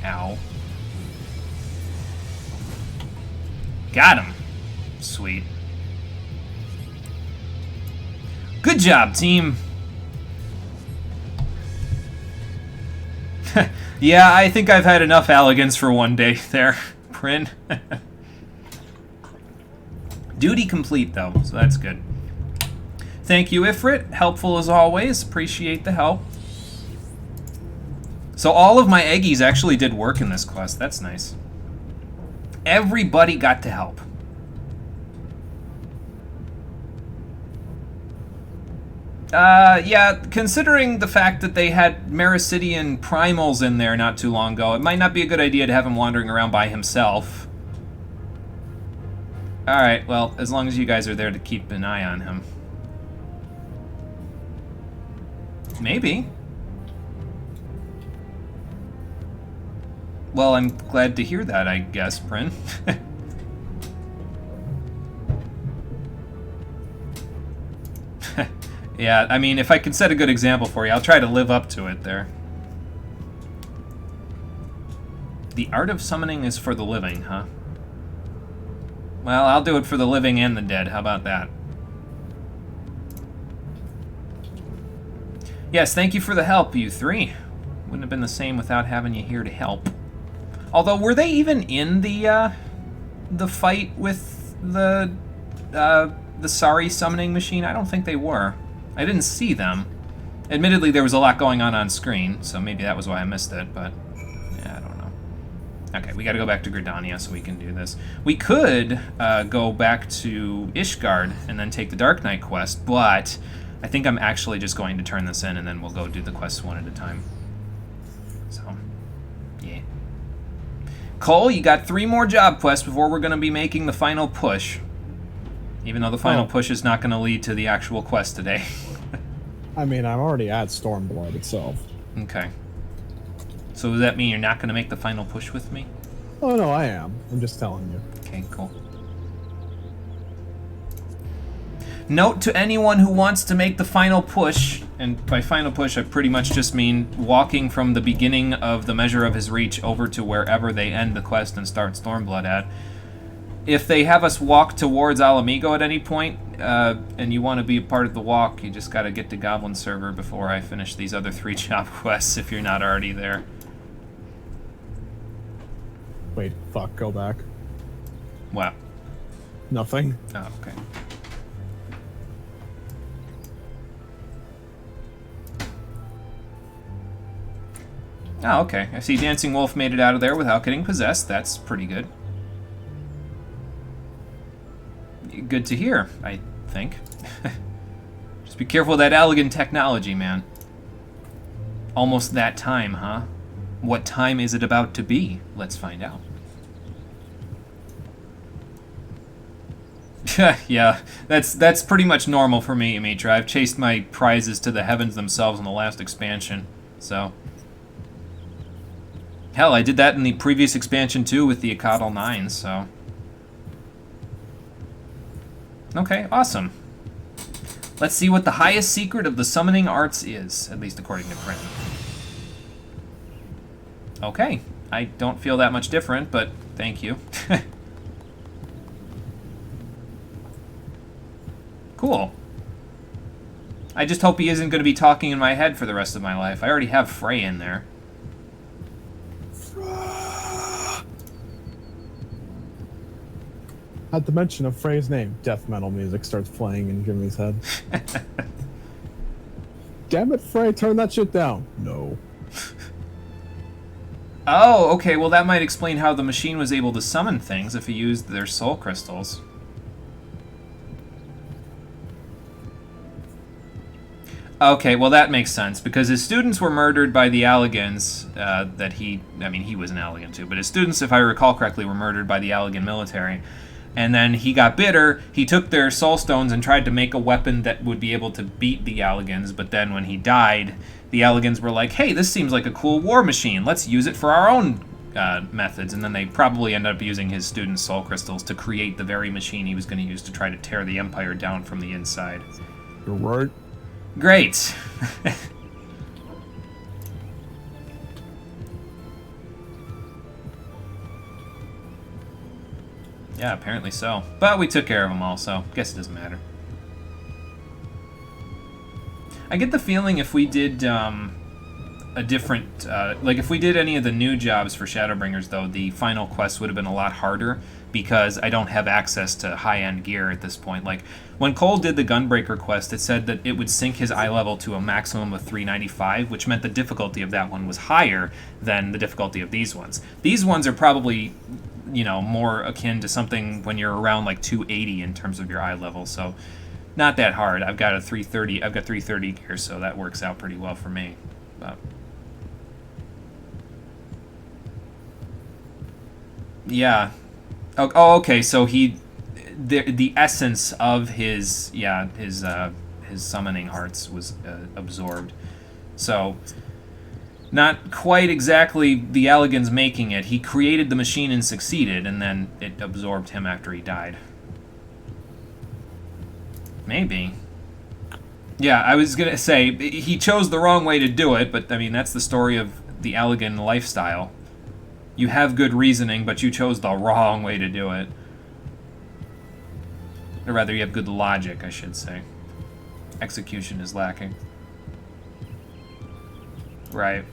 Ow. Got him. Sweet. Good job, team. Yeah, I think I've had enough elegance for one day there, Prin. Duty complete, though, so that's good. Thank you, Ifrit. Helpful as always. Appreciate the help. So all of my Eggies actually did work in this quest. That's nice. Everybody got to help. Yeah, considering the fact that they had Mericidian primals in there not too long ago, it might not be a good idea to have him wandering around by himself. Alright, well, as long as you guys are there to keep an eye on him. Maybe. Well, I'm glad to hear that, I guess, Prin. Yeah, I mean, if I can set a good example for you, I'll try to live up to it there. The art of summoning is for the living, huh? Well, I'll do it for the living and the dead. How about that? Yes, thank you for the help, you three. Wouldn't have been the same without having you here to help. Although, were they even in the fight with the the Sorry summoning machine? I don't think they were. I didn't see them. Admittedly, there was a lot going on screen, so maybe that was why I missed it, but yeah, I don't know. Okay, we gotta go back to Gridania so we can do this. We could go back to Ishgard and then take the Dark Knight quest, but I think I'm actually just going to turn this in and then we'll go do the quests one at a time. So, yeah. Cole, you got 3 more job quests before we're gonna be making the final push. Even though the final push is not gonna lead to the actual quest today. I mean, I'm already at Stormblood itself. Okay. So does that mean you're not going to make the final push with me? Oh, no, I am. I'm just telling you. Okay, cool. Note to anyone who wants to make the final push, and by final push I pretty much just mean walking from the beginning of the Measure of His Reach over to wherever they end the quest and start Stormblood at. If they have us walk towards Alamigo at any point, and you want to be a part of the walk, you just got to get to Goblin Server before I finish these other 3 job quests if you're not already there. Wait, fuck, go back. What? Nothing. Oh, okay. Oh, okay. I see Dancing Wolf made it out of there without getting possessed. That's pretty good. Good to hear, I think. Just be careful of that Allegan technology, man. Almost that time, huh? What time is it about to be? Let's find out. Yeah, that's pretty much normal for me, Mitra. I've chased my prizes to the heavens themselves in the last expansion, so... Hell, I did that in the previous expansion too with the Akadal 9, so... Okay, awesome. Let's see what the highest secret of the summoning arts is, at least according to Prin. Okay, I don't feel that much different, but thank you. Cool. I just hope he isn't going to be talking in my head for the rest of my life. I already have Frey in there. At the mention of Frey's name, death metal music starts playing in Jimmy's head. Damn it, Frey, turn that shit down. No. Oh, okay, well that might explain how the machine was able to summon things if he used their soul crystals. Okay, well that makes sense, because his students were murdered by the Allegans, he was an Allegan too, but his students, if I recall correctly, were murdered by the Allegan military. And then he got bitter, he took their soul stones and tried to make a weapon that would be able to beat the Allegans, but then when he died, the Allegans were like, hey, this seems like a cool war machine, let's use it for our own methods, and then they probably ended up using his students' soul crystals to create the very machine he was going to use to try to tear the Empire down from the inside. You're right. Great! Yeah, apparently so. But we took care of them all, so guess it doesn't matter. I get the feeling if we did a different... like, if we did any of the new jobs for Shadowbringers, though, the final quest would have been a lot harder because I don't have access to high-end gear at this point. Like, when Cole did the Gunbreaker quest, it said that it would sync his eye level to a maximum of 395, which meant the difficulty of that one was higher than the difficulty of these ones. These ones are probably... you know, more akin to something when you're around like 280 in terms of your eye level, so not that hard. I've got 330 gear, so that works out pretty well for me. But yeah. Oh, okay, so the essence of his summoning arts was absorbed. So not quite exactly the Allegans making it. He created the machine and succeeded, and then it absorbed him after he died. Maybe. Yeah, I was gonna say, he chose the wrong way to do it, but I mean, that's the story of the Allegan lifestyle. You have good reasoning, but you chose the wrong way to do it. Or rather, you have good logic, I should say. Execution is lacking. Right.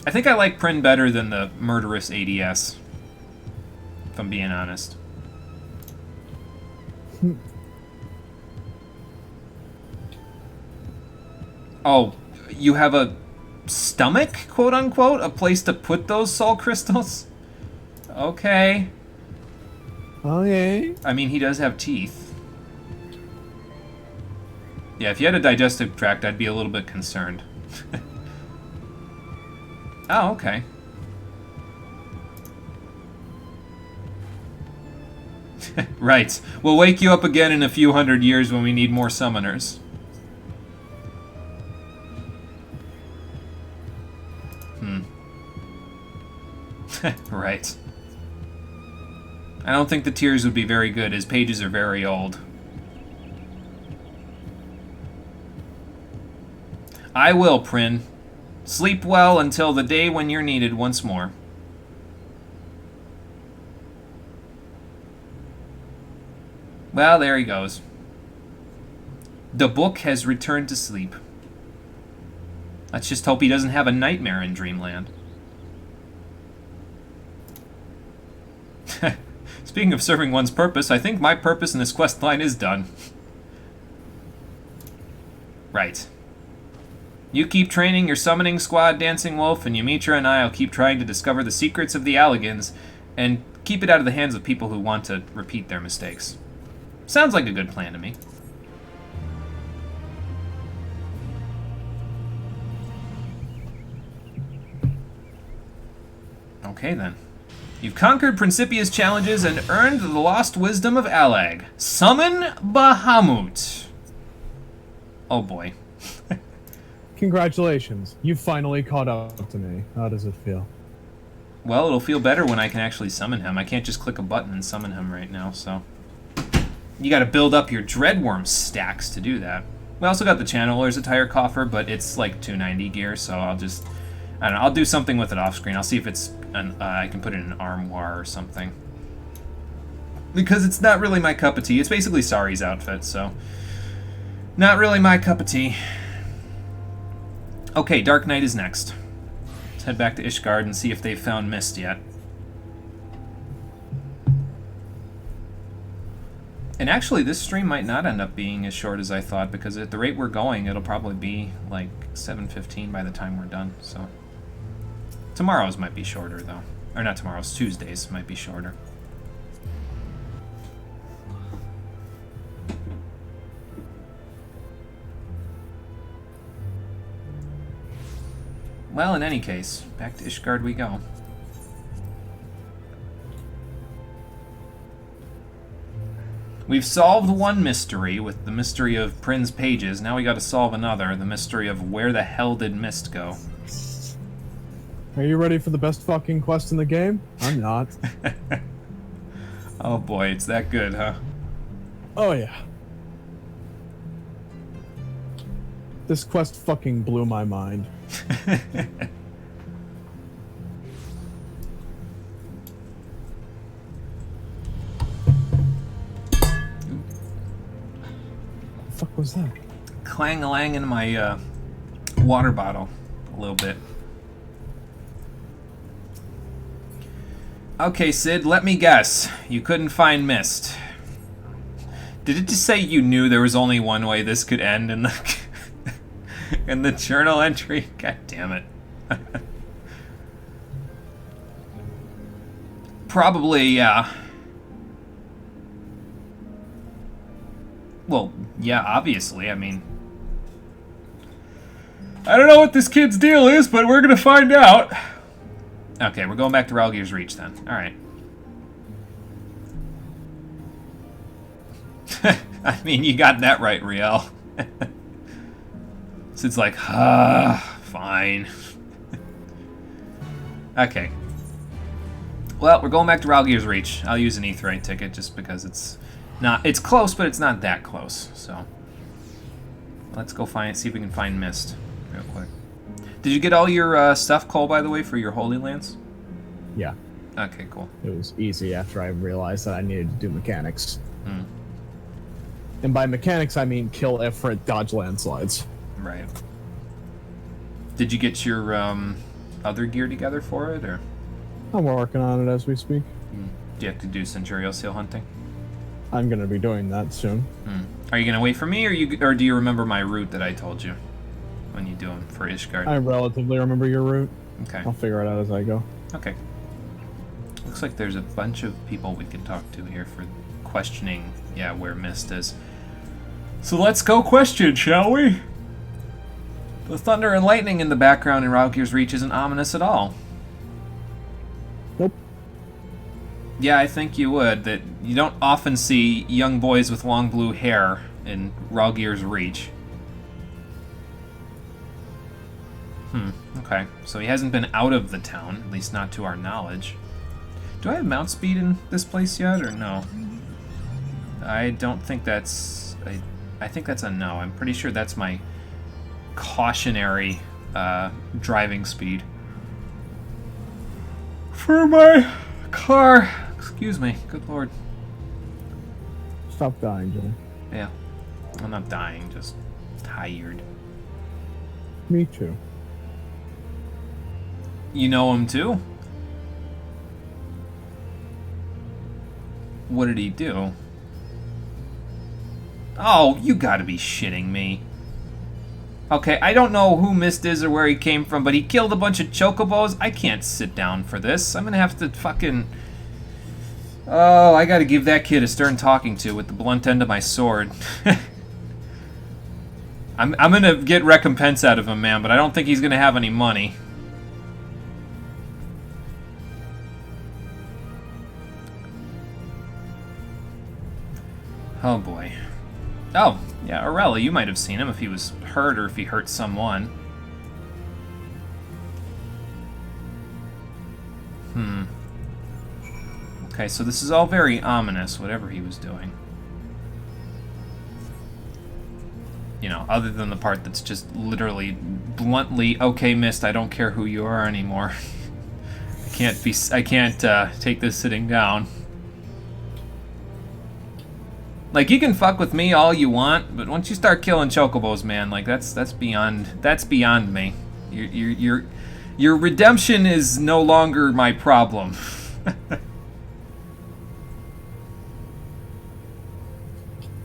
I think I like Prin better than the murderous ADS, if I'm being honest. Oh, you have a stomach, quote unquote? A place to put those soul crystals? Okay. Okay. I mean, he does have teeth. Yeah, if you had a digestive tract, I'd be a little bit concerned. Oh, okay. Right. We'll wake you up again in a few hundred years when we need more summoners. Right. I don't think the tears would be very good. His pages are very old. I will, Prin. Sleep well until the day when you're needed once more. Well, there he goes. The book has returned to sleep. Let's just hope he doesn't have a nightmare in Dreamland. Speaking of serving one's purpose, I think my purpose in this quest line is done. Right. You keep training your summoning squad, Dancing Wolf, and Yumitra and I will keep trying to discover the secrets of the Alligans and keep it out of the hands of people who want to repeat their mistakes. Sounds like a good plan to me. Okay, then. You've conquered Principia's challenges and earned the lost wisdom of Allag. Summon Bahamut. Oh boy. Congratulations. You finally caught up to me. How does it feel? Well, it'll feel better when I can actually summon him. I can't just click a button and summon him right now, so... You gotta build up your Dreadworm stacks to do that. We also got the Channeler's Attire Coffer, but it's like 290 gear, so I'll just... I don't know, I'll do something with it off screen. I'll see if it's I can put it in an armoire or something. Because it's not really my cup of tea. It's basically Sari's outfit, so... Not really my cup of tea. Okay, Dark Knight is next. Let's head back to Ishgard and see if they've found Mist yet. And actually, this stream might not end up being as short as I thought, because at the rate we're going, it'll probably be like 7:15 by the time we're done, so... Tomorrow's might be shorter, though. Or not tomorrow's, Tuesdays might be shorter. Well, in any case, back to Ishgard we go. We've solved one mystery with the mystery of Prin's pages. Now we gotta solve another, the mystery of where the hell did Mist go? Are you ready for the best fucking quest in the game? I'm not. Oh boy, it's that good, huh? Oh yeah. This quest fucking blew my mind. The fuck was that? Clang-a-lang in my water bottle a little bit. Okay, Sid, let me guess. You couldn't find Mist. Did it just say you knew there was only one way this could end in the in the journal entry? God damn it. Probably, yeah. Well, yeah, obviously, I mean... I don't know what this kid's deal is, but we're gonna find out. Okay, we're going back to Ralgir's Reach then. Alright. I mean, you got that right, Riel. Sid's like, fine. Okay. Well, we're going back to Ralgir's Reach. I'll use an Aetheryte ticket just because it's not... It's close, but it's not that close, so... Let's go see if we can find Mist real quick. Did you get all your stuff, Cole, by the way, for your Holy Lance? Yeah. Okay, cool. It was easy after I realized that I needed to do mechanics. And by mechanics, I mean kill Ifrit, dodge landslides. Right. Did you get your other gear together for it, or? I'm working on it as we speak. Do you have to do Centurial Seal hunting? I'm gonna be doing that soon. Are you gonna wait for me, or do you remember my route that I told you when you do them for Ishgard? I relatively remember your route. Okay. I'll figure it out as I go. Okay. Looks like there's a bunch of people we can talk to here for questioning, yeah, where Mist is. So let's go question, shall we? The thunder and lightning in the background in Raukir's Reach isn't ominous at all. Nope. Yeah, I think you would. That you don't often see young boys with long blue hair in Raugir's Reach. Okay. So he hasn't been out of the town, at least not to our knowledge. Do I have mount speed in this place yet, or no? I don't think that's... I think that's a no. I'm pretty sure that's my cautionary driving speed. For my car. Excuse me. Good lord. Stop dying, Jimmy. Yeah. I'm not dying, just tired. Me too. You know him too? What did he do? Oh, you gotta be shitting me. Okay, I don't know who Mist is or where he came from, but he killed a bunch of chocobos. I can't sit down for this. I'm gonna have to fucking... Oh, I gotta give that kid a stern talking to with the blunt end of my sword. I'm gonna get recompense out of him, man, but I don't think he's gonna have any money. Oh boy. Oh, yeah, Aurelia, you might have seen him if he was hurt or if he hurt someone. Okay, so this is all very ominous, whatever he was doing. You know, other than the part that's just literally, bluntly, okay, Mist, I don't care who you are anymore. I can't take this sitting down. Like, you can fuck with me all you want, but once you start killing chocobos, man, like that's beyond me. Your redemption is no longer my problem.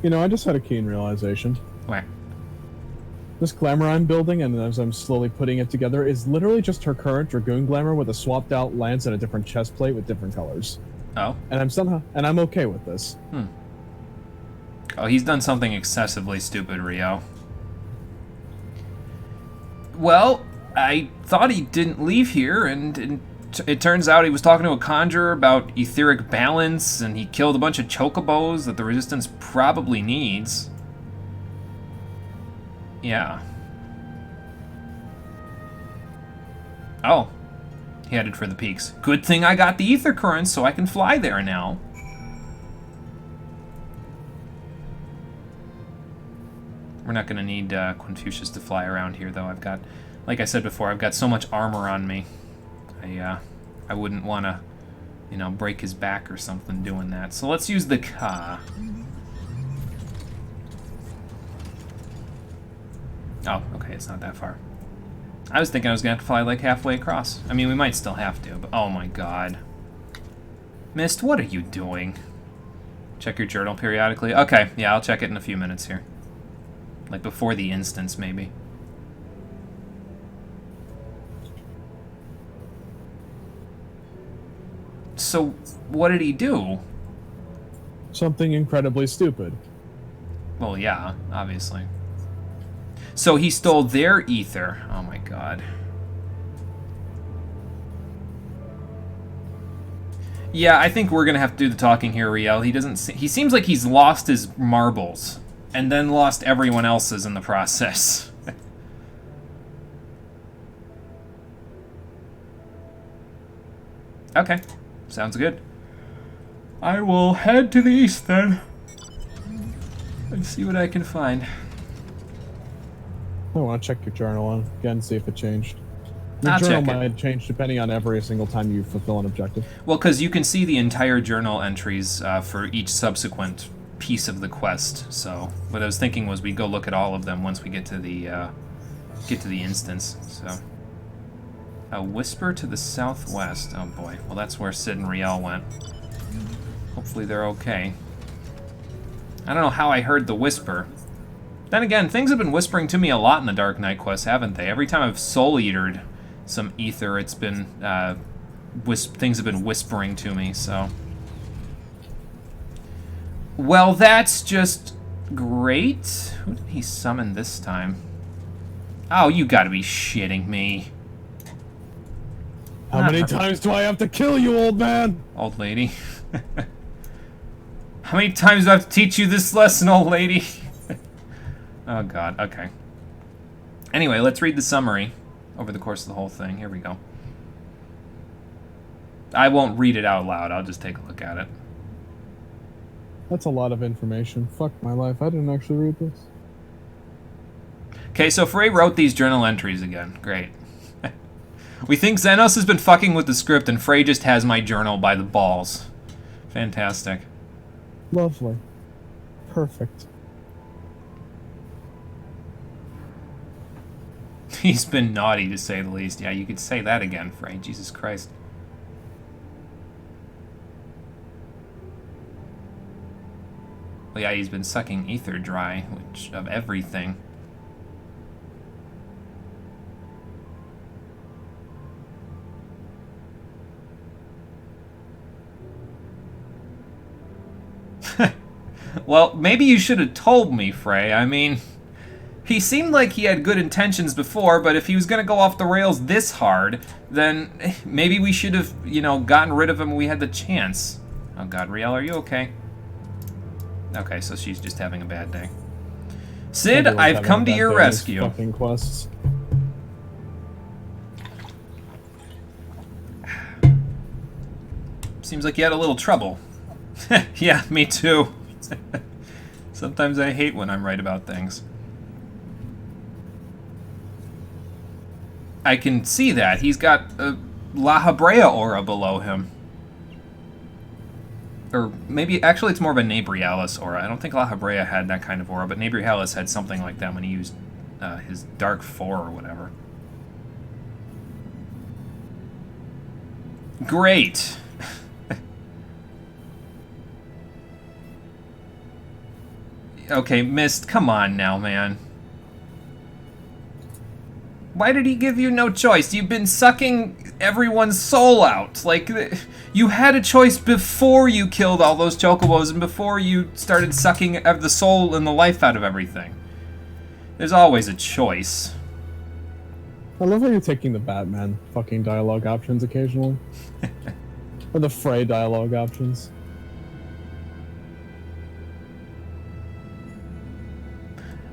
You know, I just had a keen realization. What? This glamour I'm building, and as I'm slowly putting it together, is literally just her current Dragoon glamour with a swapped out lance and a different chest plate with different colors. Oh? And I'm okay with this. Oh, he's done something excessively stupid, Rio. Well, I thought he didn't leave here, and it turns out he was talking to a conjurer about etheric balance, and he killed a bunch of chocobos that the Resistance probably needs. Yeah. Oh. He headed for the peaks. Good thing I got the ether currents so I can fly there now. We're not going to need Quinfucius to fly around here, though. I've got, like I said before, I've got so much armor on me. I wouldn't want to, you know, break his back or something doing that. So let's use the Ka. Oh, okay, it's not that far. I was thinking I was going to have to fly like halfway across. I mean, we might still have to, but oh my god. Mist, what are you doing? Check your journal periodically? Okay, yeah, I'll check it in a few minutes here. Like before the instance, maybe. So, what did he do? Something incredibly stupid. Well, yeah, obviously. So he stole their ether. Oh my god. Yeah, I think we're gonna have to do the talking here, Riel. He seems like he's lost his marbles, and then lost everyone else's in the process. Okay, sounds good. I will head to the east then, and see what I can find. I want to check your journal again, see if it changed. Your I'll journal check it. might change depending on every single time you fulfill an objective. Well, because you can see the entire journal entries for each subsequent piece of the quest. So what I was thinking was we'd go look at all of them once we get to the instance. So a whisper to the southwest. Oh boy. Well, that's where Sid and Riel went. Hopefully they're okay. I don't know how I heard the whisper. Then again, things have been whispering to me a lot in the Dark Knight quests, haven't they? Every time I've soul eatered some ether, it's been things have been whispering to me. So, well, that's just great. Who did he summon this time? Oh, you gotta be shitting me. How many times do I have to kill you, old man? Old lady. How many times do I have to teach you this lesson, old lady? Oh, God. Okay. Anyway, let's read the summary over the course of the whole thing. Here we go. I won't read it out loud. I'll just take a look at it. That's a lot of information. Fuck my life. I didn't actually read this. Okay, so Frey wrote these journal entries again. Great. We think Xenos has been fucking with the script and Frey just has my journal by the balls. Fantastic. Lovely. Perfect. He's been naughty, to say the least. Yeah, you could say that again, Frey. Jesus Christ. Well, yeah, he's been sucking ether dry, which of everything. Well, maybe you should have told me, Frey. I mean, he seemed like he had good intentions before, but if he was going to go off the rails this hard, then maybe we should have, you know, gotten rid of him when we had the chance. Oh, God, Riel, are you okay? Okay, so she's just having a bad day. Sid, I've come to your rescue. Fucking quests. Seems like you had a little trouble. Yeah, me too. Sometimes I hate when I'm right about things. I can see that. He's got a La Habrea aura below him. Or maybe, actually it's more of a Nabrialis aura. I don't think La Habrea had that kind of aura, but Nabrialis had something like that when he used his Dark 4 or whatever. Great. Okay, Mist, come on now, man. Why did he give you no choice? You've been sucking everyone's soul out. Like, you had a choice before you killed all those chocobos and before you started sucking the soul and the life out of everything. There's always a choice. I love how you're taking the Batman fucking dialogue options occasionally. Or the Frey dialogue options.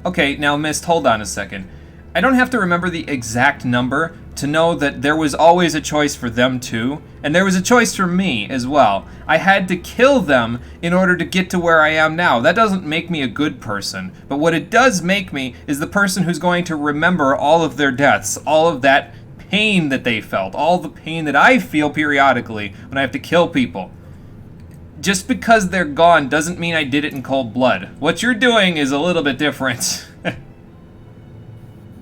Okay, now, Mist, hold on a second. I don't have to remember the exact number to know that there was always a choice for them too, and there was a choice for me as well. I had to kill them in order to get to where I am now. That doesn't make me a good person, but what it does make me is the person who's going to remember all of their deaths, all of that pain that they felt, all the pain that I feel periodically when I have to kill people. Just because they're gone doesn't mean I did it in cold blood. What you're doing is a little bit different.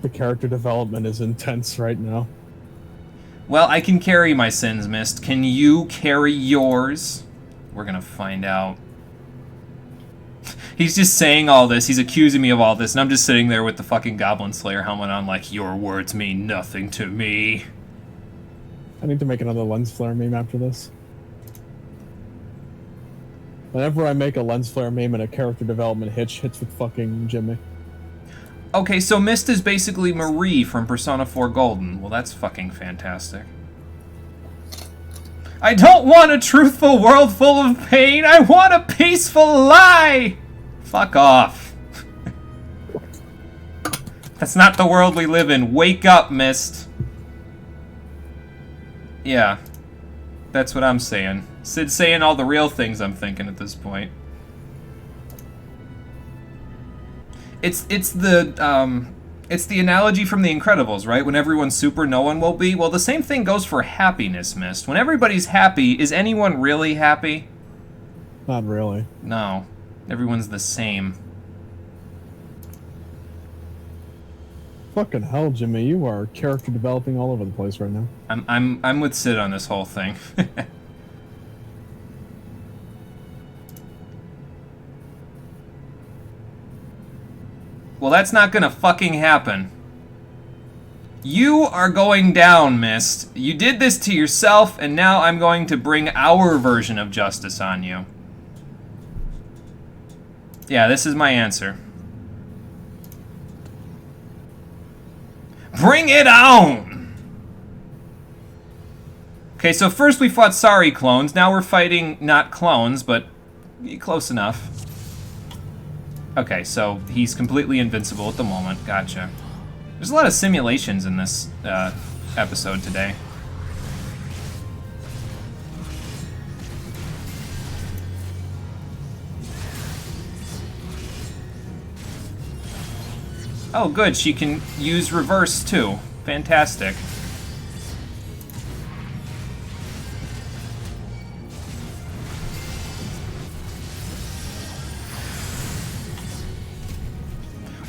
The character development is intense right now. Well, I can carry my sins, Mist. Can you carry yours? We're gonna find out. He's just saying all this, he's accusing me of all this, and I'm just sitting there with the fucking Goblin Slayer helmet on like, your words mean nothing to me. I need to make another lens flare meme after this. Whenever I make a lens flare meme and a character development hits with fucking Jimmy. Okay, so Mist is basically Marie from Persona 4 Golden. Well, that's fucking fantastic. I don't want a truthful world full of pain. I want a peaceful lie. Fuck off. That's not the world we live in. Wake up, Mist. Yeah, that's what I'm saying. Sid's saying all the real things I'm thinking at this point. It's the analogy from The Incredibles, right? When everyone's super, no one will be. Well, the same thing goes for happiness, Mist. When everybody's happy, is anyone really happy? Not really. No. Everyone's the same. Fucking hell, Jimmy, you are character developing all over the place right now. I'm with Sid on this whole thing. Well, that's not gonna fucking happen. You are going down, Mist. You did this to yourself, and now I'm going to bring our version of justice on you. Yeah, this is my answer. Bring it on! Okay, so first we fought sorry clones, now we're fighting not clones, but close enough. Okay, so he's completely invincible at the moment, gotcha. There's a lot of simulations in this episode today. Oh, good. She can use reverse, too. Fantastic.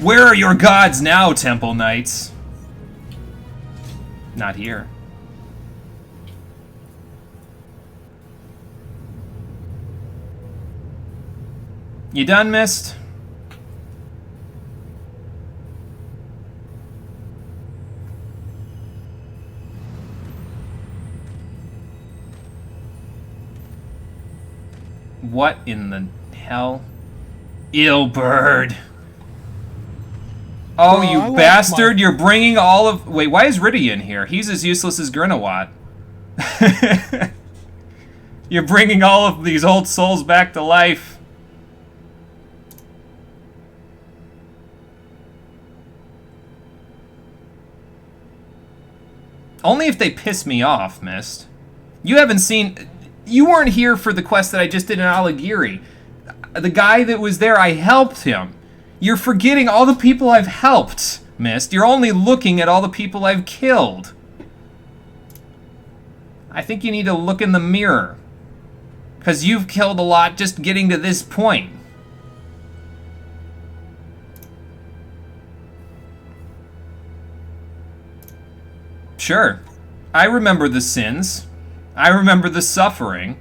Where are your gods now, Temple Knights? Not here. You done, Mist? What in the hell? Ill bird. Oh, you bastard! You're bringing all of... Wait, why is Riddy in here? He's as useless as Grinawat. You're bringing all of these old souls back to life. Only if they piss me off, Mist. You haven't seen... You weren't here for the quest that I just did in Aligiri. The guy that was there, I helped him. You're forgetting all the people I've helped, Mist. You're only looking at all the people I've killed. I think you need to look in the mirror. Because you've killed a lot just getting to this point. Sure. I remember the sins. I remember the suffering.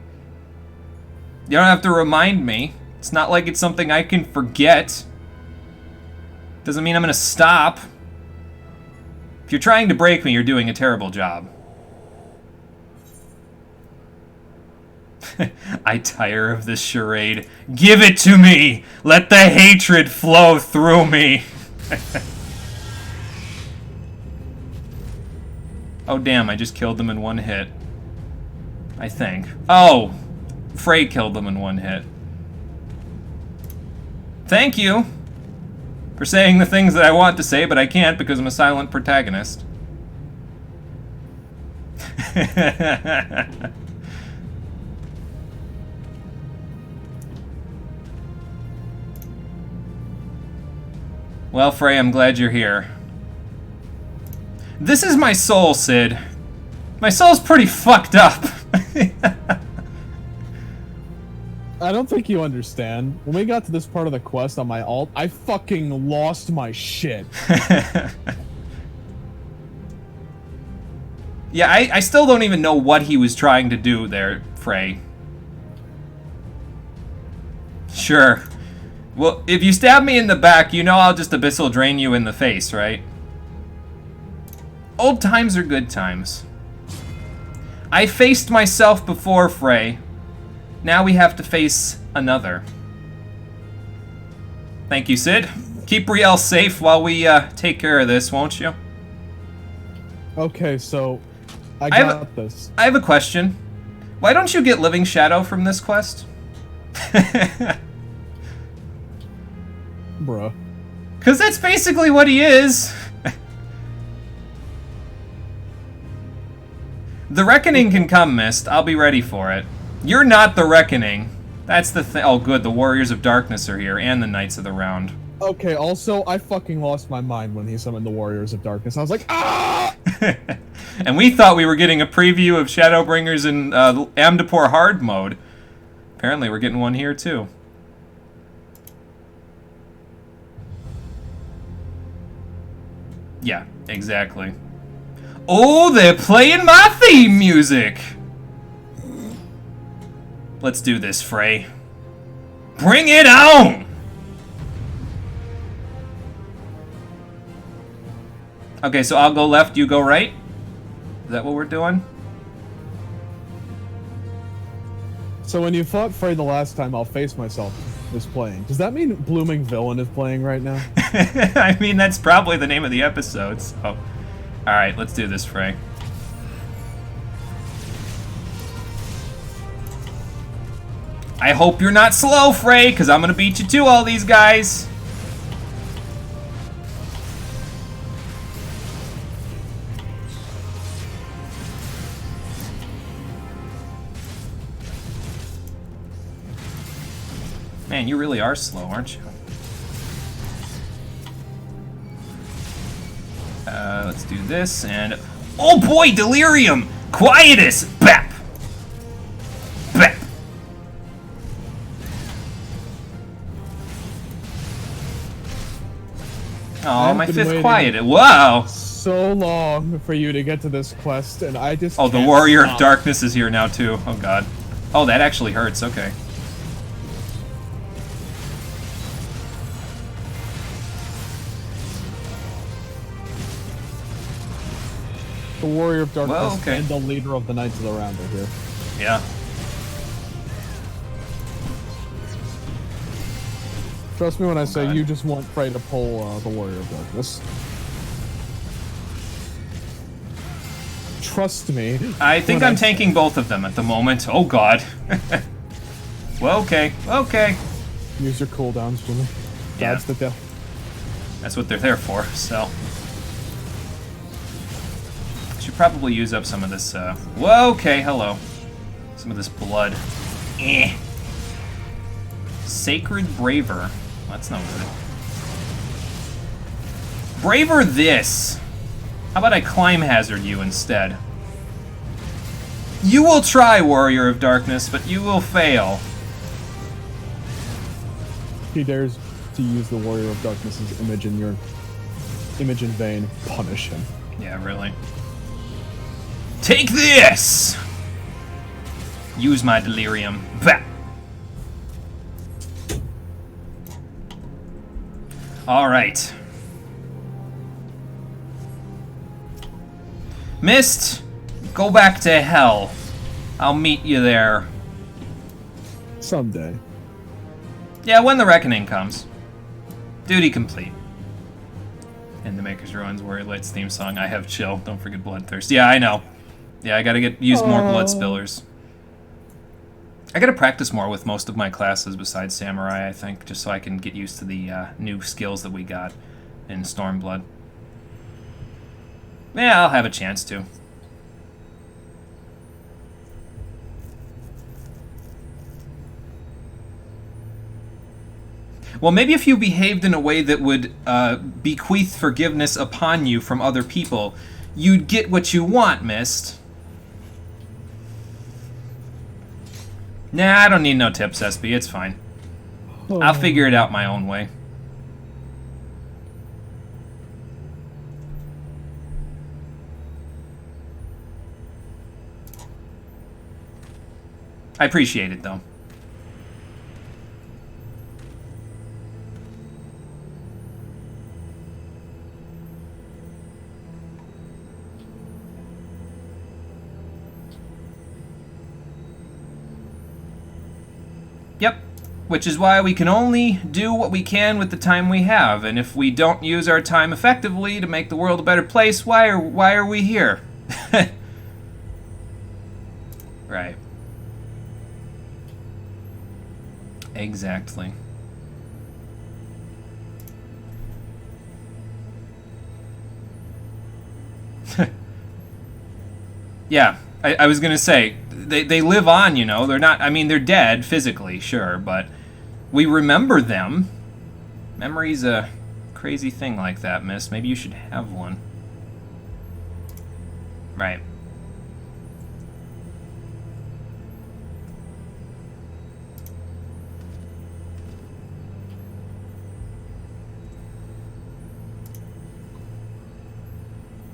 You don't have to remind me. It's not like it's something I can forget. Doesn't mean I'm gonna stop. If you're trying to break me, you're doing a terrible job. I tire of this charade. Give it to me! Let the hatred flow through me! Oh damn, I just killed them in one hit. I think. Oh! Frey killed them in one hit. Thank you for saying the things that I want to say, but I can't because I'm a silent protagonist. Well, Frey, I'm glad you're here. This is my soul, Sid. My soul's pretty fucked up. I don't think you understand. When we got to this part of the quest on my alt, I fucking lost my shit. Yeah, I still don't even know what he was trying to do there, Frey. Sure. Well, if you stab me in the back, you know I'll just abyssal drain you in the face, right? Old times are good times. I faced myself before, Frey. Now we have to face another. Thank you, Sid. Keep Riel safe while we take care of this, won't you? Okay, so I got this. I have a question. Why don't you get Living Shadow from this quest? Bruh. Because that's basically what he is. The Reckoning can come, Mist. I'll be ready for it. You're not the Reckoning. That's the thing. Oh, good. The Warriors of Darkness are here, and the Knights of the Round. Okay, also, I fucking lost my mind when he summoned the Warriors of Darkness. I was like, ah! And we thought we were getting a preview of Shadowbringers in Amdapor hard mode. Apparently, we're getting one here, too. Yeah, exactly. Oh, they're playing my theme music! Let's do this, Frey. Bring it on! Okay, so I'll go left, you go right? Is that what we're doing? So when you fought Frey the last time, I'll face myself is playing. Does that mean Blooming Villain is playing right now? I mean, that's probably the name of the episode, so... Alright, let's do this, Frey. I hope you're not slow, Frey, because I'm going to beat you to all these guys. Man, you really are slow, aren't you? Let's do this, and... Oh boy, Delirium! Quietus! Bap! Bap! Oh, my fifth Quietus. Wow! So long for you to get to this quest, and I just Oh, the Warrior of Darkness is here now, too. Oh, God. Oh, that actually hurts. Okay. The Warrior of Darkness Well, okay. and the leader of the Knights of the Round are here. Yeah. Trust me when I say God. you just want Frey to pull the Warrior of Darkness. Trust me. I think I'm tanking both of them at the moment. Oh, God. Well, okay. Okay. Use your cooldowns, Jimmy. Yeah. That's the death. That's what they're there for, so... Should probably use up some of this, Whoa, okay, hello. Some of this blood. Eh. Sacred Braver. That's no good. Braver this! How about I Climb Hazard you instead? You will try, Warrior of Darkness, but you will fail. He dares to use the Warrior of Darkness's image in your... image in vain. Punish him. Yeah, really. Take this! Use my delirium. Bah! Alright. Mist, go back to hell. I'll meet you there. Someday. Yeah, when the reckoning comes. Duty complete. And the Maker's Ruins Warrior Lights theme song. I have chill. Don't forget Bloodthirst. Yeah, I know. Yeah, I gotta use more Blood Spillers. I gotta practice more with most of my classes besides Samurai, I think, just so I can get used to the new skills that we got in Stormblood. Yeah, I'll have a chance to. Well, maybe if you behaved in a way that would bequeath forgiveness upon you from other people, you'd get what you want, Mist. Nah, I don't need no tips, SB. It's fine. I'll figure it out my own way. I appreciate it, though. Yep. Which is why we can only do what we can with the time we have, and if we don't use our time effectively to make the world a better place, why are we here? Right. Exactly. Yeah, I was gonna say, they live on, you know, they're not, I mean, they're dead physically, sure, but we remember them. Memory's a crazy thing like that, miss. Maybe you should have one. Right.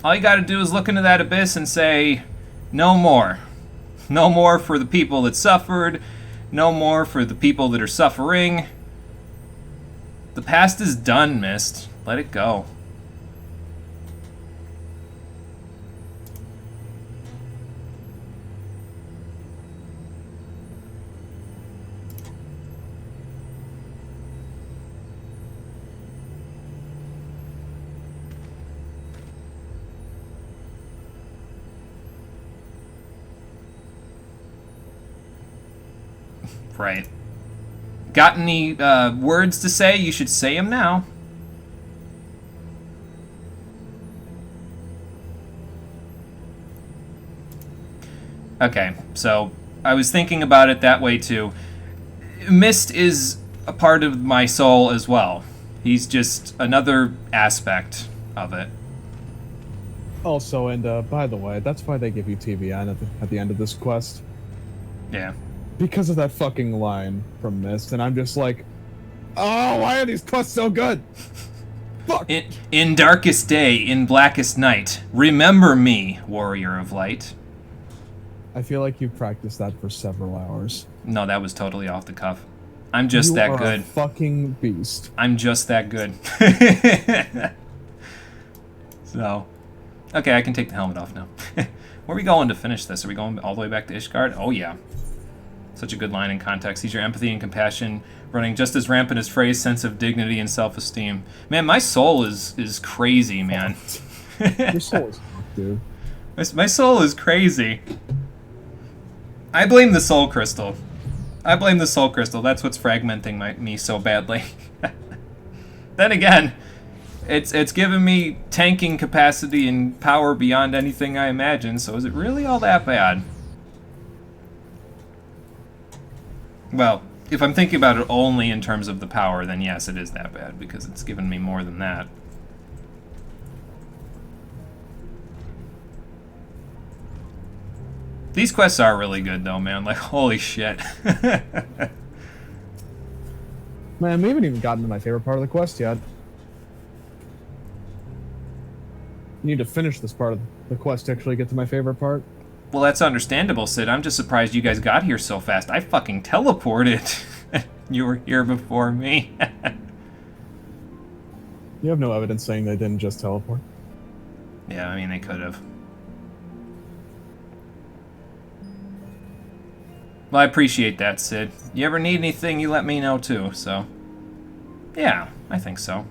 All you gotta do is look into that abyss and say, no more. No more for the people that suffered. No more for the people that are suffering. The past is done, Mist. Let it go. Right. Got any words to say? You should say them now. Okay, so I was thinking about it that way too. Mist is a part of my soul as well. He's just another aspect of it. Also, and by the way, that's why they give you TVN at the end of this quest. Yeah. Because of that fucking line from Mist, and I'm just like, oh, why are these quests so good? Fuck. In darkest day, in blackest night, remember me, warrior of light. I feel like you've practiced that for several hours. No, that was totally off the cuff. I'm just You that are good. A fucking beast. I'm just that good. So, okay, I can take the helmet off now. Where are we going to finish this? Are we going all the way back to Ishgard? Oh yeah. Such a good line in context. He's your empathy and compassion running just as rampant as Frey's sense of dignity and self-esteem. Man, my soul is crazy, man. Your soul is fucked, dude. My soul is crazy. I blame the soul crystal. I blame the soul crystal. That's what's fragmenting me so badly. Then again, it's given me tanking capacity and power beyond anything I imagined, so is it really all that bad? Well, if I'm thinking about it only in terms of the power, then yes, it is that bad, because it's given me more than that. These quests are really good, though, man. Like, holy shit. Man, we haven't even gotten to my favorite part of the quest yet. You need to finish this part of the quest to actually get to my favorite part. Well, that's understandable, Sid. I'm just surprised you guys got here so fast. I fucking teleported. You were here before me. You have no evidence saying they didn't just teleport. Yeah, I mean, they could have. Well, I appreciate that, Sid. You ever need anything, you let me know, too, so... Yeah, I think so.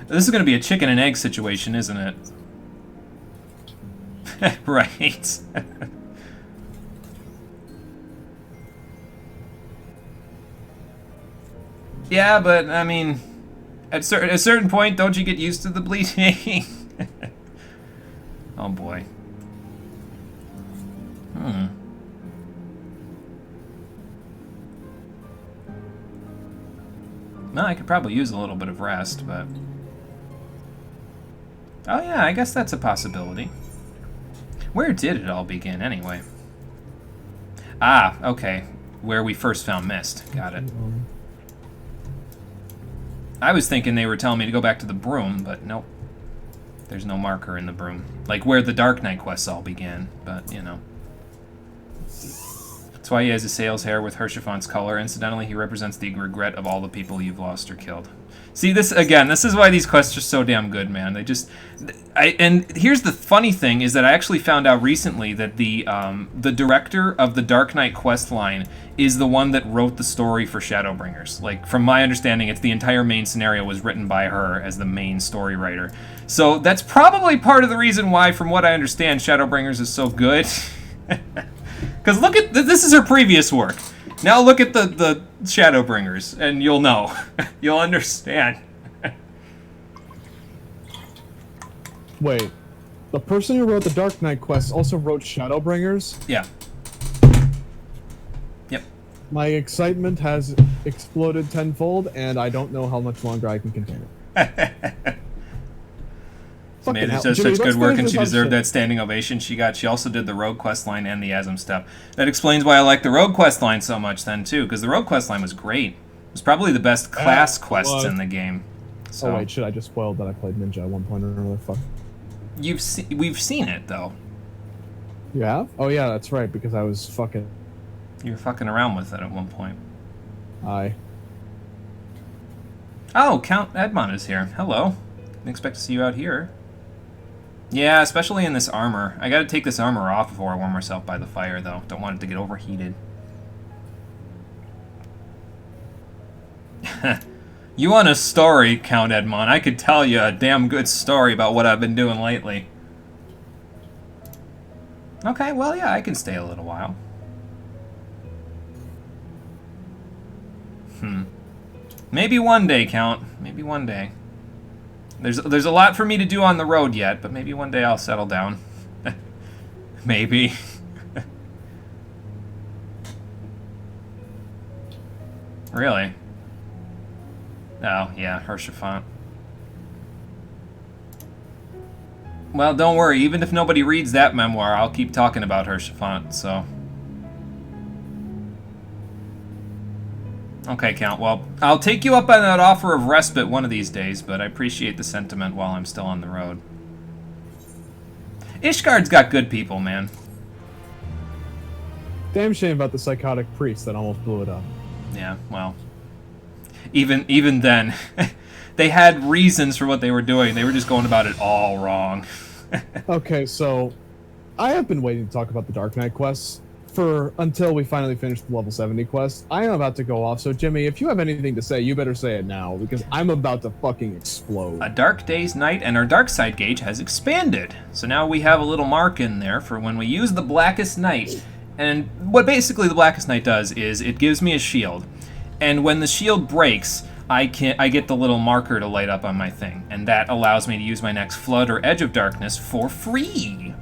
This is going to be a chicken and egg situation, isn't it? Right. Yeah, but, I mean... At a certain point, don't you get used to the bleeding? Oh, boy. Well, I could probably use a little bit of rest, but... Oh yeah, I guess that's a possibility. Where did it all begin, anyway? Ah, okay. Where we first found Mist. Got it. I was thinking they were telling me to go back to the broom, but nope. There's no marker in the broom. Like where the Dark Knight quests all began, but, you know. That's why he has his sail's hair with Hershifon's color. Incidentally, he represents the regret of all the people you've lost or killed. See, this, again, this is why these quests are so damn good, man. They just... and here's the funny thing, is that I actually found out recently that the director of the Dark Knight quest line is the one that wrote the story for Shadowbringers. Like, from my understanding, it's the entire main scenario was written by her as the main story writer. So that's probably part of the reason why, from what I understand, Shadowbringers is so good. Because look at... This is her previous work. Now look at the Shadowbringers, and you'll know. You'll understand. Wait, the person who wrote the Dark Knight quest also wrote Shadowbringers? Yeah. Yep. My excitement has exploded tenfold, and I don't know how much longer I can contain it. Man, it's just such good work, and she deserved that standing ovation she got. She also did the Rogue quest line and the Asm step. That explains why I like the Rogue quest line so much then, too, because the Rogue quest line was great. It was probably the best class quests in the game. So. Oh wait, shit, I just spoiled that I played Ninja at one point or another. Fuck. We've seen it, though. You have? Oh yeah, that's right, because I was fucking... You were fucking around with it at one point. Aye. Oh, Count Edmond is here. Hello. Didn't expect to see you out here. Yeah, especially in this armor. I gotta take this armor off before I warm myself by the fire, though. Don't want it to get overheated. You want a story, Count Edmond? I could tell you a damn good story about what I've been doing lately. Okay, well, yeah, I can stay a little while. Maybe one day, Count. Maybe one day. There's a lot for me to do on the road yet, but maybe one day I'll settle down. Maybe. Really? Oh, yeah, Hershafont. Well, don't worry. Even if nobody reads that memoir, I'll keep talking about Hershafont, so... Okay, Count. Well, I'll take you up on that offer of respite one of these days, but I appreciate the sentiment while I'm still on the road. Ishgard's got good people, man. Damn shame about the psychotic priest that almost blew it up. Yeah, well... Even then, they had reasons for what they were doing. They were just going about it all wrong. Okay, so... I have been waiting to talk about the Dark Knight quests until we finally finish the level 70 quest. I am about to go off, so Jimmy, if you have anything to say, you better say it now, because I'm about to fucking explode. A dark day's night, and our dark side gauge has expanded. So now we have a little mark in there for when we use the Blackest Night. And what basically the Blackest Night does is it gives me a shield. And when the shield breaks, I get the little marker to light up on my thing. And that allows me to use my next Flood or Edge of Darkness for free.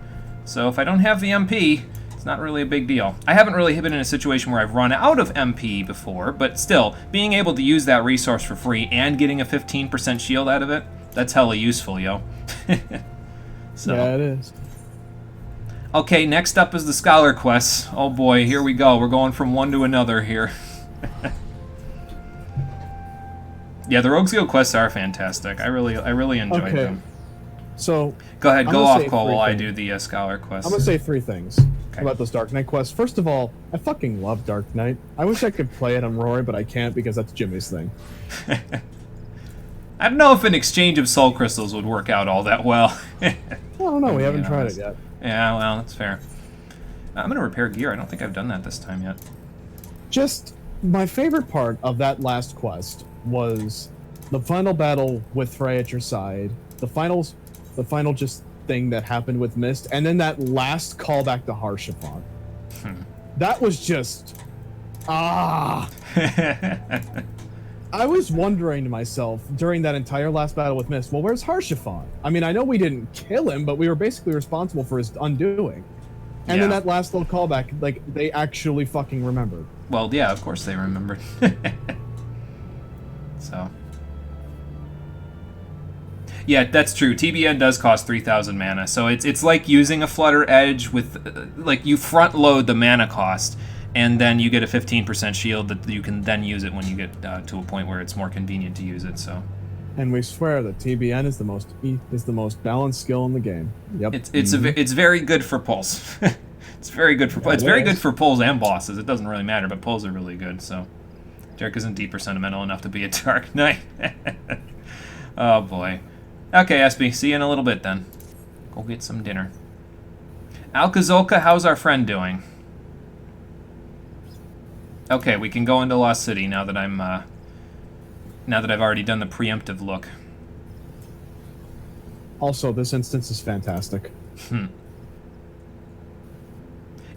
So if I don't have the MP... not really a big deal. I haven't really been in a situation where I've run out of MP before, but still, being able to use that resource for free and getting a 15% shield out of it, that's hella useful, yo. So. Yeah, it is. Okay, next up is the Scholar quests. Oh boy, here we go. We're going from one to another here. Yeah, the Rogues Guild quests are fantastic. I really enjoyed them. So... Go ahead, go off, Cole, while I do the Scholar quests. I'm gonna say 3 things about those Dark Knight quests. First of all, I fucking love Dark Knight. I wish I could play it on Rory, but I can't because that's Jimmy's thing. I don't know if an exchange of soul crystals would work out all that well. I don't know, we haven't tried it yet. Yeah, well, that's fair. I'm gonna repair gear. I don't think I've done that this time yet. Just, my favorite part of that last quest was the final battle with Frey at your side, the final just thing that happened with Mist, and then that last callback to Harshafon. That was just... I was wondering to myself during that entire last battle with Mist, well, where's Harshafon? I mean, I know we didn't kill him, but we were basically responsible for his undoing. And then that last little callback, like, they actually fucking remembered. Well, yeah, of course they remembered. So... yeah, that's true. TBN does cost 3,000 mana, so it's like using a Flutter Edge with, like, you front load the mana cost, and then you get a 15% shield that you can then use it when you get to a point where it's more convenient to use it. So, and we swear that TBN is the most balanced skill in the game. Yep, it's very good for pulls. It's very good for it's very good for pulls and bosses. It doesn't really matter, but pulls are really good. So, Jerk isn't deep or sentimental enough to be a Dark Knight. Oh boy. Okay, SB, see you in a little bit then. Go get some dinner. Alcazolka, how's our friend doing? Okay, we can go into Lost City now that now that I've already done the preemptive look. Also, this instance is fantastic.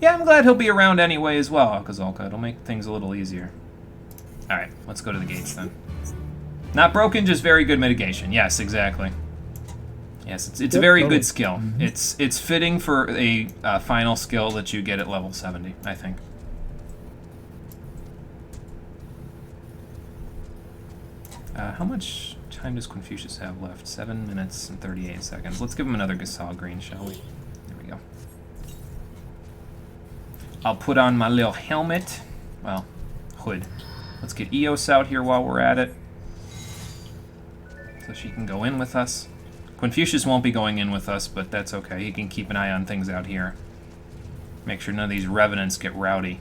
Yeah, I'm glad he'll be around anyway as well, Alcazolka. It'll make things a little easier. Alright, let's go to the gates then. Not broken, just very good mitigation. Yes, exactly. Yes, it's a very good skill. It's fitting for a final skill that you get at level 70, I think. How much time does Confucius have left? 7 minutes and 38 seconds. Let's give him another Gasol Green, shall we? There we go. I'll put on my little helmet. Well, hood. Let's get Eos out here while we're at it. So she can go in with us. Confucius won't be going in with us, but that's okay. He can keep an eye on things out here. Make sure none of these revenants get rowdy.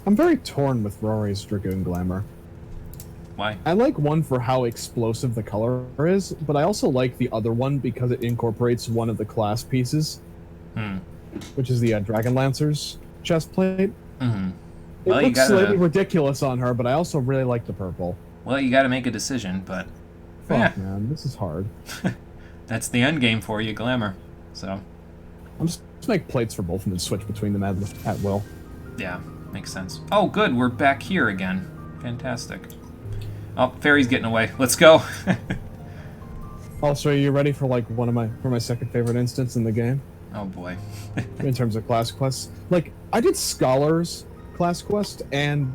I'm very torn with Rory's Dragoon Glamour. Why? I like one for how explosive the color is, but I also like the other one because it incorporates one of the class pieces, which is the Dragon Lancer's chest plate. It looks slightly ridiculous on her, but I also really like the purple. Well, you gotta make a decision, but... Fuck, man, this is hard. That's the end game for you, Glamour. So, I'm just make plates for both of them and switch between them at will. yeah, makes sense. Oh, good, we're back here again. Fantastic. Oh, Fairy's getting away. Let's go. Also, are you ready for like my second favorite instance in the game? Oh boy. In terms of class quests, like I did Scholars class quest and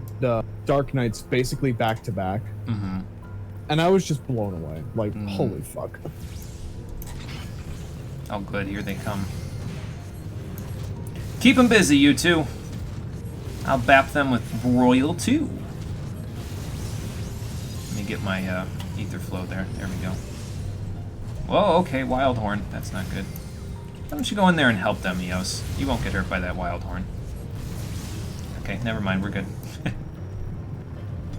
Dark Knights basically back to back, and I was just blown away. Like, holy fuck! Oh, good. Here they come. Keep them busy, you two. I'll bap them with Royal 2. Let me get my ether flow there. There we go. Whoa, okay, Wildhorn. That's not good. Why don't you go in there and help them, Eos? You won't get hurt by that Wildhorn. Okay, never mind. We're good.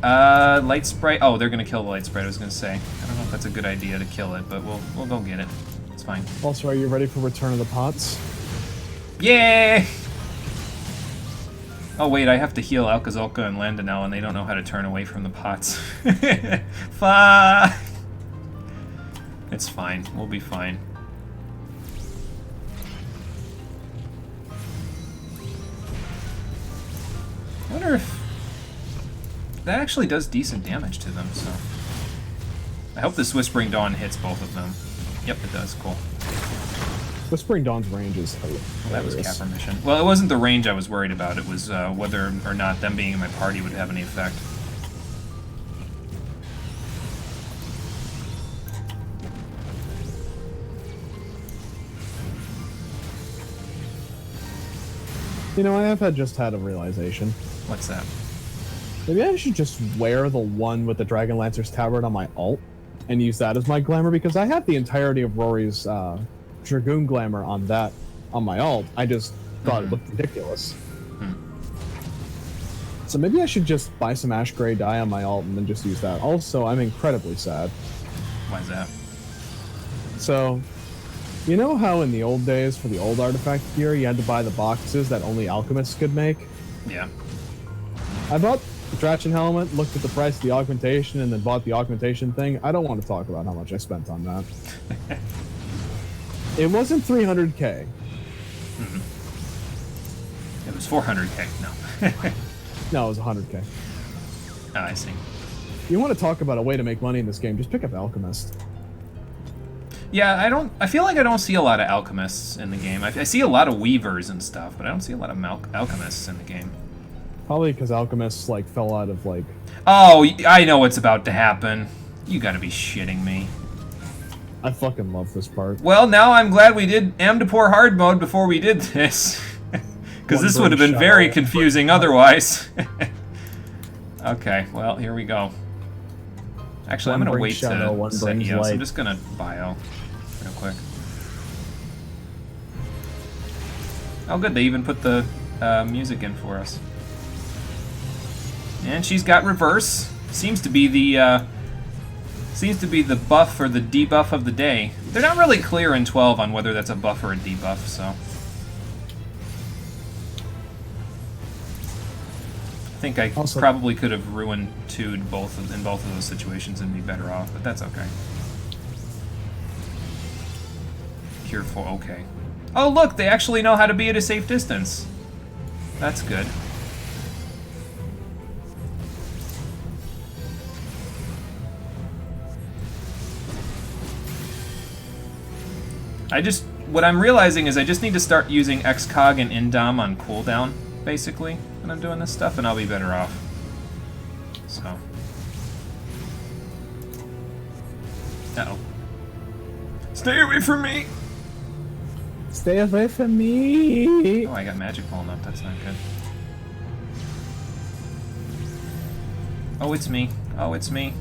Light Sprite. Oh, they're gonna kill the Light Sprite. I was gonna say. I don't know if that's a good idea to kill it, but we'll go get it. It's fine. Also, are you ready for Return of the Pots? Yay! Oh wait, I have to heal Alcazolka and Landonel, and they don't know how to turn away from the pots. Fuck! It's fine. We'll be fine. I wonder if that actually does decent damage to them, so... I hope this Whispering Dawn hits both of them. Yep, it does. Cool. Whispering Dawn's range is hilarious. Well, that was Capper Mission. Well, it wasn't the range I was worried about. It was whether or not them being in my party would have any effect. You know, I have just had a realization. What's that? Maybe I should just wear the one with the Dragon Lancer's tabard on my alt and use that as my glamour, because I have the entirety of Rory's Dragoon glamour on my alt. I just thought it looked ridiculous. So maybe I should just buy some ash gray dye on my alt and then just use that. Also, I'm incredibly sad. Why is that? So, you know how in the old days for the old artifact gear you had to buy the boxes that only alchemists could make? Yeah. I bought the Drachin helmet, looked at the price of the augmentation, and then bought the augmentation thing. I don't want to talk about how much I spent on that. It wasn't 300k. It was 400k. No. No, it was 100k. Oh, I see. You want to talk about a way to make money in this game, just pick up Alchemist. Yeah, I feel like I don't see a lot of alchemists in the game. I see a lot of weavers and stuff, but I don't see a lot of alchemists in the game. Probably because Alchemists, like, fell out of, like... Oh, I know what's about to happen. You gotta be shitting me. I fucking love this part. Well, now I'm glad we did Amdapor hard mode before we did this. Because this would have been very confusing otherwise. Okay, well, here we go. Actually, I'm gonna wait to set Eos. I'm just gonna bio real quick. Oh good, they even put the music in for us. And she's got reverse. Seems to be the buff or the debuff of the day. They're not really clear in 12 on whether that's a buff or a debuff, so. I think I probably could have ruined 2 in both of those situations and be better off, but that's okay. Cure 4, okay. Oh look, they actually know how to be at a safe distance. That's good. What I'm realizing is I just need to start using Xcog and Indom on cooldown, basically, when I'm doing this stuff, and I'll be better off. So. Uh-oh. Stay away from me! Stay away from me! Oh, I got magic pulling up. That's not good. Oh, it's me. Oh, it's me.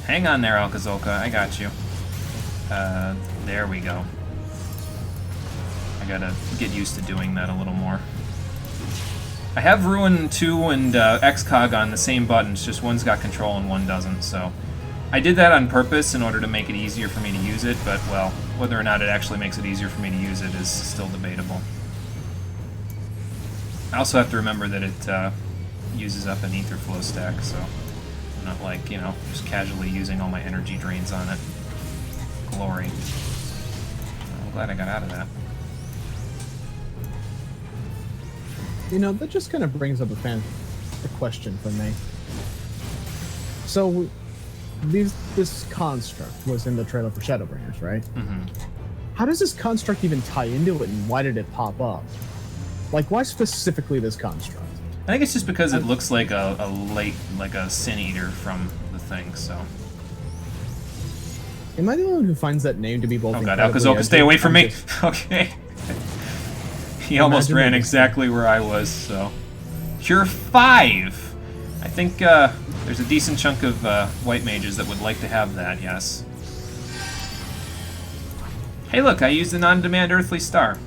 Hang on there, Alcazolka. I got you. There we go. I gotta get used to doing that a little more. I have Ruin 2 and Xcog on the same buttons, just one's got control and one doesn't, so I did that on purpose in order to make it easier for me to use it, but, well, whether or not it actually makes it easier for me to use it is still debatable. I also have to remember that it uses up an ether flow stack, so I'm not like, you know, just casually using all my energy drains on it. Glory. I'm glad I got out of that. You know, that just kind of brings up a question for me. So, this construct was in the trailer for Shadowbringers, right? Mm-hmm. How does this construct even tie into it, and why did it pop up? Like, why specifically this construct? I think it's just because it looks like a sin eater from the thing, so. Am I the one who finds that name to be both? Oh god, Alkazoka, stay away from me! Okay. He almost ran exactly where I was, so. Cure 5! I think there's a decent chunk of white mages that would like to have that, yes. Hey look, I used an on-demand earthly star.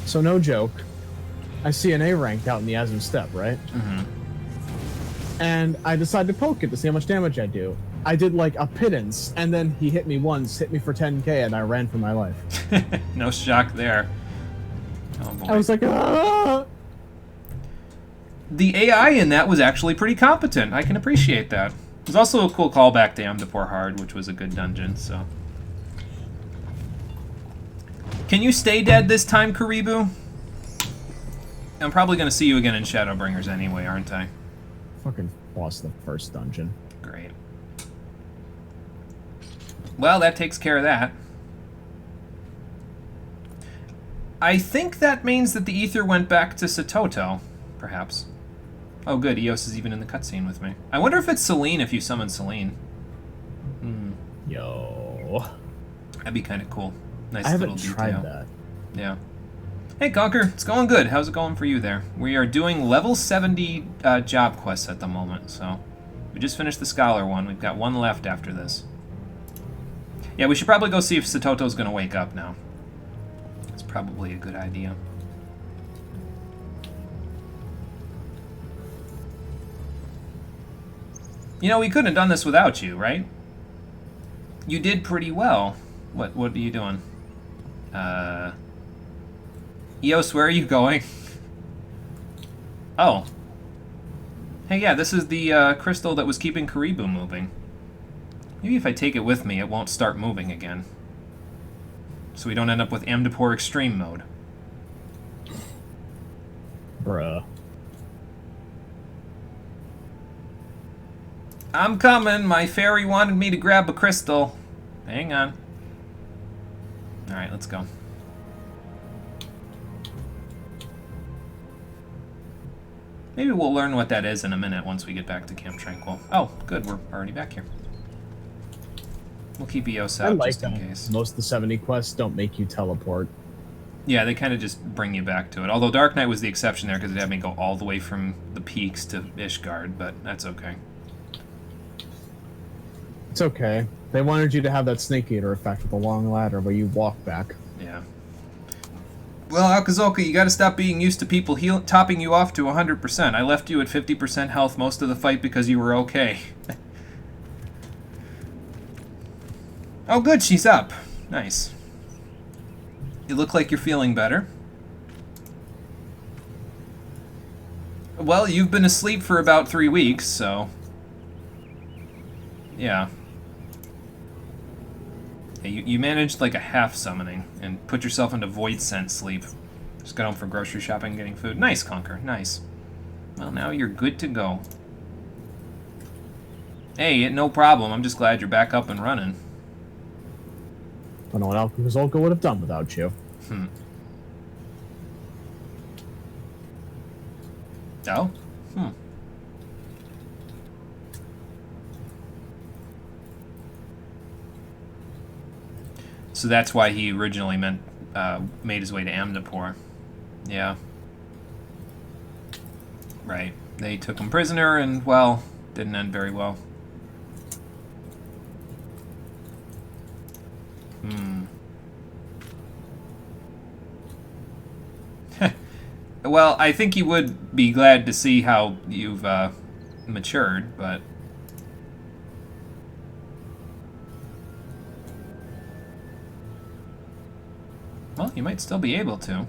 So no joke, I see an A rank out in the Azim Steppe, right? Mm-hmm. And I decide to poke it to see how much damage I do. I did like a pittance, and then he hit me once, hit me for 10k, and I ran for my life. No shock there. Oh boy. I was like, ah! The AI in that was actually pretty competent. I can appreciate that. There's also a cool callback to Amdapor Hard, which was a good dungeon, so. Can you stay dead this time, Karibu? I'm probably going to see you again in Shadowbringers anyway, aren't I? Fucking lost the first dungeon. Great. Well, that takes care of that. I think that means that the ether went back to Satoto, perhaps. Oh good, Eos is even in the cutscene with me. I wonder if it's Celine if you summon Celine. Yo. That'd be kind of cool. Nice I little haven't detail. tried that. Yeah. Hey Conker, it's going good. How's it going for you there? We are doing level 70 job quests at the moment, so we just finished the Scholar one. We've got one left after this. Yeah, we should probably go see if Satoto's going to wake up now. It's probably a good idea. You know, we couldn't have done this without you, right? You did pretty well. What are you doing? Eos, where are you going? Oh. Hey, yeah, this is the crystal that was keeping Karibu moving. Maybe if I take it with me, it won't start moving again. So we don't end up with Amdapor Extreme mode. Bruh. I'm coming. My fairy wanted me to grab a crystal. Hang on. Alright, let's go. Maybe we'll learn what that is in a minute once we get back to Camp Tranquil. Oh, good. We're already back here. We'll keep Eos out just in case. Most of the 70 quests don't make you teleport. Yeah, they kind of just bring you back to it. Although Dark Knight was the exception there because it had me go all the way from the peaks to Ishgard, but that's okay. It's okay. They wanted you to have that Snake Eater effect with the long ladder where you walk back. Yeah. Well, Alkazoka, you gotta stop being used to people topping you off to 100%. I left you at 50% health most of the fight because you were okay. Oh good, she's up. Nice. You look like you're feeling better. Well, you've been asleep for about 3 weeks, so... Yeah. You managed like a half summoning and put yourself into void scent sleep. Just got home from grocery shopping and getting food. Nice, Conker, nice. Well, now you're good to go. Hey, no problem. I'm just glad you're back up and running. I don't know what Alkazoka would have done without you. Oh? So that's why he originally made his way to Amdapor. Yeah. Right. They took him prisoner and, well, didn't end very well. Well, I think you would be glad to see how you've matured, but... Well, you might still be able to.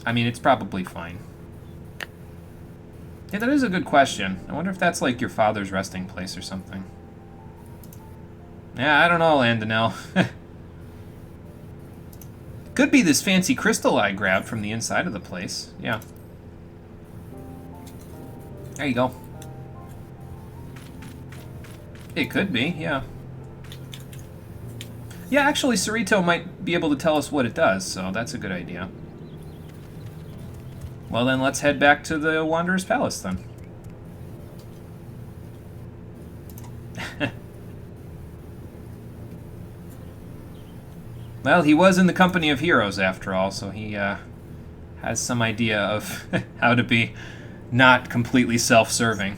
I mean, it's probably fine. Yeah, that is a good question. I wonder if that's like your father's resting place or something. Yeah, I don't know, Landonell. Could be this fancy crystal I grabbed from the inside of the place. Yeah. There you go. It could be, yeah. Yeah, actually, Cerrito might be able to tell us what it does, so that's a good idea. Well, then let's head back to the Wanderer's Palace, then. Well, he was in the company of heroes, after all, so he has some idea of how to be not completely self-serving.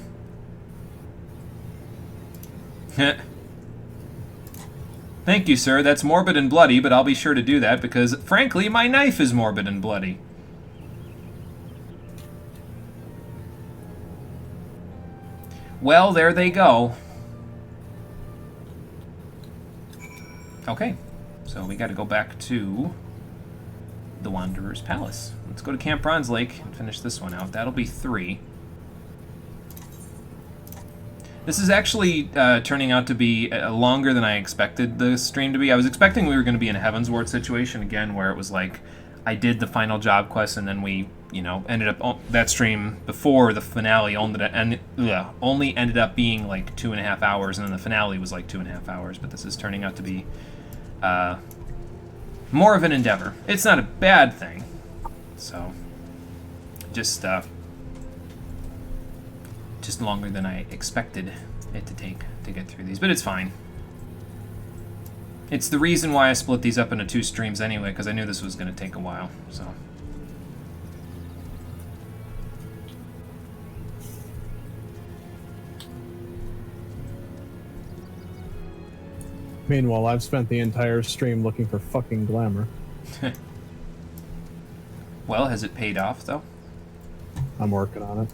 Thank you, sir. That's morbid and bloody, but I'll be sure to do that because, frankly, my knife is morbid and bloody. Well, there they go. Okay, so we got to go back to the Wanderer's Palace. Let's go to Camp Bronze Lake and finish this one out. That'll be 3. This is actually turning out to be longer than I expected the stream to be. I was expecting we were going to be in a Heavensward situation again, where it was like I did the final job quest and then we, you know, ended up that stream before the finale only ended up being like 2.5 hours, and then the finale was like 2.5 hours. But this is turning out to be more of an endeavor. It's not a bad thing, so just longer than I expected it to take to get through these, but it's fine. It's the reason why I split these up into 2 streams anyway, because I knew this was going to take a while, so. Meanwhile, I've spent the entire stream looking for fucking glamour. Well, has it paid off, though? I'm working on it.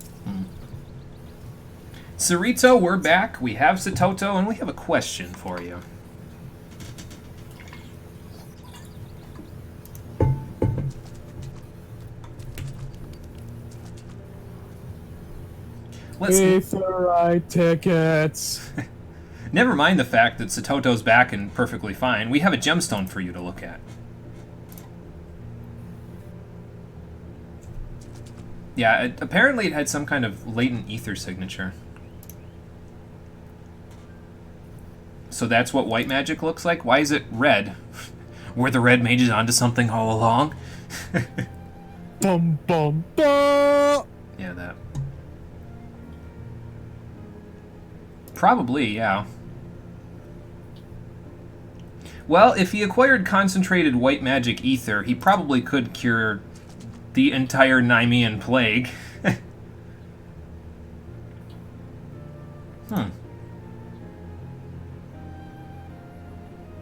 Cerrito, we're back. We have Satoto, and we have a question for you. Aetherite tickets. Never mind the fact that Satoto's back and perfectly fine. We have a gemstone for you to look at. Yeah, apparently it had some kind of latent ether signature. So that's what white magic looks like? Why is it red? Were the red mages onto something all along? Bum bum bum. Yeah, that. Probably, yeah. Well, if he acquired concentrated white magic ether, he probably could cure the entire Nemean plague.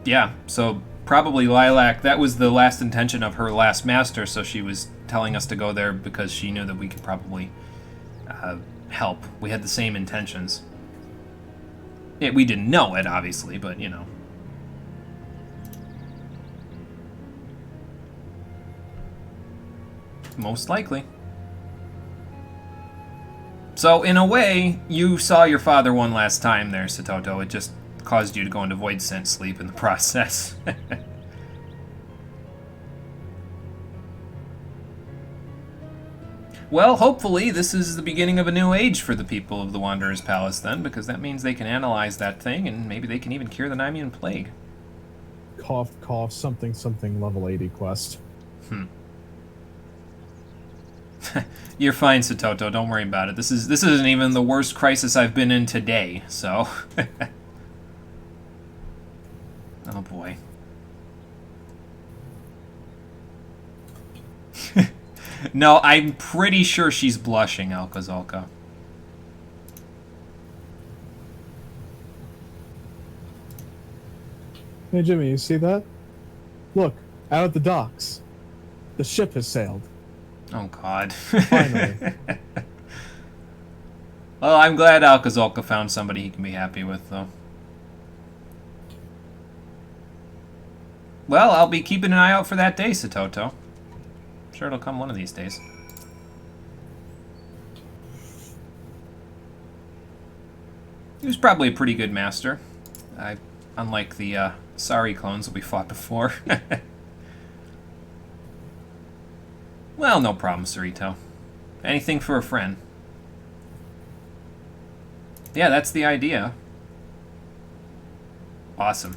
Yeah, so probably Lilac, that was the last intention of her last master, so she was telling us to go there because she knew that we could probably help. We had the same intentions. Yeah, we didn't know it, obviously, but, you know. Most likely. So, in a way, you saw your father one last time there, Satoto. It just caused you to go into void sense sleep in the process. Well, hopefully this is the beginning of a new age for the people of the Wanderer's Palace then, because that means they can analyze that thing and maybe they can even cure the Nemean plague. Cough, cough, something, something, level 80 quest. You're fine, Satoto. Don't worry about it. This isn't even the worst crisis I've been in today, so... Oh, boy. No, I'm pretty sure she's blushing, Alcazalca. Hey, Jimmy, you see that? Look, out at the docks. The ship has sailed. Oh, God. Finally. Well, I'm glad Alcazolka found somebody he can be happy with, though. Well, I'll be keeping an eye out for that day, Satoto. I'm sure it'll come one of these days. He was probably a pretty good master. Unlike the Sari clones that we fought before. Well, no problem, Sarito. Anything for a friend. Yeah, that's the idea. Awesome.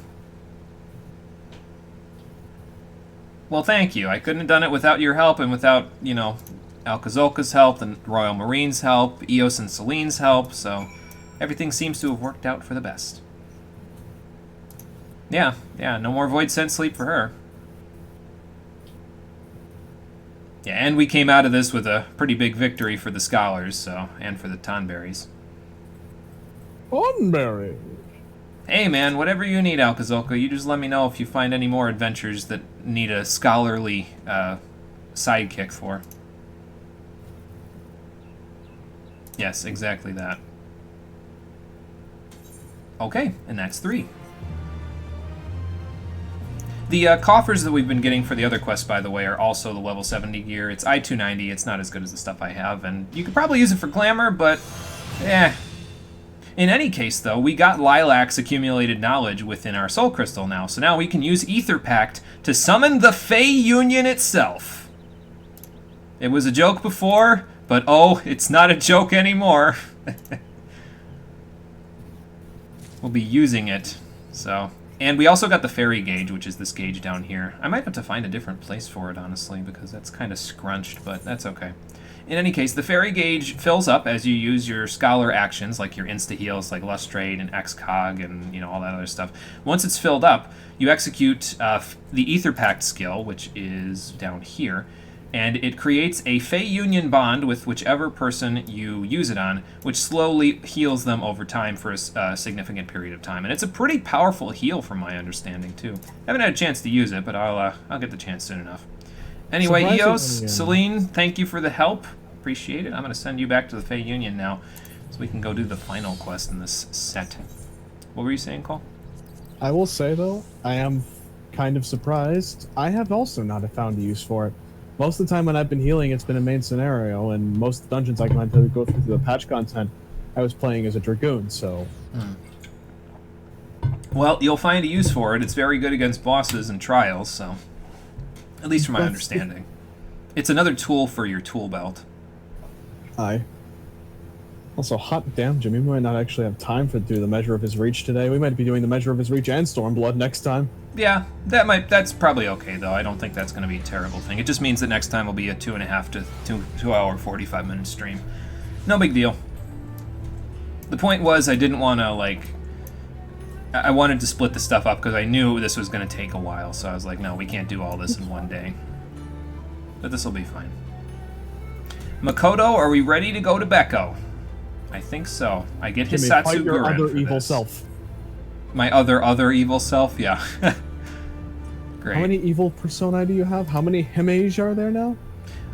Well, thank you. I couldn't have done it without your help and without, you know, Alcazolka's help, the Royal Marine's help, Eos and Celine's help, so everything seems to have worked out for the best. Yeah, no more Void Sense sleep for her. Yeah, and we came out of this with a pretty big victory for the Scholars, so, and for the Tonberries. Tonberry. Hey man, whatever you need, Alcazolka, you just let me know if you find any more adventures that need a scholarly sidekick for. Yes, exactly that. Okay, and that's 3. The coffers that we've been getting for the other quests, by the way, are also the level 70 gear. It's I-290, it's not as good as the stuff I have, and you could probably use it for glamour, but In any case, though, we got Lilac's accumulated knowledge within our Soul Crystal now, so now we can use Ether Pact to summon the Fey Union itself. It was a joke before, but oh, it's not a joke anymore. We'll be using it, so... And we also got the Fairy Gauge, which is this gauge down here. I might have to find a different place for it, honestly, because that's kind of scrunched, but that's okay. In any case, the Fairy Gauge fills up as you use your Scholar actions, like your Insta-Heals, like Lustrate and Excog and, you know, all that other stuff. Once it's filled up, you execute the Ether Pact skill, which is down here, and it creates a Fey Union bond with whichever person you use it on, which slowly heals them over time for a significant period of time. And it's a pretty powerful heal from my understanding, too. I haven't had a chance to use it, but I'll get the chance soon enough. Anyway, Eos, Celine, thank you for the help. Appreciate it. I'm going to send you back to the Fey Union now, so we can go do the final quest in this set. What were you saying, Cole? I will say, though, I am kind of surprised. I have also not found a use for it. Most of the time when I've been healing, it's been a main scenario, and most dungeons I can go through the patch content, I was playing as a Dragoon, so... Well, you'll find a use for it. It's very good against bosses and trials, so... At least from my understanding. It's another tool for your tool belt. Aye. Also, hot damn, Jimmy, we might not actually have time to do the Measure of His Reach today. We might be doing the Measure of His Reach and Stormblood next time. Yeah, that's probably okay, though. I don't think that's going to be a terrible thing. It just means that next time will be a 2.5 to 2 hour, 45 minute stream. No big deal. The point was I didn't want to, like... I wanted to split the stuff up because I knew this was going to take a while, so I was like, no, we can't do all this in one day. But this will be fine. Makoto, are we ready to go to Beko? I think so. I get Jimmy, Hisatsu fight your Guren other for evil this. self. My other evil self? Yeah. Great. How many evil personae do you have? How many Himage are there now?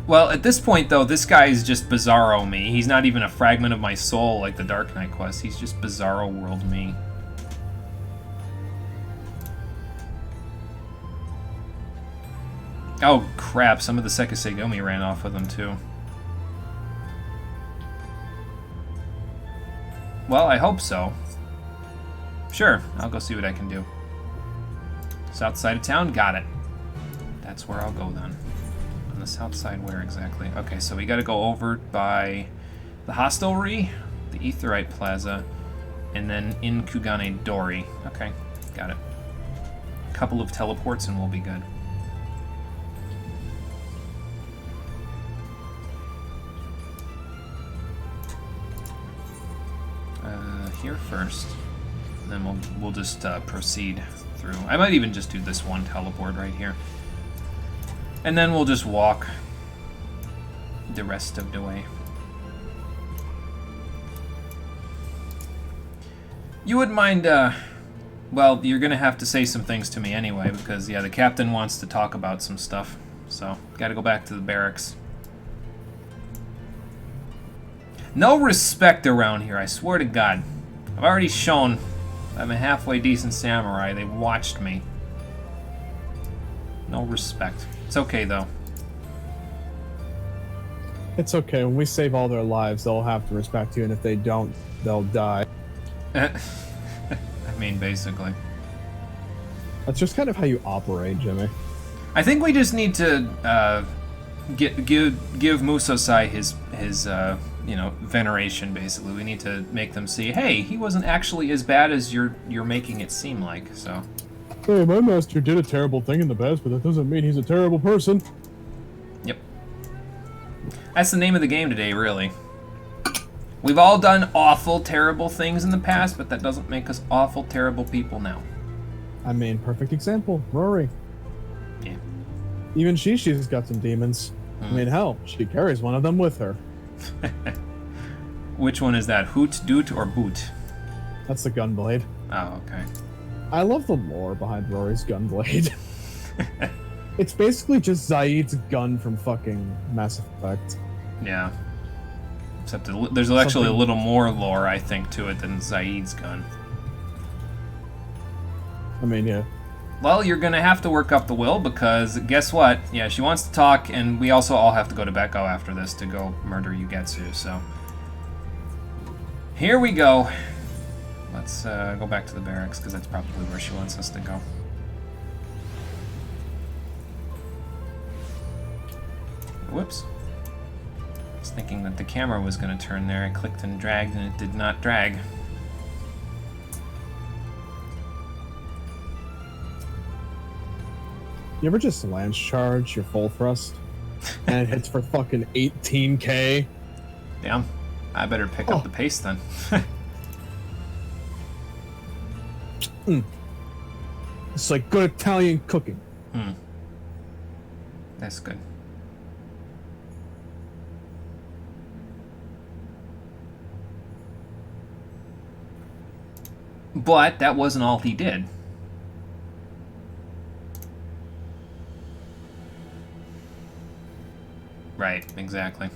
Well, at this point, though, this guy is just Bizarro me. He's not even a fragment of my soul like the Dark Knight quest. He's just Bizarro World me. Oh, crap. Some of the Sekisegumi ran off with him, too. Well, I hope so. Sure, I'll go see what I can do. South side of town? Got it. That's where I'll go, then. On the south side, where exactly? Okay, so we gotta go over by the hostelry, the Aetheryte Plaza, and then in Kugane Dori. Okay, got it. A couple of teleports and we'll be good. Here first, and then we'll just proceed through. I might even just do this one teleport right here, and then we'll just walk the rest of the way. You wouldn't mind Well, you're gonna have to say some things to me anyway, because, yeah, the captain wants to talk about some stuff. So, gotta go back to the barracks. No respect around here, I swear to God. I've already shown I'm a halfway decent samurai. They watched me. No respect. It's okay, though. It's okay. When we save all their lives, they'll have to respect you, and if they don't, they'll die. I mean, basically. That's just kind of how you operate, Jimmy. I think we just need to give Musosai his veneration. Basically, we need to make them see, hey, he wasn't actually as bad as you're making it seem like. So. Hey, my master did a terrible thing in the past, but that doesn't mean he's a terrible person. Yep. That's the name of the game today, really. We've all done awful, terrible things in the past, but that doesn't make us awful, terrible people now. I mean, perfect example, Rory. Yeah. Even she's got some demons. I mean, hell, she carries one of them with her. Which one is that? Hoot, Doot, or Boot? That's the Gunblade. Oh, okay. I love the lore behind Rory's Gunblade. It's basically just Zaid's gun from fucking Mass Effect. Yeah. Except there's actually a little more lore, I think, to it than Zaid's gun. I mean, yeah. Well, you're gonna have to work up the will, because guess what? Yeah, she wants to talk, and we also all have to go to Beko after this to go murder Yugetsu, so... Here we go. Let's go back to the barracks, because that's probably where she wants us to go. Whoops. I was thinking that the camera was going to turn there. I clicked and dragged, and it did not drag. You ever just lance charge your full thrust? And it hits for fucking 18k? Damn. I better pick up the pace then. It's like good Italian cooking. That's good. But that wasn't all he did. Right, exactly.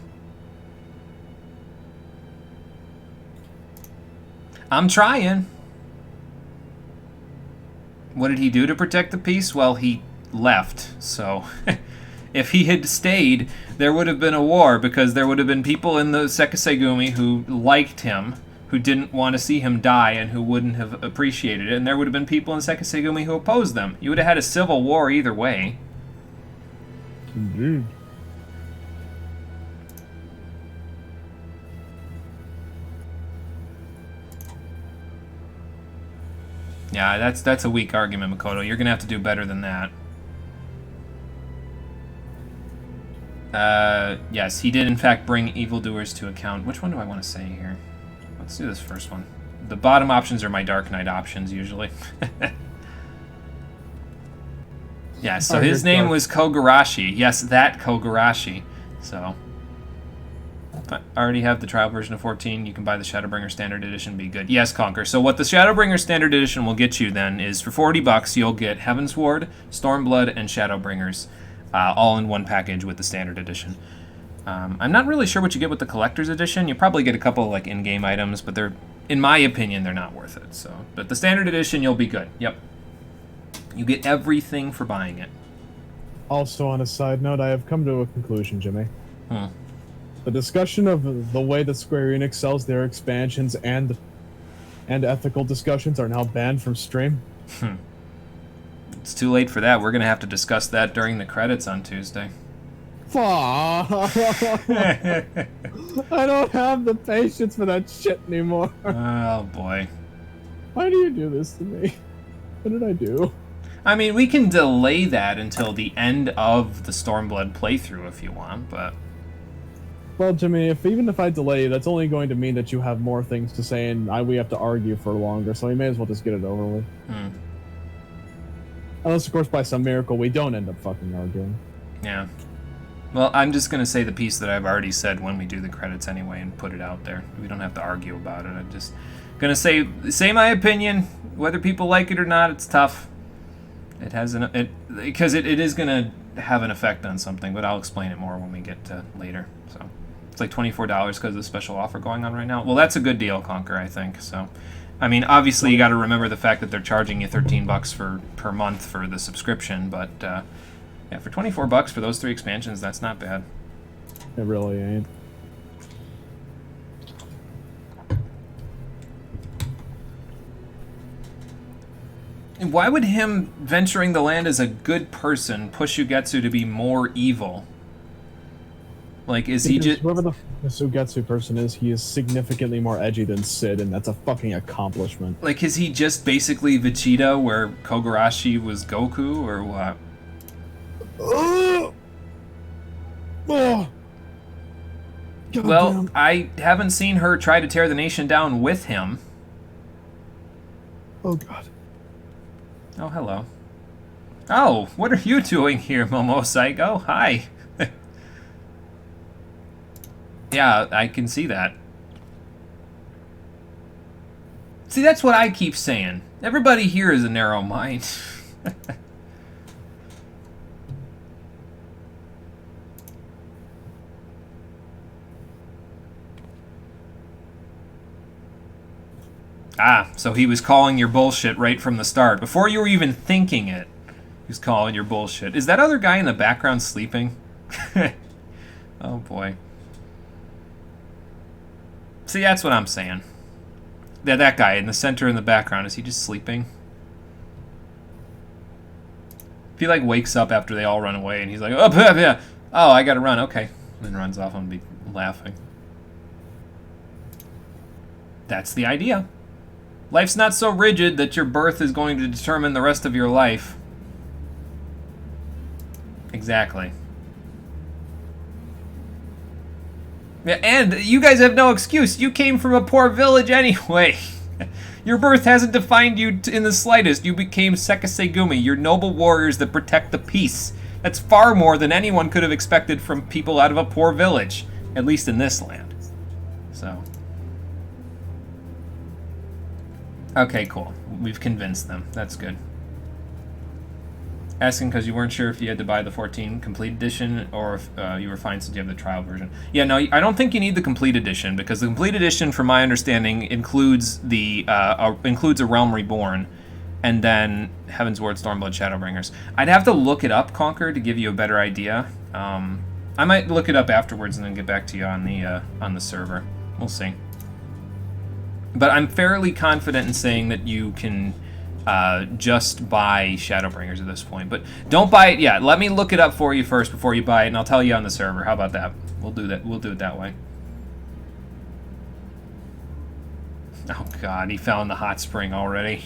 I'm trying. What did he do to protect the peace? Well, he left, so... If he had stayed, there would have been a war, because there would have been people in the Sekisegumi who liked him, who didn't want to see him die, and who wouldn't have appreciated it, and there would have been people in Sekisegumi who opposed them. You would have had a civil war either way. Indeed. Yeah, that's a weak argument, Makoto. You're gonna have to do better than that. Yes, he did in fact bring evildoers to account. Which one do I want to say here? Let's do this first one. The bottom options are my Dark Knight options, usually. Yeah, so his name was Kogarashi. Yes, that Kogarashi. So, I already have the trial version of 14. You can buy the Shadowbringer Standard Edition. Be good. Yes, Conquer. So what the Shadowbringer Standard Edition will get you then is for $40, you'll get Heavensward, Stormblood, and Shadowbringers, all in one package with the Standard Edition. I'm not really sure what you get with the Collector's Edition. You probably get a couple of, like, in-game items, but they're, in my opinion, they're not worth it. So, but the Standard Edition, you'll be good. Yep. You get everything for buying it. Also, on a side note, I have come to a conclusion, Jimmy. The discussion of the way that Square Enix sells their expansions and ethical discussions are now banned from stream. It's too late for that. We're going to have to discuss that during the credits on Tuesday. Fuck. I don't have the patience for that shit anymore. Oh, boy. Why do you do this to me? What did I do? I mean, we can delay that until the end of the Stormblood playthrough if you want, but... Well, Jimmy, even if I delay, that's only going to mean that you have more things to say, and we have to argue for longer, so we may as well just get it over with. Unless, of course, by some miracle, we don't end up fucking arguing. Yeah. Well, I'm just going to say the piece that I've already said when we do the credits anyway and put it out there. We don't have to argue about it. Gonna say my opinion. Whether people like it or not, it's tough. It has because it is gonna have an effect on something, but I'll explain it more when we get to later. So it's like $24 because of the special offer going on right now. Well, that's a good deal, Conquer, I think. So, I mean, obviously you got to remember the fact that they're charging you $13 per month for the subscription, but yeah, for $24 for those 3 expansions, that's not bad. It really ain't. And why would him venturing the land as a good person push Ugetsu to be more evil? Like, is he just... Whoever the Sugetsu person is, he is significantly more edgy than Sid, and that's a fucking accomplishment. Like, is he just basically Vegeta where Kogarashi was Goku, or what? Well, damn. I haven't seen her try to tear the nation down with him. Oh, God. Oh, hello. Oh, what are you doing here, Momo Psycho? Hi. Yeah, I can see that. See, that's what I keep saying. Everybody here is a narrow mind. Ah, so he was calling your bullshit right from the start. Before you were even thinking it, he was calling your bullshit. Is that other guy in the background sleeping? Oh, boy. See, that's what I'm saying. Yeah, that guy in the center in the background, is he just sleeping? If he, like, wakes up after they all run away and he's like, oh, yeah, oh, I gotta run, okay. And then runs off, I'm gonna be laughing. That's the idea. Life's not so rigid that your birth is going to determine the rest of your life. Exactly. Yeah, and you guys have no excuse. You came from a poor village anyway. Your birth hasn't defined you in the slightest. You became Sekisegumi. You're noble warriors that protect the peace. That's far more than anyone could have expected from people out of a poor village. At least in this land. So... okay, cool. We've convinced them. That's good. Asking because you weren't sure if you had to buy the 14 complete edition or if you were fine since you have the trial version. Yeah, no, I don't think you need the complete edition because the complete edition, from my understanding, includes includes a Realm Reborn and then Heaven's Ward, Stormblood, Shadowbringers. I'd have to look it up, Conquer, to give you a better idea. I might look it up afterwards and then get back to you on the server. We'll see. But I'm fairly confident in saying that you can just buy Shadowbringers at this point. But don't buy it yet. Let me look it up for you first before you buy it, and I'll tell you on the server. How about that? We'll do that. We'll do it that way. Oh, God. He found the hot spring already.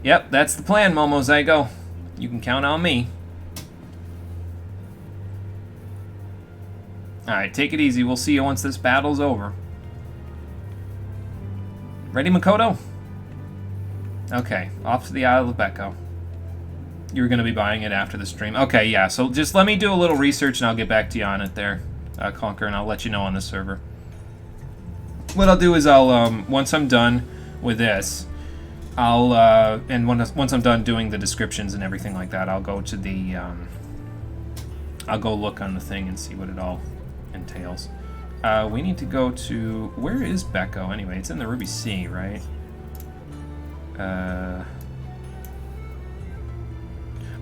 Yep, that's the plan, Momo Zygo. You can count on me. Alright, take it easy. We'll see you once this battle's over. Ready, Makoto? Okay, off to the Isle of Becco. You're going to be buying it after the stream. Okay, yeah, so just let me do a little research and I'll get back to you on it there, Conquer, and I'll let you know on the server. What I'll do is I'll, once I'm done with this, and once I'm done doing the descriptions and everything like that, I'll go to the, I'll go look on the thing and see what it all entails. We need to go to... where is Becco, anyway? It's in the Ruby Sea, right?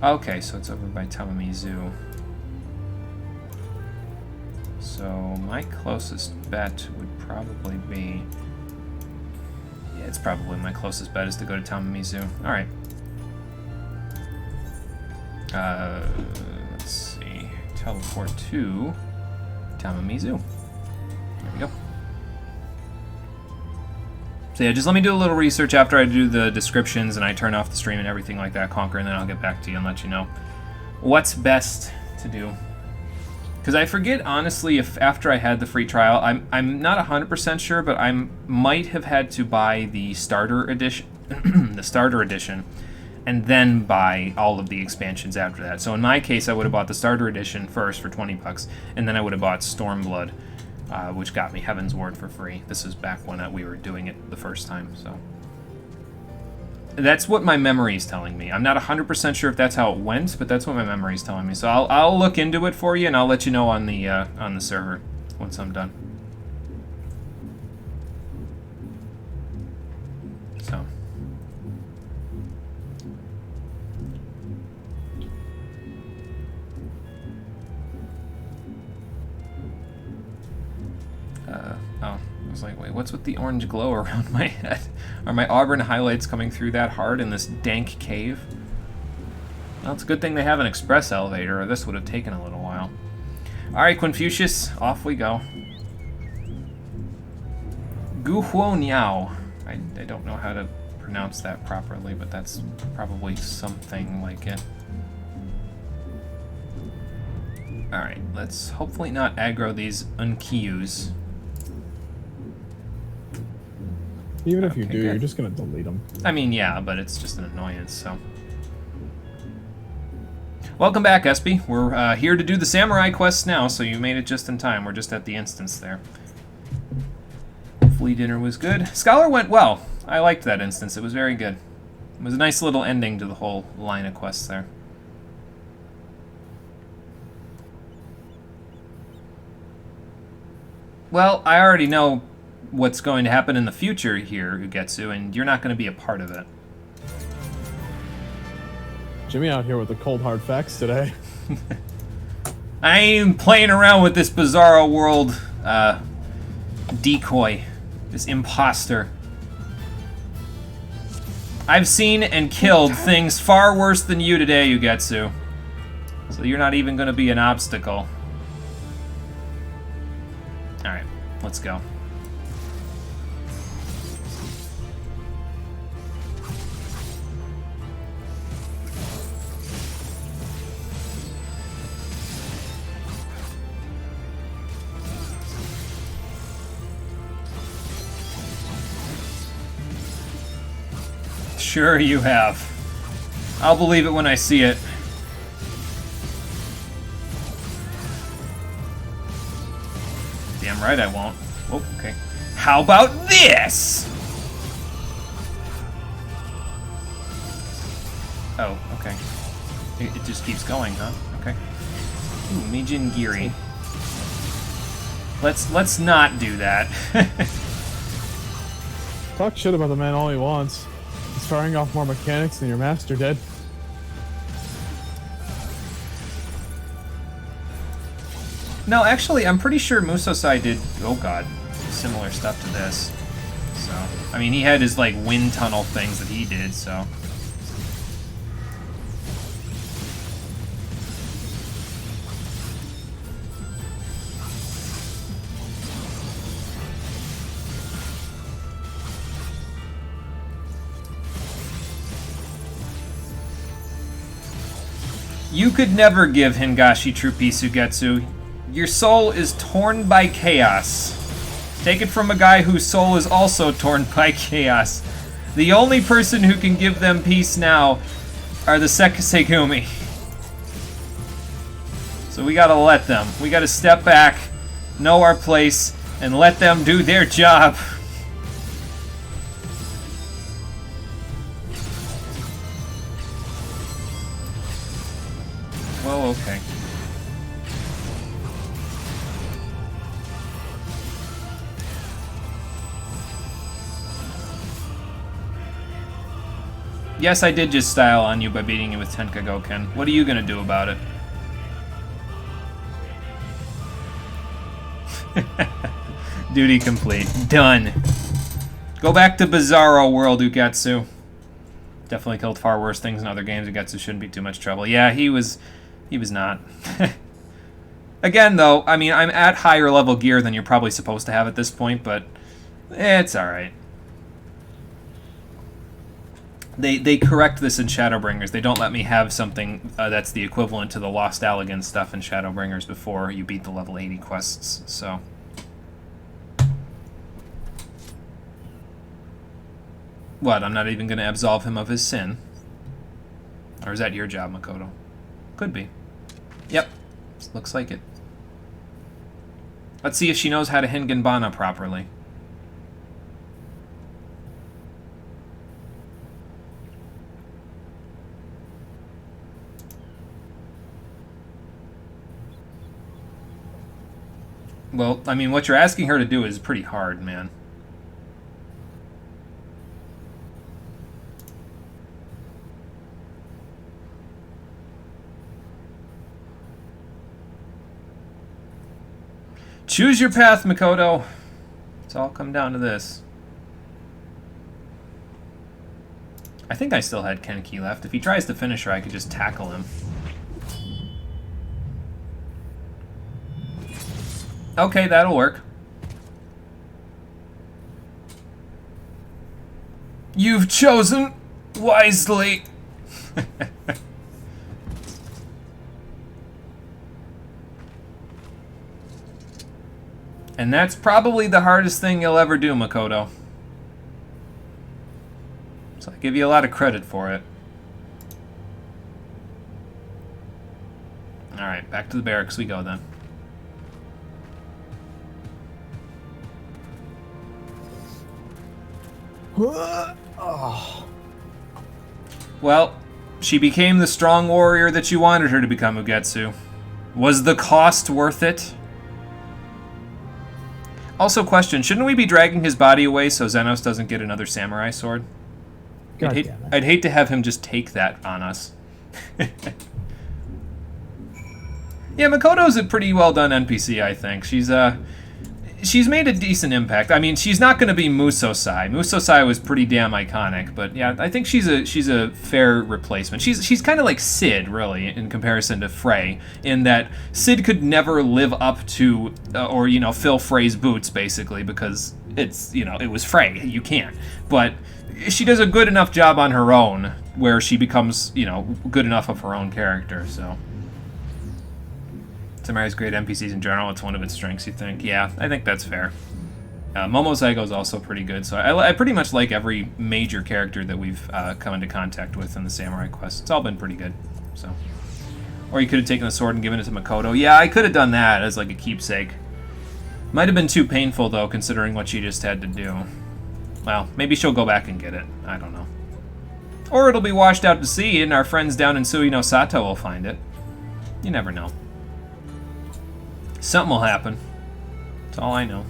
Okay, so it's over by Tamami Zoo. So my closest bet would probably be... yeah, it's probably my closest bet is to go to Tamami Zoo. Alright. Let's see. Teleport to Tamami Zoo. There we go. So yeah, just let me do a little research after I do the descriptions and I turn off the stream and everything like that, Conquer, and then I'll get back to you and let you know what's best to do. Because I forget, honestly, if after I had the free trial, I'm not 100% sure, but I might have had to buy the starter edition, the starter edition, and then buy all of the expansions after that. So in my case, I would have bought the starter edition first for $20, and then I would have bought Stormblood which got me Heaven's Ward for free. This is back when we were doing it the first time, so... That's what my memory is telling me. I'm not 100% sure if that's how it went, but that's what my memory is telling me. So I'll look into it for you, and I'll let you know on the server once I'm done. So. Oh. I was like, wait, what's with the orange glow around my head? Are my auburn highlights coming through that hard in this dank cave? Well, it's a good thing they have an express elevator, or this would have taken a little while. Alright, Confucius, off we go. Guhuo Niao. I don't know how to pronounce that properly, but that's probably something like it. Alright, let's hopefully not aggro these Unkiyus. Even if you Okay, do, good. you're just gonna delete them. I mean, yeah, but it's just an annoyance, so. Welcome back, Espy. We're here to do the samurai quests now, so you made it just in time. We're just at the instance there. Hopefully dinner was good. Scholar went well. I liked that instance. It was very good. It was a nice little ending to the whole line of quests there. Well, I already know what's going to happen in the future here, Ugetsu, and you're not going to be a part of it. Jimmy out here with the cold hard facts today. I ain't playing around with this Bizarro World decoy, this imposter. I've seen and killed things far worse than you today, Ugetsu. So you're not even going to be an obstacle. Alright, let's go. Sure you have. I'll believe it when I see it. Damn right I won't. Oh, okay. How about this? Oh, okay. It just keeps going, huh? Okay. Ooh, Mijin Giri. Let's not do that. Talk shit about the man all he wants. He's firing off more mechanics than your master did. No, actually, I'm pretty sure Musosai did, oh god, similar stuff to this. So, I mean, he had his, like, wind tunnel things that he did, so. You could never give Hingashi true peace, Ugetsu. Your soul is torn by chaos. Take it from a guy whose soul is also torn by chaos. The only person who can give them peace now are the Sekisegumi. So we gotta let them. We gotta step back, know our place, and let them do their job. Well, okay. Yes, I did just style on you by beating you with Tenka Goken. What are you gonna do about it? Duty complete. Done. Go back to Bizarro World, Ugetsu. Definitely killed far worse things in other games. Ugetsu shouldn't be too much trouble. Yeah, he was not. Again, though, I mean, I'm at higher level gear than you're probably supposed to have at this point, but it's alright. They correct this in Shadowbringers. They don't let me have something that's the equivalent to the Lost Allegan stuff in Shadowbringers before you beat the level 80 quests, so. What, I'm not even going to absolve him of his sin? Or is that your job, Makoto? Could be. Yep. Looks like it. Let's see if she knows how to Hingenbana properly. Well, I mean, what you're asking her to do is pretty hard, man. Choose your path, Makoto. It's all come down to this. I think I still had Kenki left. If he tries to finish her, I could just tackle him. Okay, that'll work. You've chosen wisely. And that's probably the hardest thing you'll ever do, Makoto. So I give you a lot of credit for it. Alright, back to the barracks we go then. Well, she became the strong warrior that you wanted her to become, Ugetsu. Was the cost worth it? Also, question, shouldn't we be dragging his body away so Zenos doesn't get another samurai sword? I'd hate to have him just take that on us. Yeah, Makoto's a pretty well done NPC, I think. She's made a decent impact. I mean, she's not going to be Musosai. Musosai was pretty damn iconic, but yeah, I think she's a fair replacement. She's kind of like Sid, really, in comparison to Frey, in that Sid could never live up to or fill Frey's boots, basically, because it was Frey. You can't. But she does a good enough job on her own where she becomes good enough of her own character. So. Samurai's great NPCs in general. It's one of its strengths, you think? Yeah, I think that's fair. Momozygo's also pretty good, so I pretty much like every major character that we've come into contact with in the Samurai Quest. It's all been pretty good, so. Or you could have taken the sword and given it to Makoto. Yeah, I could have done that as like a keepsake. Might have been too painful, though, considering what she just had to do. Well, maybe she'll go back and get it. I don't know. Or it'll be washed out to sea, and our friends down in Suino Sato will find it. You never know. Something will happen. That's all I know.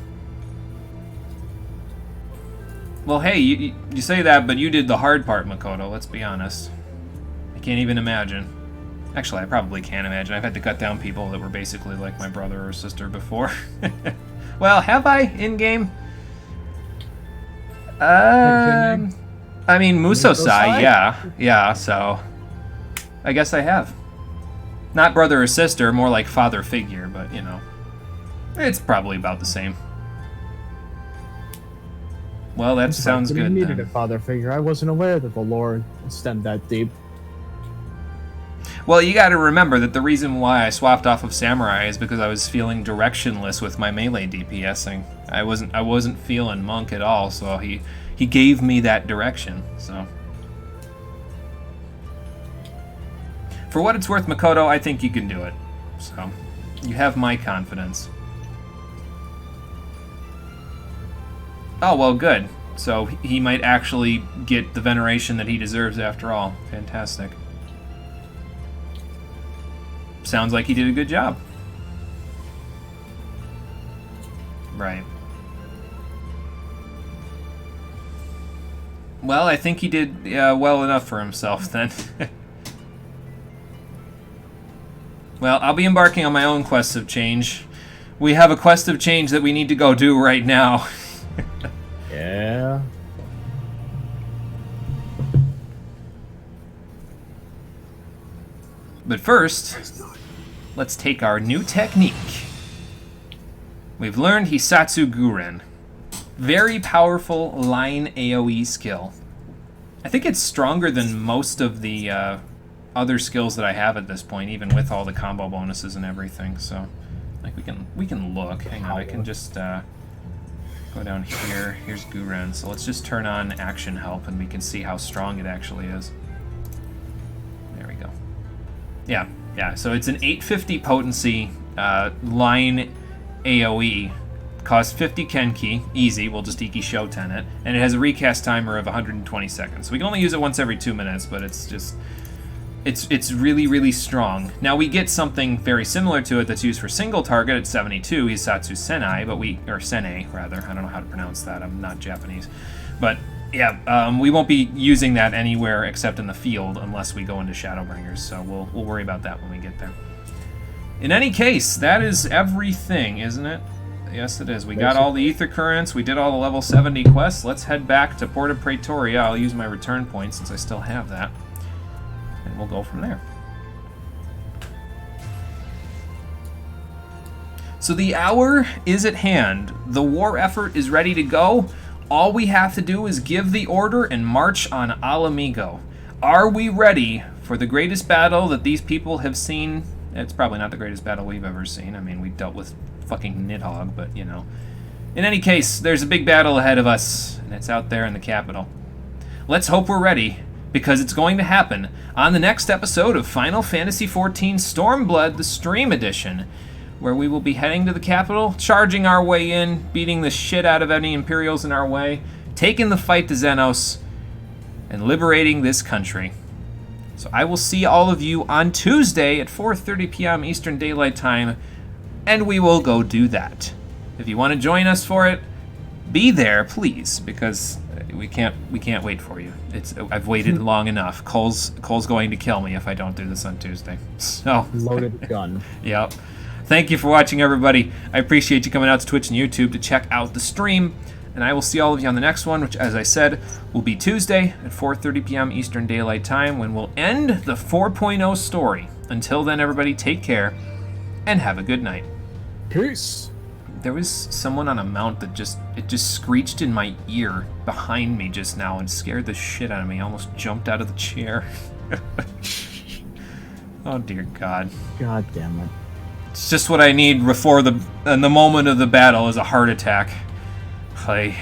Well, hey, you say that, but you did the hard part, Makoto, let's be honest. I can't even imagine. Actually, I probably can't imagine. I've had to cut down people that were basically like my brother or sister before. Well, have I in-game? I mean, Musosai, yeah, so... I guess I have. Not brother or sister, more like father figure, but, it's probably about the same. Well, that sounds good. You needed a father figure. I wasn't aware that the lore stemmed that deep. Well, you got to remember that the reason why I swapped off of Samurai is because I was feeling directionless with my melee DPSing. I wasn't feeling Monk at all, so he gave me that direction, so... For what it's worth, Makoto, I think you can do it. So, you have my confidence. Oh, well, good. So, he might actually get the veneration that he deserves after all. Fantastic. Sounds like he did a good job. Right. Well, I think he did well enough for himself, then. Well, I'll be embarking on my own quest of change. We have a quest of change that we need to go do right now. Yeah. But first, let's take our new technique. We've learned Hisatsu Guren. Very powerful line AoE skill. I think it's stronger than most of the other skills that I have at this point, even with all the combo bonuses and everything. So, like, we can look. Hang on, I can just go down here. Here's Guren. So let's just turn on action help, and we can see how strong it actually is. There we go. Yeah. So it's an 850 potency line AoE. Costs 50 Kenki, easy, we'll just Iki Shoten it, and it has a recast timer of 120 seconds. We can only use it once every 2 minutes, but it's just... It's really, really strong. Now, we get something very similar to it that's used for single target at 72, Hisatsu Senai, or Senei, rather. I don't know how to pronounce that, I'm not Japanese. But, yeah, we won't be using that anywhere except in the field unless we go into Shadowbringers, so we'll worry about that when we get there. In any case, that is everything, isn't it? Yes, it is. We got all the Ether Currents, we did all the level 70 quests. Let's head back to Port of Praetoria. I'll use my return point since I still have that. And we'll go from there. So the hour is at hand. The war effort is ready to go. All we have to do is give the order and march on Alamigo. Are we ready for the greatest battle that these people have seen? It's probably not the greatest battle we've ever seen. I mean, we dealt with fucking Nidhogg, but, you know. In any case, there's a big battle ahead of us, and it's out there in the capital. Let's hope we're ready, because it's going to happen on the next episode of Final Fantasy XIV Stormblood, the Stream Edition, where we will be heading to the capital, charging our way in, beating the shit out of any Imperials in our way, taking the fight to Xenos, and liberating this country. So I will see all of you on Tuesday at 4:30 p.m. Eastern Daylight Time, and we will go do that. If you want to join us for it, be there, please, because we can't wait for you. I've waited long enough. Cole's going to kill me if I don't do this on Tuesday. So Loaded gun. Yep. Thank you for watching, everybody. I appreciate you coming out to Twitch and YouTube to check out the stream. And I will see all of you on the next one, which, as I said, will be Tuesday at 4:30 p.m. Eastern Daylight Time, when we'll end the 4.0 story. Until then, everybody, take care and have a good night. Peace. There was someone on a mount that just screeched in my ear behind me just now and scared the shit out of me. I almost jumped out of the chair. Oh, dear God. God damn it. It's just what I need before in the moment of the battle is a heart attack. Hey.